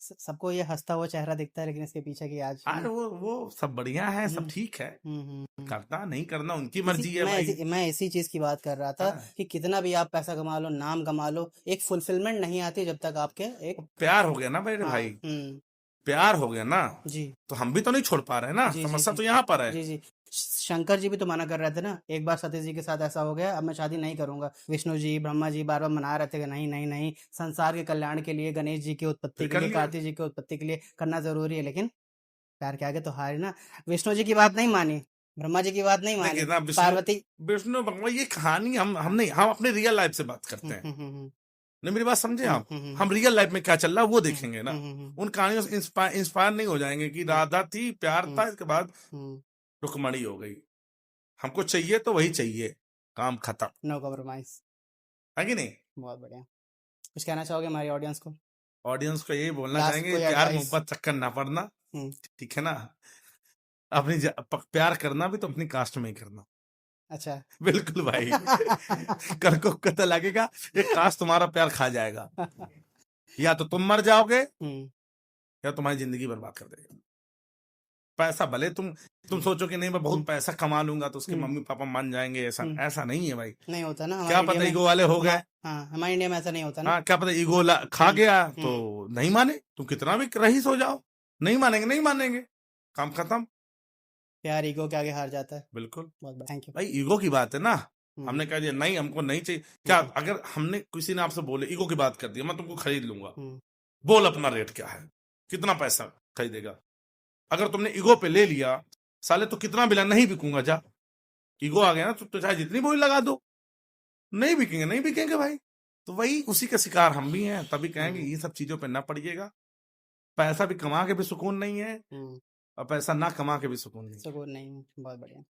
सबको ये हंसता हुआ चेहरा दिखता है, लेकिन इसके पीछे की आज अरे वो सब बढ़िया है, सब ठीक है, करना नहीं करना उनकी मर्जी है भाई। मैं इसी चीज की बात कर रहा था कि कितना भी आप पैसा कमा लो, नाम कमा लो, एक फुलफिलमेंट नहीं आती जब तक आपके एक प्यार हो गया ना मेरे भाई, प्यार हो गया ना, जी, तो हम भी तो नहीं छोड़ पा रहे ना, जी समस्या जी तो यहाँ पर है। जी जी। शंकर जी भी तो मना कर रहे थे ना, एक बार सतीश जी के साथ ऐसा हो गया, अब मैं शादी नहीं करूंगा। विष्णु जी, ब्रह्मा जी बार बार मना रहे थे कि नहीं नहीं नहीं, संसार के कल्याण के लिए, गणेश जी की उत्पत्ति फिर के कर लिए, लिया। कार्तिक जी की उत्पत्ति के लिए करना जरूरी है, लेकिन प्यार के आगे तो हार ना। विष्णु जी की बात नहीं मानी, ब्रह्मा जी की बात नहीं मानी, देखिए ना, पार्वती। विष्णु भगवान ये कहानी हम नहीं, हम अपने रियल लाइफ से बात करते हैं। नहीं मेरी बात समझे आप, हम रियल लाइफ में क्या चल रहा है वो देखेंगे ना। उन कहानियों से इंस्पायर नहीं हो जाएंगे कि राधा थी, प्यार था, इसके बाद रुकमणी हो गई, हमको चाहिए तो वही चाहिए, काम खत्म, नो कॉम्प्रोमाइज, है कि नहीं? बहुत बढ़िया। कुछ कहना चाहोगे हमारी ऑडियंस को? ऑडियंस को यही बोलना लास्ट चाहेंगे, कोई प्यार एडवाइस? मोहब्बत चक्कर ना पड़ना, ठीक है ना। अपनी प्यार करना भी तो अपनी कास्ट में ही करना। अच्छा बिल्कुल भाई। कल को पता लगेगा ये कास्ट तुम्हारा प्यार खा जाएगा, या तो तुम मर जाओगे या तुम्हारी जिंदगी बर्बाद कर देगा। पैसा भले तुम सोचो कि नहीं मैं बहुत पैसा कमा लूंगा तो उसके मम्मी पापा मान जाएंगे, ऐसा नहीं है भाई। नहीं होता ना, क्या पता ईगो वाले हो गए, हाँ, हमारे इंडिया में ऐसा नहीं होता ना। हाँ क्या पता ईगो खा गया तो नहीं माने, तुम कितना भी रईस हो जाओ, नहीं मानेंगे, नहीं मानेंगे, काम खत्म। प्यार ईगो के आगे हार जाता है। बिल्कुल, बहुत थैंक यू भाई ईगो की बात है ना, हमने कह दिया नहीं हमको नहीं चाहिए, क्या अगर हमने किसी ने आपसे बोले ईगो की बात कर दी, मैं तुमको खरीद लूंगा, बोल अपना रेट क्या है, कितना पैसा खरीदेगा। अगर तुमने ईगो पे ले लिया, साले तो कितना बिला नहीं बिकूंगा, जा ईगो आ गया ना तो चाहे जितनी बोली लगा दो, नहीं बिकेंगे, नहीं बिकेंगे भाई। तो वही उसी का शिकार हम भी हैं, तभी कहेंगे ये सब चीजों पे ना पड़िएगा। पैसा भी कमा के भी सुकून नहीं है, और पैसा ना कमा के भी सुकून नहीं है। बहुत बढ़िया।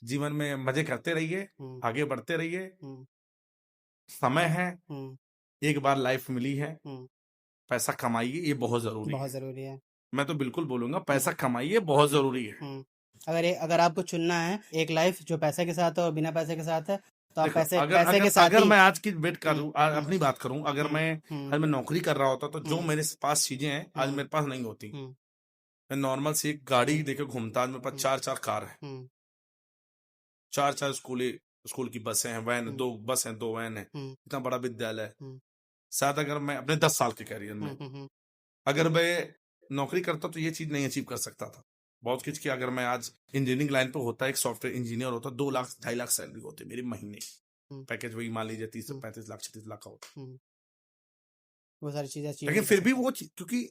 जीवन में मजे करते रहिए, आगे बढ़ते रहिए, समय है, एक बार लाइफ मिली है, पैसा कमाइए, ये बहुत जरूरी है। मैं तो बिल्कुल बोलूंगा पैसा कमाइए, बहुत जरूरी है। अगर आपको चुनना है एक लाइफ जो पैसे के साथ है और बिना पैसे के साथ है, तो आप पैसे के साथ अगर मैं आज की वेट करूं, अपनी बात करूं, अगर मैं आज मैं नौकरी कर रहा होता तो जो मेरे पास चीजें हैं आज मेरे पास नहीं होती। मैं नॉर्मल से एक गाड़ी लेके घूमता, आज मेरे पास 4 कार है, 4 स्कूल की बसें हैं, वैन 2 बस हैं, 2 वैन है, इतना बड़ा विद्यालय है। शायद अगर मैं अपने 10 साल के कैरियर में अगर मैं नौकरी करता तो ये चीज नहीं अचीव कर सकता था। बहुत कुछ किया, अगर मैं आज इंजीनियरिंग लाइन पे होता, एक सॉफ्टवेयर इंजीनियर होता, 2 लाख 2.5 लाख सैलरी होती मेरी महीने, पैकेज वही मान लीजिए 30 से 35 लाख 36 लाख का होता। वो सारी चीजें लेकिन फिर भी वो क्योंकि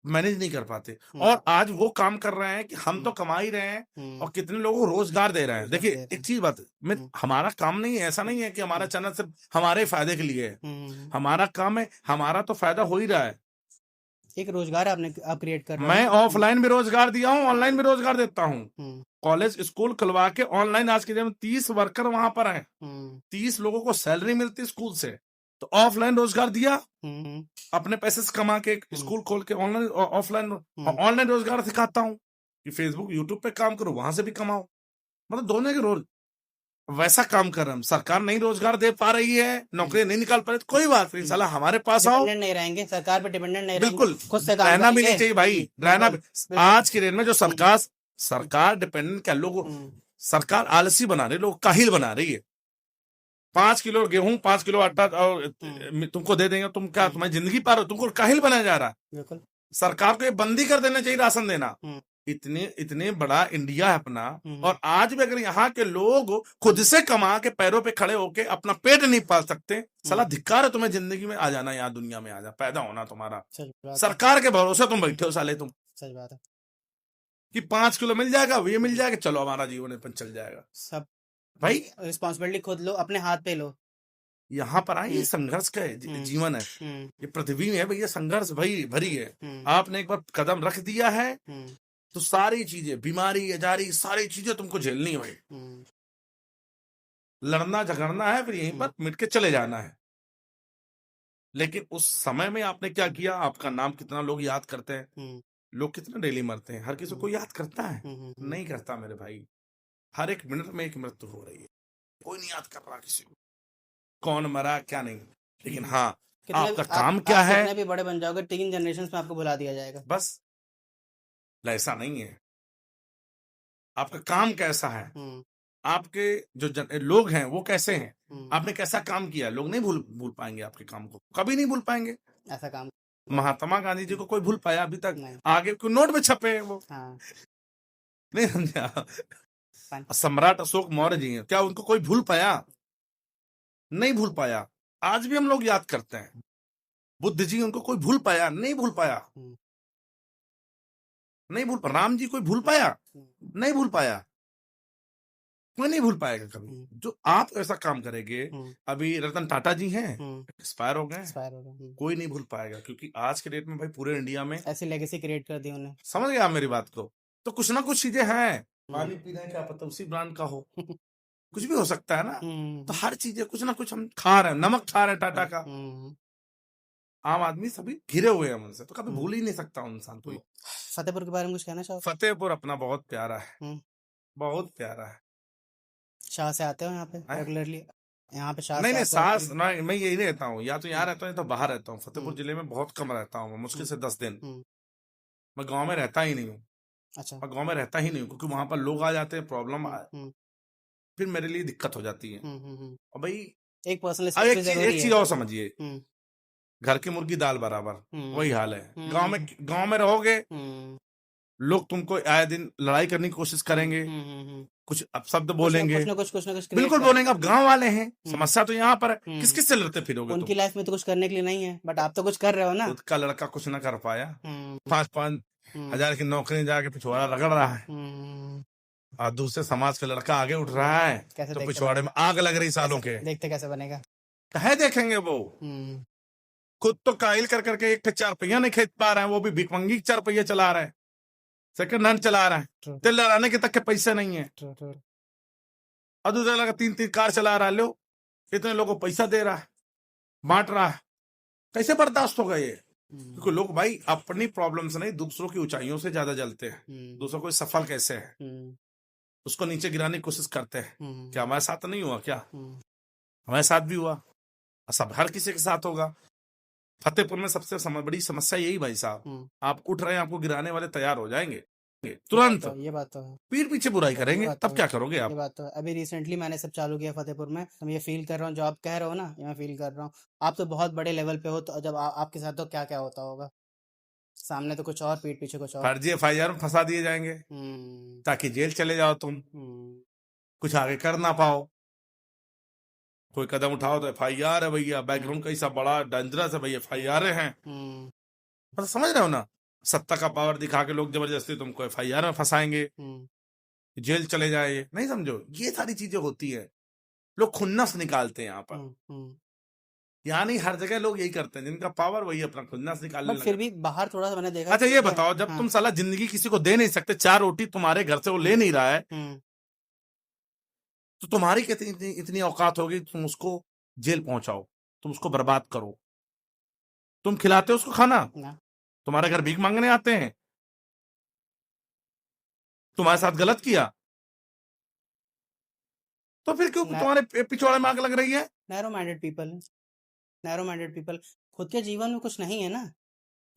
मैनेज नहीं कर पाते, और आज वो काम कर रहे हैं कि हम तो कमा ही रहे हैं और कितने लोगों को रोजगार दे रहे हैं। देखिए एक चीज बात है, हमारा काम नहीं है, ऐसा नहीं है कि हमारा चैनल सिर्फ हमारे फायदे के लिए है, हमारा काम है, हमारा तो फायदा हो ही रहा है। एक रोजगार आप क्रिएट कर रहे हैं। मैं ऑफलाइन भी रोजगार दिया हूँ, ऑनलाइन भी रोजगार देता हूँ। कॉलेज स्कूल खुलवा के ऑनलाइन आज के दिन 30 वर्कर वहां पर हैं, 30 लोगों को सैलरी मिलती स्कूल से, तो ऑफलाइन रोजगार दिया, अपने पैसे से कमा के स्कूल खोल के ऑनलाइन ऑनलाइन रोजगार सिखाता हूँ कि फेसबुक यूट्यूब पे काम करो, वहां से भी कमाओ, मतलब दोनों के रोल। वैसा काम कर रहे हैं हम। सरकार नहीं रोजगार दे पा रही है, नौकरी नहीं निकाल पा रही, तो कोई बात नहीं, साला हमारे पास आओ। डिपेंडेंट नहीं रहेंगे, सरकार पे डिपेंडेंट नहीं रहेंगे, बिल्कुल, खुद से काम रहना भी करेंगे। नहीं चाहिए भाई, रहना भी। बिल्कुल। आज की डेट में जो सरकार डिपेंडेंट क्या, लोग सरकार आलसी बना रही है, लोग काहिल बना रही है। 5 किलो गेहूं 5 किलो आटा और तुमको दे देंगे, तुम क्या तुम्हारी जिंदगी पार हो, तुमको काहिल बनाया जा रहा है। बिल्कुल। सरकार को ये बंदी कर देना चाहिए राशन देना। इतने बड़ा इंडिया है अपना, और आज भी अगर यहाँ के लोग खुद से कमा के पैरों पे खड़े होके अपना पेट नहीं पाल सकते, साला धिक्कार है तुम्हें जिंदगी में आ जाना, यहाँ दुनिया में आ जा, पैदा होना तुम्हारा। सरकार के भरोसे तुम बैठे हो साले तुम। सच बात है कि 5 किलो मिल जाएगा, ये मिल जाएगा, चलो हमारा जीवन यापन चल जाएगा। सब भाई रिस्पॉन्सिबिलिटी खुद लो, अपने हाथ पे लो। यहाँ पर आए, ये संघर्ष का जीवन है, ये पृथ्वी है भैया, संघर्ष भाई भरी है। आपने एक बार कदम रख दिया है तो सारी चीजें, बीमारी अजारी सारी चीजें तुमको झेलनी है भाई। लड़ना झगड़ना है, फिर यहीं पर मिट के चले जाना है। लेकिन उस समय में आपने क्या किया, आपका नाम कितना लोग याद करते हैं, लोग कितना डेली मरते हैं, हर किसी को याद करता है? नहीं करता मेरे भाई। हर एक मिनट में एक मृत्यु हो रही है, कोई नहीं याद कर रहा किसी को, कौन मरा क्या नहीं। लेकिन हाँ, आपका काम क्या है, कितने भी बड़े बन जाओगे, 3 जनरेशन में आपको भुला दिया जाएगा बस। ऐसा नहीं है, आपका काम कैसा है, आपके जो लोग हैं वो कैसे हैं, आपने कैसा काम किया, लोग नहीं भूल पाएंगे आपके काम को, कभी नहीं भूल पाएंगे ऐसा काम। महात्मा गांधी जी को कोई भूल पाया अभी तक? आगे कोई नोट में छपे हैं वो। नहीं समझा? सम्राट अशोक मौर्य जी हैं, क्या उनको कोई भूल पाया? नहीं भूल पाया। आज भी हम लोग याद करते हैं। बुद्ध जी, उनको कोई भूल पाया? नहीं भूल पाया। नहीं भूल पाया। राम जी कोई भूल पाया? नहीं भूल पाया। कोई नहीं भूल पाएगा कभी। जो आप ऐसा काम करेंगे, अभी रतन टाटा जी हैं, एक्सपायर हो गए, कोई नहीं भूल पाएगा, क्योंकि आज के डेट में भाई पूरे इंडिया में ऐसी लेगेसी क्रिएट कर दी उन्होंने। समझ गया मेरी बात को? तो कुछ ना कुछ चीजें हैं, पानी पी रहे हैं, क्या पता उसी ब्रांड का हो, कुछ भी हो सकता है ना। तो हर चीजें कुछ ना कुछ हम खा रहे हैं, नमक खा रहे हैं टाटा का, आम आदमी सभी घिरे हुए हैं उनसे, तो कभी भूल ही नहीं सकता इंसान कोई। फतेहपुर के बारे में कुछ कहना चाहो? फतेहपुर अपना बहुत प्यारा है, बहुत प्यारा है। शाह से आते हो यहाँ पे रेगुलरली? यहाँ पे शाह नहीं सास नहीं, मैं यही रहता हूँ, या तो यहाँ रहता हूँ या तो बाहर रहता हूँ। फतेहपुर जिले में बहुत कम रहता हूँ, मुश्किल से 10 दिन। मैं गांव में रहता ही नहीं हूँ। अच्छा। मैं गांव में रहता ही नहीं हूँ, क्योंकि वहां पर लोग आ जाते हैं, प्रॉब्लम फिर मेरे लिए दिक्कत हो जाती है। और भाई एक पर्सनल एक चीज और समझिए, घर की मुर्गी दाल बराबर, वही हाल है। गांव में रहोगे, लोग तुमको आए दिन लड़ाई करने की कोशिश करेंगे, कुछ अपशब्द बोलेंगे, कुछ ना कुछ बिल्कुल बोलेंगे। अब गांव वाले हैं, समस्या तो यहाँ पर है, किस किस से लड़ते फिरोगे? उनकी लाइफ में तो कुछ करने के लिए नहीं है, बट आप तो कुछ कर रहे हो ना। खुद का लड़का कुछ ना कर पाया, 5-5 हजार की नौकरी जाके पिछवाड़ा रगड़ रहा है, और दूसरे समाज का लड़का आगे उठ रहा है, तो पिछवाड़े में आग लग रही सालों के। देखते कैसे बनेगा? कहे देखेंगे वो। खुद तो काहिल कर करके 1 4 पहिया नहीं खरीद पा रहे हैं, वो भी भिखमंगी 4 पहिया चला रहे हैं, सेकंड हैंड चला रहा है, तेल लगाने के तक के पैसे नहीं है, और दूसरा लगा 3-3 कार चला रहा है। लो, इतने लोगों को पैसा दे रहा है, बांट रहा है, कैसे बर्दाश्त होगा ये? क्योंकि लोग भाई अपनी प्रॉब्लम से नहीं, दूसरों की ऊंचाइयों से ज्यादा जलते हैं। दूसरों को सफल कैसे है, उसको नीचे गिराने की कोशिश करते हैं। क्या हमारे साथ नहीं हुआ? क्या हमारे साथ भी हुआ? सब हर किसी के साथ होगा। फतेहपुर में सबसे बड़ी समस्या यही भाई साहब, आप उठ रहे हैं, आपको गिराने वाले तैयार हो जाएंगे तुरंत। ये बात तो है। पीठ पीछे बुराई करेंगे, तब क्या करोगे आप? ये बात तो है। अभी रिसेंटली मैंने सब चालू किया फतेहपुर में, तो मैं ये फील कर रहा हूँ, जो आप कह रहे हो ना, ये मैं फील कर रहा हूँ। आप तो बहुत बड़े लेवल पे हो, तो जब आपके साथ तो क्या क्या होता होगा, सामने तो कुछ और, पीठ पीछे कुछ और। फर्जी FIR में फंसा दिए जाएंगे, ताकि जेल चले जाओ तुम, कुछ आगे कर ना पाओ। कोई कदम उठाओ तो FIR है भैया, बैकग्राउंड कैसा बड़ा डेंजरस है भैया, FIR हैं। मतलब समझ रहे हो ना, सत्ता का पावर दिखा के लोग जबरदस्ती तुमको FIR में फंसाएंगे, जेल चले जाए। नहीं समझो, ये सारी चीजें होती है, लोग खुन्नस निकालते हैं यहाँ पर। यानी हर जगह लोग यही करते हैं, जिनका पावर वही अपना खुन्नस निकालने लगता है। फिर भी बाहर थोड़ा सा मैंने देखा। अच्छा ये बताओ, जब तुम साला जिंदगी किसी को दे नहीं सकते, 4 रोटी तुम्हारे घर से वो ले नहीं रहा है, तो तुम्हारी कितनी इतनी औकात होगी, तुम उसको जेल पहुंचाओ, तुम उसको बर्बाद करो? तुम खिलाते हो उसको खाना? तुम्हारे घर भीख मांगने आते हैं? तुम्हारे साथ गलत किया तो फिर क्यों ना- तुम्हारे पिछवाड़े में आग लग रही है? नैरो माइंडेड पीपल खुद के जीवन में कुछ नहीं है ना।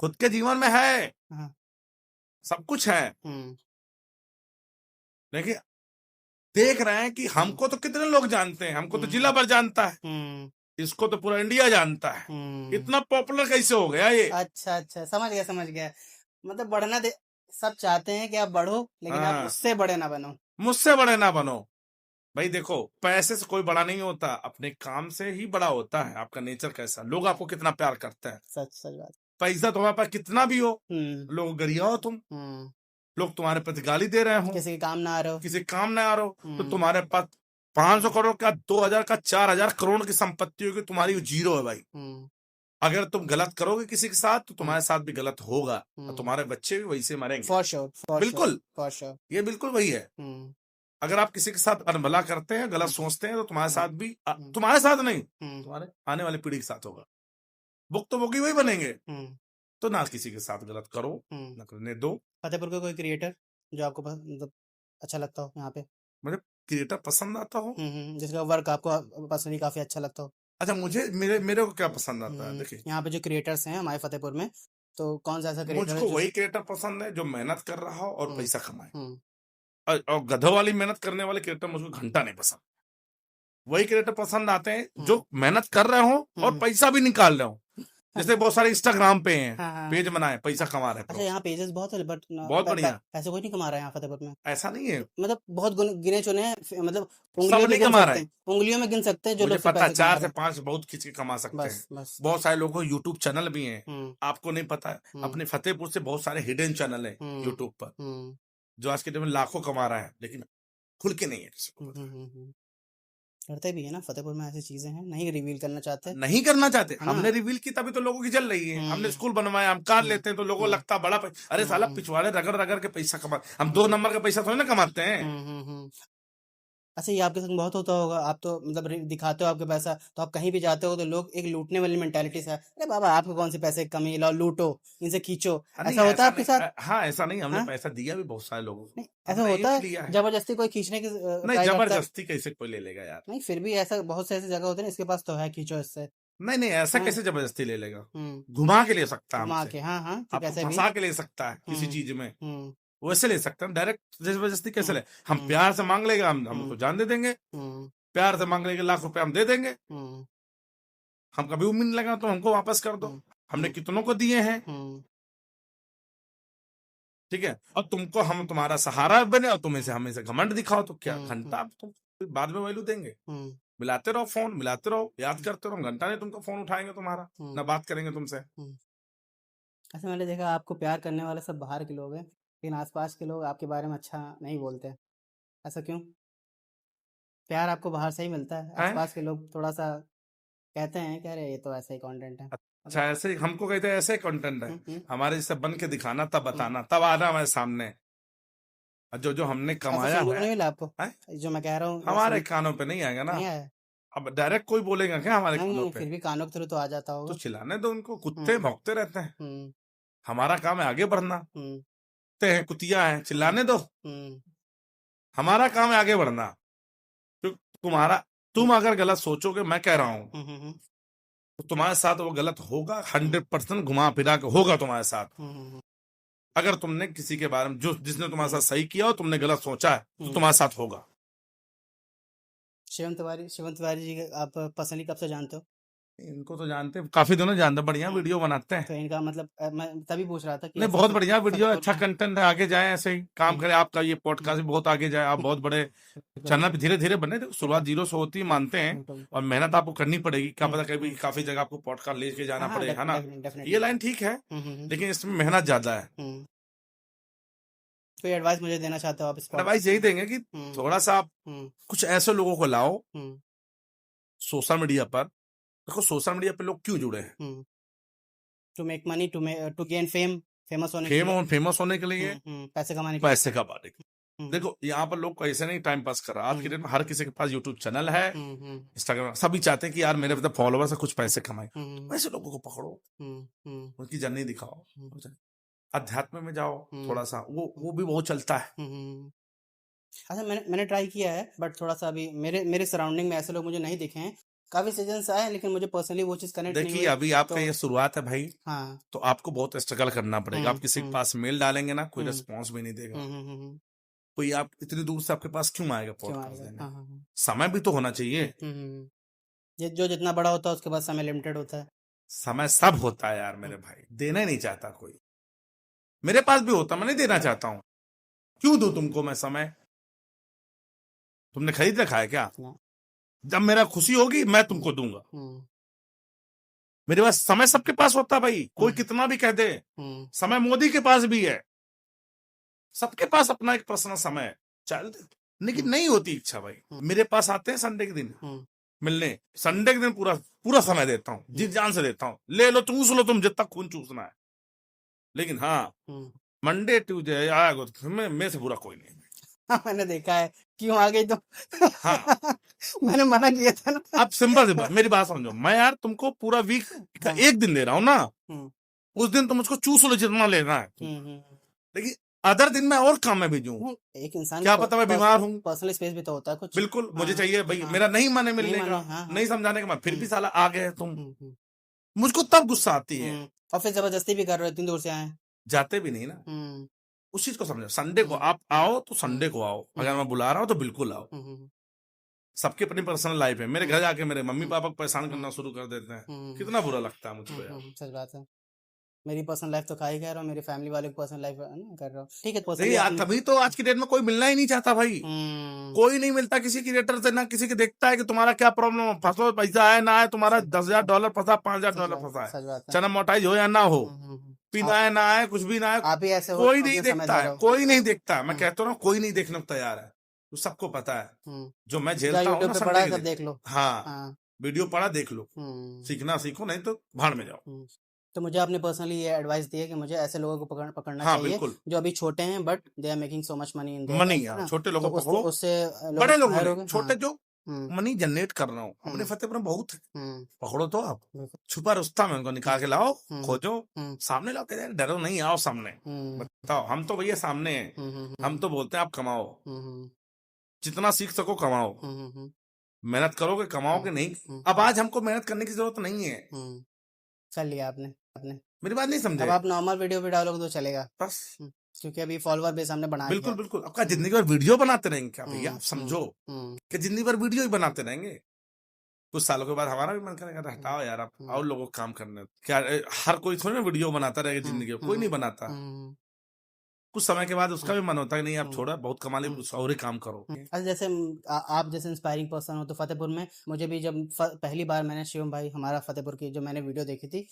खुद के जीवन में है, हाँ। सब कुछ है, हम्म। लेकिन देख रहे हैं कि हमको तो कितने लोग जानते हैं, हमको तो जिला भर जानता है, हम्म। इसको तो पूरा इंडिया जानता है। हम्म। इतना पॉपुलर कैसे हो गया ये? अच्छा, समझ गया। मतलब बढ़ना दे, सब चाहते हैं कि आप बढ़ो, लेकिन आप हाँ, उससे बड़े ना बनो। मुझसे बड़े ना बनो। भाई देखो, पैसे से कोई बड़ा नहीं होता, अपने काम से ही बड़ा होता है। आपका नेचर कैसा, लोग आपको कितना प्यार करते हैं। सच बात। पैसा तुम्हारे पास कितना भी हो, हम्म। लोग गरिया हो तुम, हम्म। लोग तुम्हारे प्रति गाली दे रहे हो, किसी के काम ना आ रहे हो। किसी काम ना आ रहे हो, तो हम्म। तुम्हारे पास 500 करोड़ का, 2000 का, 4000 करोड़ की संपत्ति होगी, तुम्हारी जीरो है भाई। हम्म। अगर तुम गलत करोगे किसी के साथ, तो तुम्हारे साथ भी गलत होगा, और हम्म। तुम्हारे बच्चे भी वही से मरेंगे। For sure. बिल्कुल, फॉर श्योर। ये बिल्कुल वही है। हम्म। अगर आप किसी के साथ अनभला करते हैं, गलत सोचते हैं, तो तुम्हारे साथ भी, तुम्हारे साथ नहीं, हम्म। तुम्हारे आने वाली पीढ़ी के साथ होगा। भुक्तभोगी वही बनेंगे। हम्म। तो ना किसी के साथ गलत करो, हम्म। ना करने दो। फतेहपुर का कोई क्रिएटर जो आपको मतलब अच्छा लगता हो यहाँ पे? मुझे क्रिएटर पसंद आता हो। जिसका वर्क आपको पर्सनली काफी अच्छा लगता हो? अच्छा, मुझे मेरे मेरे को क्या पसंद आता है, देखिए, यहाँ पे जो क्रिएटर्स हैं हमारे फतेहपुर में, तो कौन सा ऐसा क्रिएटर है मुझको वही क्रिएटर पसंद है जो मेहनत कर रहा हो और पैसा कमाए। हम्म। और गधों वाली मेहनत करने वाले क्रिएटर मुझको घंटा नहीं पसंद। वही क्रिएटर पसंद आते हैं जो मेहनत कर रहे हो और पैसा भी निकाल रहे हो। जैसे बहुत सारे इंस्टाग्राम पे हैं, हाँ। पेज बनाए, पैसा कमा रहे अच्छा, हैं। यहाँ पेजेस बहुत है, बट बहुत बढ़िया। पैसे कोई नहीं कमा रहा है यहाँ फतेहपुर में। ऐसा नहीं है, मतलब बहुत गिने चुने हैं, मतलब सब उंगलियों में नहीं गिन कमा सकते रहे। हैं, उंगलियों में गिन सकते हैं जो मुझे लोग पता है, पैसे कमा 4 रहे से हैं। 5 बहुत खींच के कमा सकते हैं। बस। बहुत सारे लोगों को यूट्यूब चैनल भी हैं, हम्म। आपको नहीं पता है। अपने फतेहपुर से बहुत सारे हिडन चैनल हैं यूट्यूब पर, जो आज के टाइम में लाखों कमा रहा है, लेकिन खुल के नहीं है किसी को पता। करते भी है ना फतेहपुर में, ऐसी चीजें हैं, नहीं रिवील करना चाहते। नहीं करना चाहते। है ना? हमने रिवील की तभी तो लोगों की जल रही है। हमने स्कूल बनवाया, हम कार लेते हैं, तो लोगों को लगता है बड़ा अरे साला पिछवाड़े रगड़ रगड़ के पैसा कमा, हम 2 नंबर का पैसा थोड़ी ना कमाते हैं। अच्छा, ये आपके संग बहुत होता होगा, आप तो मतलब दिखाते हो आपके पैसा, तो आप कहीं भी जाते हो तो लोग एक लूटने वाली मेंटालिटी से, अरे बाबा आपको कौन से पैसे की कमी, लाओ लूटो, इनसे खींचो, ऐसा होता है आपके साथ? हाँ, ऐसा नहीं, हमने हाँ? पैसा दिया भी बहुत सारे लोगों को। नहीं, ऐसा हमने होता एक है लिया है। जबरदस्ती कोई खींचने की नहीं, ट्राई करता है? जबरदस्ती कैसे कोई ले लेगा यार? नहीं, फिर भी ऐसा बहुत से ऐसे जगह होते हैं ना, इसके पास तो है, खींचो इससे। नहीं, ऐसा हाँ। कैसे जबरदस्ती ले लेगा? घुमा के ले सकता है घुमा हमसे, के, हाँ ठीक, आपको ऐसे भी। फंसा के ले सकता है किसी चीज में, वैसे ले सकते हैं। डायरेक्ट जबरदस्ती कैसे ले? हम प्यार से मांग लेगा, हम तो जान दे देंगे। प्यार से मांग लेंगे, लाख रुपए हम दे देंगे। हम कभी उम्मीद नहीं लगा तो हमको वापस कर दो। हमने कितनों को दिए हैं, ठीक है, और तुमको हम तुम्हारा सहारा बने और तुम्हें से हमें से घमंड दिखाओ, तो क्या घंटा तुम बाद में वैल्यू देंगे? मिलाते रहो फोन, मिलाते रहो, याद करते रहो, घंटा नहीं तुमको फोन उठाएंगे तुम्हारा, ना बात करेंगे तुमसे। ऐसे मैंने देखा, आपको प्यार करने वाले सब बाहर के लोग हैं, लेकिन आसपास के लोग आपके बारे में अच्छा नहीं बोलते, ऐसा क्यों? प्यार आपको बाहर से ही मिलता है, आसपास के लोग थोड़ा सा कहते हैं कि अरे ये तो ऐसा ही कंटेंट है। अच्छा, ऐसे ही हमको कहते हैं, ऐसे कंटेंट है हमारे, जैसे बन के दिखाना, तब बताना, तब आना हमारे सामने। जो जो हमने कमाया ऐसा नहीं है, मिला आपको जो मैं कह रहा हूँ? हमारे कानों पे नहीं आएगा ना। नहीं आया? अब डायरेक्ट कोई बोलेगा क्या हमारे कानों नहीं, पे? फिर भी कानों के थ्रू तो आ जाता होगा। तो चिल्लाने दो उनको, कुत्ते भौंकते रहते हैं, हमारा काम है आगे बढ़ना। कुत्ते हैं, कुतिया है, चिल्लाने दो, हमारा काम है आगे बढ़ना। तो तुम अगर गलत सोचोगे, मैं कह रहा हूं, तो तुम्हारे साथ वो गलत होगा, 100% घुमा फिरा के होगा तुम्हारे साथ। अगर तुमने किसी के बारे में, जिसने तुम्हारे साथ सही किया हो, तुमने गलत सोचा है, तो तुम्हारे साथ होगा। शिवम तिवारी जी आप पर्सनली कब से जानते हो? इनको तो जानते हैं, काफी दिनों जानते हैं, बढ़िया वीडियो बनाते हैं। तो इनका मतलब मैं तभी पूछ रहा था कि नहीं, बहुत बढ़िया वीडियो, अच्छा कंटेंट है, आगे जाए, ऐसे ही काम करें। आपका ये पॉडकास्ट भी बहुत आगे जाए, आप बहुत बड़े चैनल पे धीरे धीरे बने। शुरुआत 0 से होती है, मानते हैं, और मेहनत आपको करनी पड़ेगी। क्या पता कभी काफी जगह आपको पॉडकास्ट लेके जाना पड़ेगा, है ना? ये लाइन ठीक है, लेकिन इसमें मेहनत ज्यादा है। कोई एडवाइस मुझे देना चाहते हो आप? एडवाइस यही देंगे कि थोड़ा सा आप कुछ ऐसे लोगों को लाओ सोशल मीडिया पर। देखो, सोशल मीडिया पे लोग क्यों जुड़े हैं? To make money, to gain fame, famous होने के लिए, पैसे कमाने के लिए। देखो, यहाँ पर लोग ऐसे नहीं टाइम पास कर रहा। आज के डेट में हर किसी के पास यूट्यूब चैनल है, इंस्टाग्राम, सभी चाहते हैं कि यार मेरे फॉलोवर से कुछ पैसे कमाए। वैसे लोगों को पकड़ो, उनकी जर्नी दिखाओ, अध्यात्म में जाओ थोड़ा सा, वो भी बहुत चलता है। अच्छा, मैंने ट्राई किया है, बट थोड़ा सा अभी मेरे सराउंडिंग में ऐसे लोग मुझे नहीं दिखे हैं। काफी सीजन आए हैं, लेकिन मुझे पर्सनली वो चीज कनेक्ट नहीं देखिए हुई। अभी आपका तो ये शुरुआत है भाई, हाँ। तो आपको बहुत स्ट्रगल करना पड़ेगा। आप किसी के हम्म पास मेल डालेंगे ना, कोई हम्म रिस्पॉन्स भी नहीं देगा। हम्म। कोई आप इतनी दूर से आपके पास क्यों आएगा क्यों पॉडकास्ट आएगा? देने? हाँ हाँ हाँ। समय भी तो होना चाहिए। हम्म। ये जो जितना बड़ा होता है उसके पास समय लिमिटेड होता है। समय सब होता है यार मेरे भाई, देना ही नहीं चाहता कोई। मेरे पास भी होता, मैं नहीं देना चाहता हूं। क्यों दूं तुमको मैं समय? तुमने खरीद रखा है क्या? ना। जब मेरा खुशी होगी मैं तुमको दूंगा। हम्म मेरे पास समय सबके पास होता है भाई, कोई हम्म कितना भी कह दे। हम्म समय मोदी के पास भी है, सबके पास अपना एक पर्सनल समय है, चल। लेकिन नहीं होती इच्छा भाई। मेरे पास आते हैं संडे के दिन हम्म मिलने, संडे के दिन पूरा पूरा समय देता हूँ, जी जान से देता हूँ। ले लो, चूस लो तुम जितना खून चूसना है। लेकिन हाँ, हम्म। मंडे ट्यूजडे आएगा तो मैं से बुरा कोई नहीं। हाँ, मैंने देखा है। क्यों आ गई तो हाँ, मैंने मना किया था ना। अब सिंपल सी बात, मेरी बात समझो। मैं यार तुमको पूरा वीक का हाँ। एक दिन दे रहा हूँ ना, हम्म उस दिन तुम उसको चूस लो जितना लेना है। हम्म। लेकिन अदर दिन मैं और काम में बिजी हूँ। नहीं, एक इंसान क्या पता मैं बीमार हूँ, पर्सनल स्पेस भी तो होता है कुछ। बिल्कुल मुझे हाँ चाहिए भाई, हाँ। मेरा नहीं मन है नहीं मिलने माने, का, हाँ हाँ। नहीं समझाने का, मैं फिर भी साला आ गए तुम। हम्म। मुझको तब गुस्सा आती है। और फिर जबरदस्ती भी कर रहे हो, इतनी दूर से आए हैं। जाते भी नहीं ना। हम्म उस चीज को समझो, संडे को आप आओ तो संडे को आओ, अगर मैं बुला रहा हूँ तो बिल्कुल आओ। हम्म सबकी अपनी पर्सनल लाइफ है। मेरे घर जाके मेरे मम्मी पापा को परेशान करना शुरू कर देते हैं, हम्म। कितना बुरा लगता है मुझको यार। सच बात है। मेरी पर्सनल लाइफ तो खा ही कह रहा हूँ, मेरी फैमिली वाले की पर्सनल लाइफ कर रहा हूँ, ठीक है पर्सनली देखिए यार, अपनी। तभी तो आज की डेट में कोई मिलना ही नहीं चाहता भाई। कोई नहीं मिलता किसी क्रिएटर से, ना किसी के देखता है कि तुम्हारा क्या प्रॉब्लम है, फंसो, पैसा आए ना आए, तुम्हारा $10,000 फंसा, $5,000 फंसा है, सच बात है। चना मोटाइज हो या ना हो, पीना आप है ना आए, कुछ भी ना आए, आप ही ऐसे हो कोई नहीं जो समय देखता दे है, रहे हो। कोई नहीं देखता है। मैं कहता हूँ कोई नहीं देखने को तैयार है, तो सबको पता है जो मैं क्या झेलता हूँ यूट्यूब ना पे संडे पड़ा के है, सब दिन। देख लो। हाँ, हाँ। वीडियो पढ़ा देख लो, सीखना सीखो, नहीं तो भाड़ में जाओ। तो मुझे आपने पर्सनली ये एडवाइस दी है कि मुझे ऐसे लोगों को पकड़ना हाँ चाहिए बिल्कुल, जो अभी छोटे हैं, but they are making so much money in their money life, है यार, ना। छोटे तो लोगों को पकड़ो, उससे लोग बड़े लोगों इंस्पायर ने, हो गए। हाँ। छोटे जो हम्म मनी जनरेट कर रहा हूँ अपने हम्म फतेहपुर में बहुत है, हम्म पकड़ो तो आप। बिल्कुल। छुपा रुस्तम है, उनको निकाल के लाओ, खोजो, हम्म सामने लाओ, कहते हैं डरो नहीं, आओ सामने, हम्म बताओ। हम तो भैया सामने हैं, हम तो बोलते हैं आप कमाओ, हम्म जितना सीख सको कमाओ, मेहनत करोगे कमाओगे। नहीं, अब आज हमको मेहनत करने की जरूरत नहीं है। कर लिया आपने आपने मेरी बात नहीं अब समझे? आप नॉर्मल वीडियो भी डालोगे तो चलेगा। बस, क्योंकि अभी फॉलोवर बेस हमने बना लिया बिल्कुल है। बिल्कुल। आपका जिंदगी भर वीडियो बनाते रहेंगे क्या भैया? आप हम्म समझो हम्म कि जिंदगी भर वीडियो ही बनाते रहेंगे। कुछ सालों के बाद हमारा भी मन करेगा, हटाओ यार, आप और लोगों को काम करने। क्या हर कोई थोड़ी ना वीडियो बनाता रहेगा जिंदगी में? कोई नहीं बनाता। कुछ समय के बाद उसका भी मन होता है नहीं आप छोड़ा, बहुत कमा लिया, कुछ और ही काम करो। अच्छा, जैसे आप जैसे इंस्पायरिंग पर्सन हो, तो फतेहपुर में मुझे भी जब पहली बार मैंने शिवम भाई हमारा फतेहपुर की जो मैंने वीडियो देखी थी,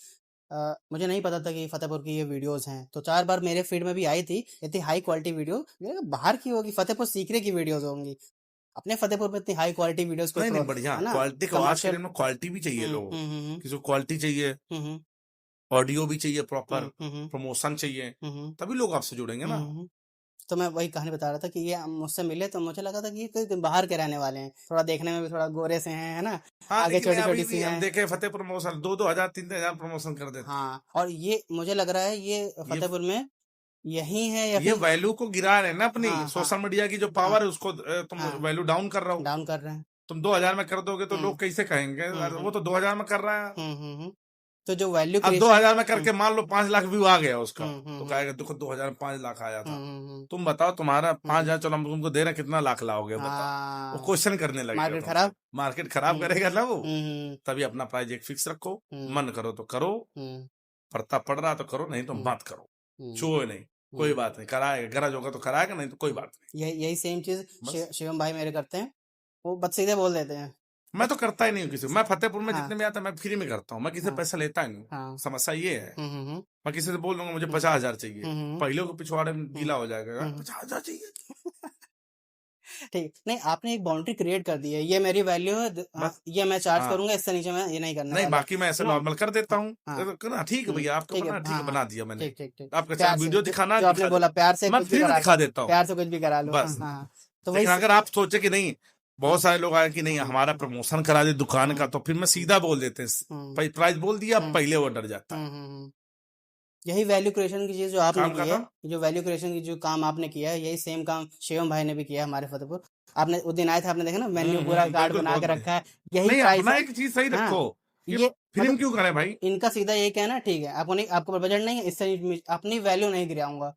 मुझे नहीं पता था कि फतेहपुर की ये वीडियोस हैं, तो 4 बार मेरे फीड में भी आई थी इतनी हाई क्वालिटी वीडियो। मैंने कहा, बाहर की होगी, फतेहपुर सीखने की वीडियोस होंगी। अपने फतेहपुर में इतनी हाई क्वालिटी वीडियोस को नहीं नहीं, बढ़िया है ना, क्वालिटी को, आज के कमर्शियल। टाइम में क्वालिटी भी चाहिए लोगों को। हम्म किसी को क्वालिटी चाहिए, हम्म ऑडियो भी चाहिए, प्रॉपर हम्म प्रमोशन चाहिए, हम्म तभी लोग आपसे जुड़ेंगे ना। तो मैं वही कहानी बता रहा था कि ये मुझसे मिले तो मुझे लगा था कि ये कोई बाहर के रहने वाले हैं, थोड़ा देखने में भी थोड़ा गोरे से हैं, है ना। हाँ, आगे लेकिन छोटी अभी छोटी सी भी हम हैं। देखे फतेह प्रमोशन 2-2 हजार 3-3 हजार प्रमोशन कर देते। हाँ, और ये मुझे लग रहा है ये ये फतेहपुर में यही है या ये फिर। वैल्यू को गिरा रहे हैं ना अपनी। हाँ हाँ सोशल मीडिया की जो हाँ पावर है उसको तुम हाँ वैल्यू डाउन कर रहे हो। डाउन कर रहे हैं। तुम 2 हजार में कर दोगे तो लोग कैसे कहेंगे, अरे वो तो 2 हजार में कर रहा है। तो जो वैल्यू अब क्रिएशन। 2 हजार में करके मान लो 5 लाख व्यू आ गया उसका, तो हम्म कहेगा देखो 2 हजार में 5 लाख आया था। हम्म तुम बताओ, तुम्हारा 5 हजार, चलो हम तुमको दे रहे हैं, कितना लाख लाओगे बताओ। वो हाँ, क्वेश्चन करने लगेगा मार्केट तुमसे। खराब। मार्केट खराब करेगा ना वो। हम्म तभी अपना प्राइस एक फिक्स रखो, हम्म मन करो तो करो, हम्म पड़ता पड़ रहा तो करो, नहीं तो मत करो। छुओ नहीं, कोई बात नहीं, कराएगा, गरज होगा तो कराएगा, नहीं तो कोई बात नहीं। यही सेम चीज बस, शिवम भाई मेरे करते हैं। वो बस सीधे बोल देते हैं। मैं तो करता ही नहीं हूँ किसी को। मैं फतेहपुर में हाँ जितने भी आता मैं फ्री में करता हूँ, मैं किसी से हाँ पैसा लेता ही नहीं। हाँ समस्या ये है, हम्म मैं किसी से बोल दूंगा मुझे 50 हजार चाहिए, हम्म पहले को पिछवाड़े में गीला हो जाएगा, हम्म 50 हजार चाहिए। ठीक। नहीं, आपने एक बाउंड्री क्रिएट कर दी है, ये मेरी वैल्यू है, बस, ये मैं चार्ज हाँ, करूंगा, इससे नीचे मैं ये नहीं करने नहीं वाला, बाकी मैं ऐसे है ना। नॉर्मल कर देता हूँ। हाँ ना ठीक है भैया, आपको ठीक है। बना, ठीक हाँ है, हाँ बना दिया मैंने। ठीक ठीक ठीक। आपका प्यार चाहे से वीडियो दिखाना जो आपने दिखा, बोला, प्यार से मैं कुछ भी फ्री में करा, दिखा देता हूँ। प्यार से कुछ भी करा लो। बस, हाँ हाँ। तो वही लेकिन अगर आप सोचे कि नहीं, बहुत सारे लोग आए कि नहीं हमारा प्रमोशन करा दे दुकान का, तो फिर मैं सीधा बोल देते हैं, प्राइस बोल दिया, पहले वो डर जाता है। यही वैल्यू क्रिएशन की चीज जो आपने काम की का है, था। जो वैल्यू क्रिएशन की जो काम आपने किया है, यही सेम काम शिवम भाई ने भी किया हमारे फतेहपुर। आपने उस दिन आए थे, आपने देखा ना, मेन्यू पूरा कार्ड बिल्कुल बना बहुत के बढ़िया। रखा है, यही नहीं प्राइस अपना है। एक चीज सही हाँ, रखो कि ये फिल्म क्यों करें भाई। इनका सीधा यही कहना, ठीक है आपको नहीं, आपको बजट नहीं है, इससे अपनी वैल्यू नहीं गिराऊंगा,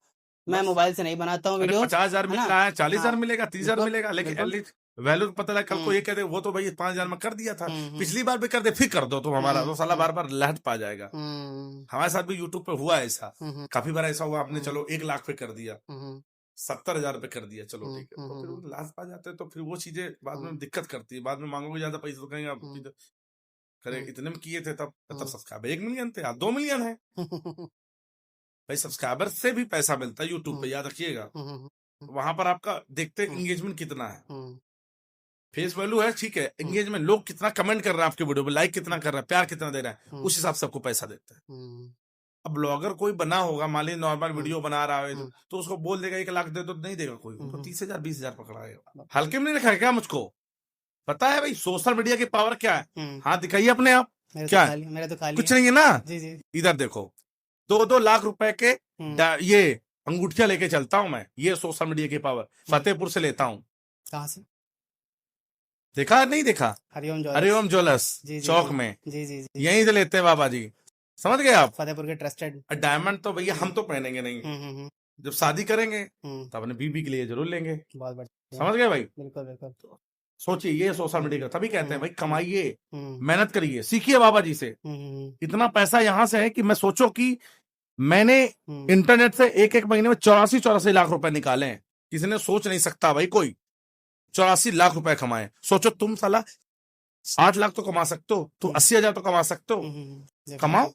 मैं बस मोबाइल से नहीं बनाता हूँ अरे वीडियोस, 50,000 है मिल ना। रहा है, 40,000 हाँ, मिलेगा, 30,000 बिल्कुल मिलेगा, लेकिन बिल्कुल। एटलीस्ट वैल्यू पता लगा। कल को हम्म ये कहते वो तो भाई 5,000 में कर दिया था, हम्म पिछली बार भी कर दे, फिर कर दो तुम हमारा, तो साला हम्म बार बार लहट पा जाएगा। हम्म हमारे साथ भी यूट्यूब पे हुआ ऐसा, हम्म काफी बार ऐसा हुआ, आपने हम्म चलो 1 लाख पे कर दिया, हम्म 70,000 पे कर दिया, चलो ठीक है, तो फिर हम्म वो लास्ट पा जाते हैं, तो फिर वो चीजें बाद में दिक्कत करती है। बाद में मांगोगे ज्यादा पैसे तो कहेंगे आप हम्म करे हम्म इतने में किए थे, तब हम्म सब्सक्राइबर 1 मिलियन थे, आज 2 मिलियन है। भाई सब्सक्राइबर से भी पैसा मिलता है यूट्यूब पे, याद रखिएगा। वहां पर आपका देखते हैं एंगेजमेंट कितना है, फेस वैल्यू है ठीक है, एंगेजमेंट लोग कितना कमेंट कर रहे हैं आपके वीडियो पे, लाइक कितना कर रहा है, प्यार कितना दे रहा है, उस हिसाब से आपको पैसा देते हैं। अब ब्लॉगर कोई बना होगा, मान लीजिए नॉर्मल वीडियो बना रहा है तो उसको बोल देगा 1 लाख दे, तो नहीं देगा कोई, उनको 30,000 20,000 पकड़ाएगा। हल्के में नहीं रखा है क्या मुझको, पता है भाई सोशल मीडिया की पावर क्या है। हाँ दिखाइए अपने आप, क्या है, मेरे तो खाली कुछ नहीं है ना। जी जी। इधर देखो 2-2 लाख रुपए के ये अंगूठियां लेके चलता हूं मैं, ये सोशल मीडिया की पावर फतेहपुर से लेता हूँ। कहाँ से देखा नहीं देखा, हरिओम ज्वेलर्स चौक में, जी जी जी, यहीं से लेते हैं बाबा जी, समझ गए आप। फतेहपुर के ट्रस्टेड। डायमंड तो भैया हम तो पहनेंगे नहीं, जब शादी करेंगे तो अपने बीबी के लिए जरूर लेंगे, बहुत बढ़िया, समझ गए भाई। बिल्कुल बिल्कुल। सोचिए ये सोशल मीडिया का, तभी कहते हैं भाई कमाइए, मेहनत करिए, सीखिए बाबा जी से। इतना पैसा यहाँ से है कि मैं सोचो कि मैंने इंटरनेट से एक महीने में 84 लाख रुपए निकाले हैं, किसी ने सोच नहीं सकता भाई, कोई 84 लाख रुपए कमाए। सोचो तुम साला 8 लाख तो कमा सकते हो, तुम 80,000 तो कमा सकते हो, कमाओ,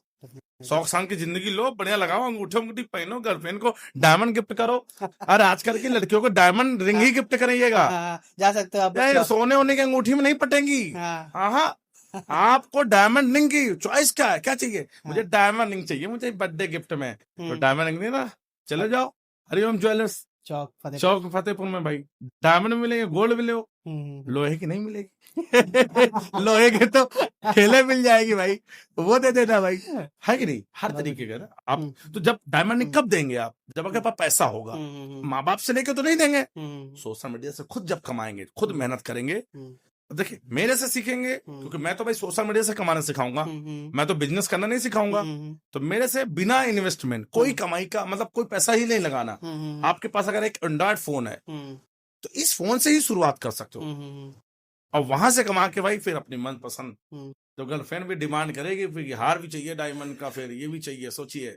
शौक शान की जिंदगी लो, बढ़िया लगाओ, अंगूठे अंगूठी पहनो, गर्लफ्रेंड को डायमंड गिफ्ट करो। अरे आजकल की लड़कियों को डायमंड रिंग ही गिफ्ट करिएगा, जा सकते हो आप, सोने होने की अंगूठी में नहीं पटेंगी। हाँ आपको डायमंड रिंग की चॉइस क्या है, क्या चाहिए, मुझे डायमंड रिंग चाहिए, मुझे बर्थडे गिफ्ट में, तो डायमंड रिंग नहीं ना, चले जाओ हरिओम ज्वेलर्स चौक फतेहपुर में भाई, डायमंड मिलेंगे, गोल्ड मिलेगा, लोहे की नहीं मिलेगी। लोहे के तो खेले मिल जाएगी भाई, वो दे देना भाई, है कि नहीं, हर तरीके का ना आप। तो जब डायमंड कब देंगे आप, जब आपके पास पैसा होगा, माँ बाप से लेके तो नहीं देंगे, सोशल मीडिया से खुद जब कमाएंगे, खुद मेहनत करेंगे। देखिए मेरे से सीखेंगे, क्योंकि मैं तो भाई सोशल मीडिया से कमाना सिखाऊंगा, मैं तो बिजनेस करना नहीं सिखाऊंगा, तो मेरे से बिना इन्वेस्टमेंट कोई कमाई का मतलब कोई पैसा ही नहीं लगाना। आपके पास अगर एक एंड्रॉइड फोन है तो इस फोन से ही शुरुआत कर सकते हो, और वहां से कमा के भाई फिर अपनी मनपसंद, तो गर्लफ्रेंड भी डिमांड करेगी, फिर हार भी चाहिए डायमंड का, फिर ये भी चाहिए, सोचिए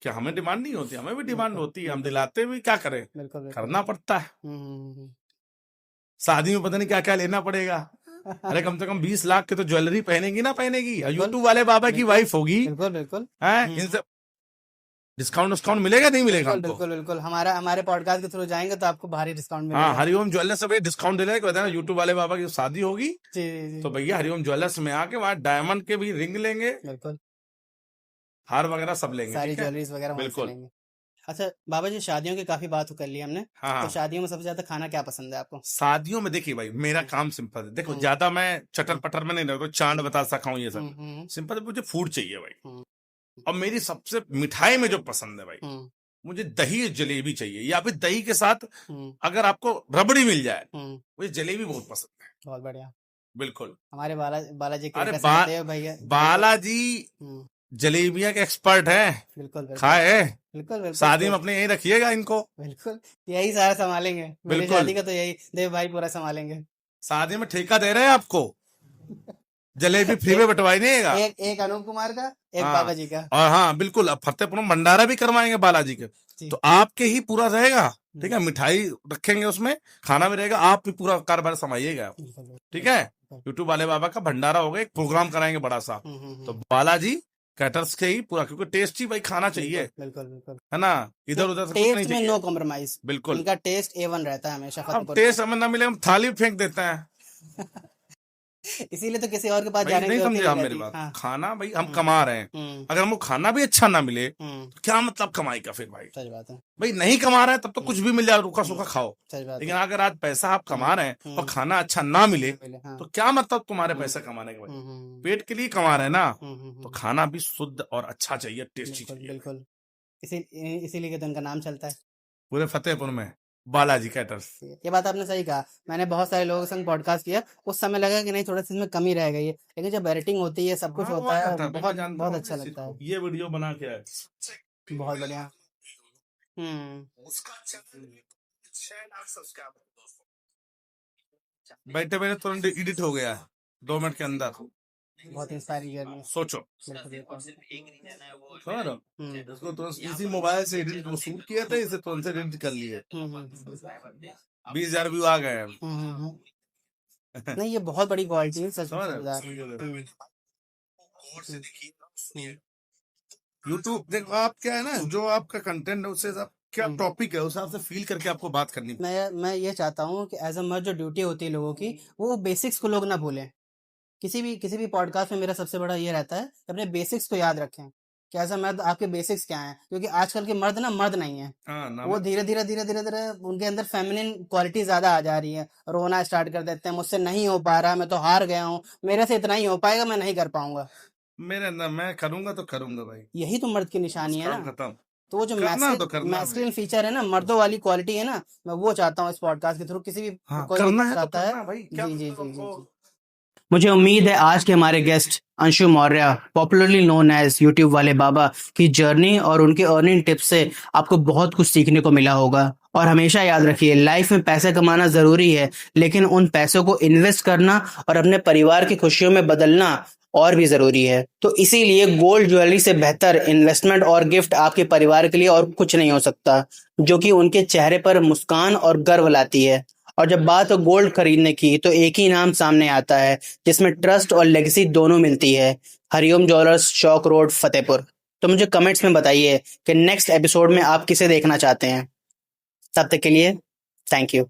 क्या हमें डिमांड नहीं होती, हमें भी डिमांड होती है, हम दिलाते भी, क्या करें, करना पड़ता है। शादी में पता नहीं क्या क्या लेना पड़ेगा, अरे कम से कम 20 लाख के तो ज्वेलरी पहनेगी ना पहनेगी, यूट्यूब वाले बाबा की वाइफ होगी, बिल्कुल बिल्कुल है, इनसे डिस्काउंट मिलेगा नहीं मिलेगा हमको? बिल्कुल बिल्कुल, हमारे पॉडकास्ट के थ्रू जाएंगे तो आपको भारी डिस्काउंट मिलेगा। हाँ हरिओम ज्वेलर्स से भैया डिस्काउंट दे रहे हैं, यूट्यूब वाले बाबा की शादी होगी जी, तो भैया हरिओम ज्वेलर्स में आके वहाँ डायमंड के भी रिंग लेंगे, बिल्कुल हार वगैरह सब लेंगे, सारी ज्वेलरीज वगैरह बिल्कुल। लेंगे। अच्छा बाबा जी, शादियों की काफी बात कर ली हमने, हाँ तो शादियों में सबसे ज्यादा खाना क्या पसंद है आपको? शादियों में देखिए भाई मेरा काम सिंपल है, देखो ज्यादा मैं चटर पटर में नहीं रहता, चांद बता सका हूँ ये सब सिंपल है, मुझे फूड चाहिए भाई, और मेरी सबसे मिठाई में जो पसंद है भाई, मुझे दही जलेबी चाहिए, या फिर दही के साथ अगर आपको रबड़ी मिल जाए, मुझे जलेबी बहुत पसंद है। बहुत बढ़िया, बिल्कुल हमारे बालाजी अरे भैया, बालाजी जलेबियां के एक्सपर्ट है, बिल्कुल खाए, बिल्कुल शादी में अपने यहीं रखिएगा इनको, बिल्कुल यही सारा संभालेंगे, मेरी शादी का तो यही देव भाई पूरा संभालेंगे, शादी में ठेका दे रहे हैं आपको, जलेबी फ्री में बंटवाई देगा, एक अनूप कुमार का, एक बाबा जी का, और हाँ बिल्कुल अब फतेहपुर में भंडारा भी करवाएंगे बालाजी के, तो आपके ही पूरा रहेगा, ठीक है, मिठाई रखेंगे उसमें, खाना भी रहेगा, आप भी पूरा कारोबार संभालिएगा, ठीक है। यूट्यूब वाले बाबा का भंडारा होगा, एक प्रोग्राम कराएंगे बड़ा सा, तो बालाजी कैटर्स के ही पूरा, क्योंकि टेस्टी भाई खाना चाहिए, बिल्कुल बिल्कुल, है ना, इधर उधर टेस्ट में नो कॉम्प्रोमाइज, बिल्कुल, इनका टेस्ट A1 रहता है हमेशा। अब टेस्ट हमें ना मिले हम थाली फेंक देते हैं। इसीलिए तो किसी और के पास भाई जाने नहीं की समझे आप मेरी बात, खाना भाई हम कमा रहे हैं, अगर हमको खाना भी अच्छा ना मिले तो क्या मतलब कमाई का फिर भाई, सच बात है भाई नहीं कमा रहे हैं तब तो कुछ भी मिल जाए रूखा सूखा खाओ, सच बात लेकिन अगर आज पैसा आप कमा रहे हैं और खाना अच्छा ना मिले तो क्या मतलब तुम्हारे पैसे कमाने के भाई, पेट के लिए कमा रहे हैं ना, तो खाना भी शुद्ध और अच्छा चाहिए, टेस्टी चाहिए, बिल्कुल इसीलिए तो उनका नाम चलता है। पूरे फतेहपुर में बालाजी कैटर्स। ये बात आपने सही कहा। मैंने बहुत सारे लोगों के संग पॉडकास्ट किया, उस समय लगा कि नहीं थोड़ा सा इसमें कमी रह गई है, लेकिन जब एडिटिंग होती है सब कुछ हाँ, वो होता आ है जाता है, मैं बहुत जानता बहुत हूँ अच्छा इस चीज लगता को। है। ये वीडियो बना के आए। बहुत बढ़िया। बैठे बैठे तुरंत एडिट हो गया 2 मिनट के अंदर। बहुत इंस्पायरिंग जर्नी है। सोचो, बिल्कुल, बिल्कुल। समझ रहे हो? हम्म, इसको तुरंत इसी मोबाइल से एडिट को शूट किया था, इसे तुरंत से एडिट कर लिए। हम्म, 20,000 व्यू आ गए अब। नहीं ये बहुत बड़ी क्वालिटी है, सच समझ में रहे हो? बता रही हूँ। यूट्यूब देखो, आप क्या है ना, जो आपका कंटेंट है उससे आप क्या टॉपिक है उस हिसाब से फील करके आपको बात करनी। मैं ये चाहता हूँ कि एज अ मर्द जो ड्यूटी होती है लोगों की, वो बेसिक्स को लोग ना भूलें। किसी भी पॉडकास्ट में मेरा सबसे बड़ा ये रहता है कि अपने बेसिक्स को याद रखें कि एज अ मर्द आपके बेसिक्स क्या हैं, क्योंकि आजकल के मर्द ना मर्द नहीं है। हाँ ना, वो धीरे धीरे उनके अंदर फेमिनिन क्वालिटी ज्यादा आ जा रही है, रोना स्टार्ट कर देते हैं, मुझसे नहीं हो पा रहा, मैं तो हार गया हूँ, मेरे से इतना ही हो पाएगा, मैं नहीं कर पाऊंगा। मेरे अंदर मैं करूंगा तो करूंगा भाई, यही तो मर्द की निशानी है काम ना। खत्म। तो वो जो करना तो करना मैस्कुलिन फीचर है ना, मर्दों वाली क्वालिटी है ना, मैं वो चाहता हूँ इस पॉडकास्ट के थ्रू किसी भी हाँ, कोई भी करना है गेस्ट तो आता है। करना भाई, क्या जी जी मतलब जी जी हमको। जी। मुझे उम्मीद है आज के हमारे guest Anshu Maurya, popularly known as YouTube वाले बाबा, की जर्नी और उनके अर्निंग टिप्स से आपको बहुत कुछ सीखने को मिला होगा। और हमेशा याद रखिए, लाइफ में पैसे कमाना जरूरी है, लेकिन उन पैसों को इन्वेस्ट करना और अपने परिवार की खुशियों में बदलना और भी जरूरी है। तो इसीलिए गोल्ड ज्वेलरी से बेहतर इन्वेस्टमेंट और गिफ्ट आपके परिवार के लिए और कुछ नहीं हो सकता, जो कि उनके चेहरे पर मुस्कान और गर्व लाती है। और जब बात हो गोल्ड खरीदने की, तो एक ही नाम सामने आता है जिसमें ट्रस्ट और लेगेसी दोनों मिलती है, हरिओम ज्वेलर्स, चौक रोड, फतेहपुर। तो मुझे कमेंट्स में बताइए कि नेक्स्ट एपिसोड में आप किसे देखना चाहते हैं। तब तक के लिए थैंक यू।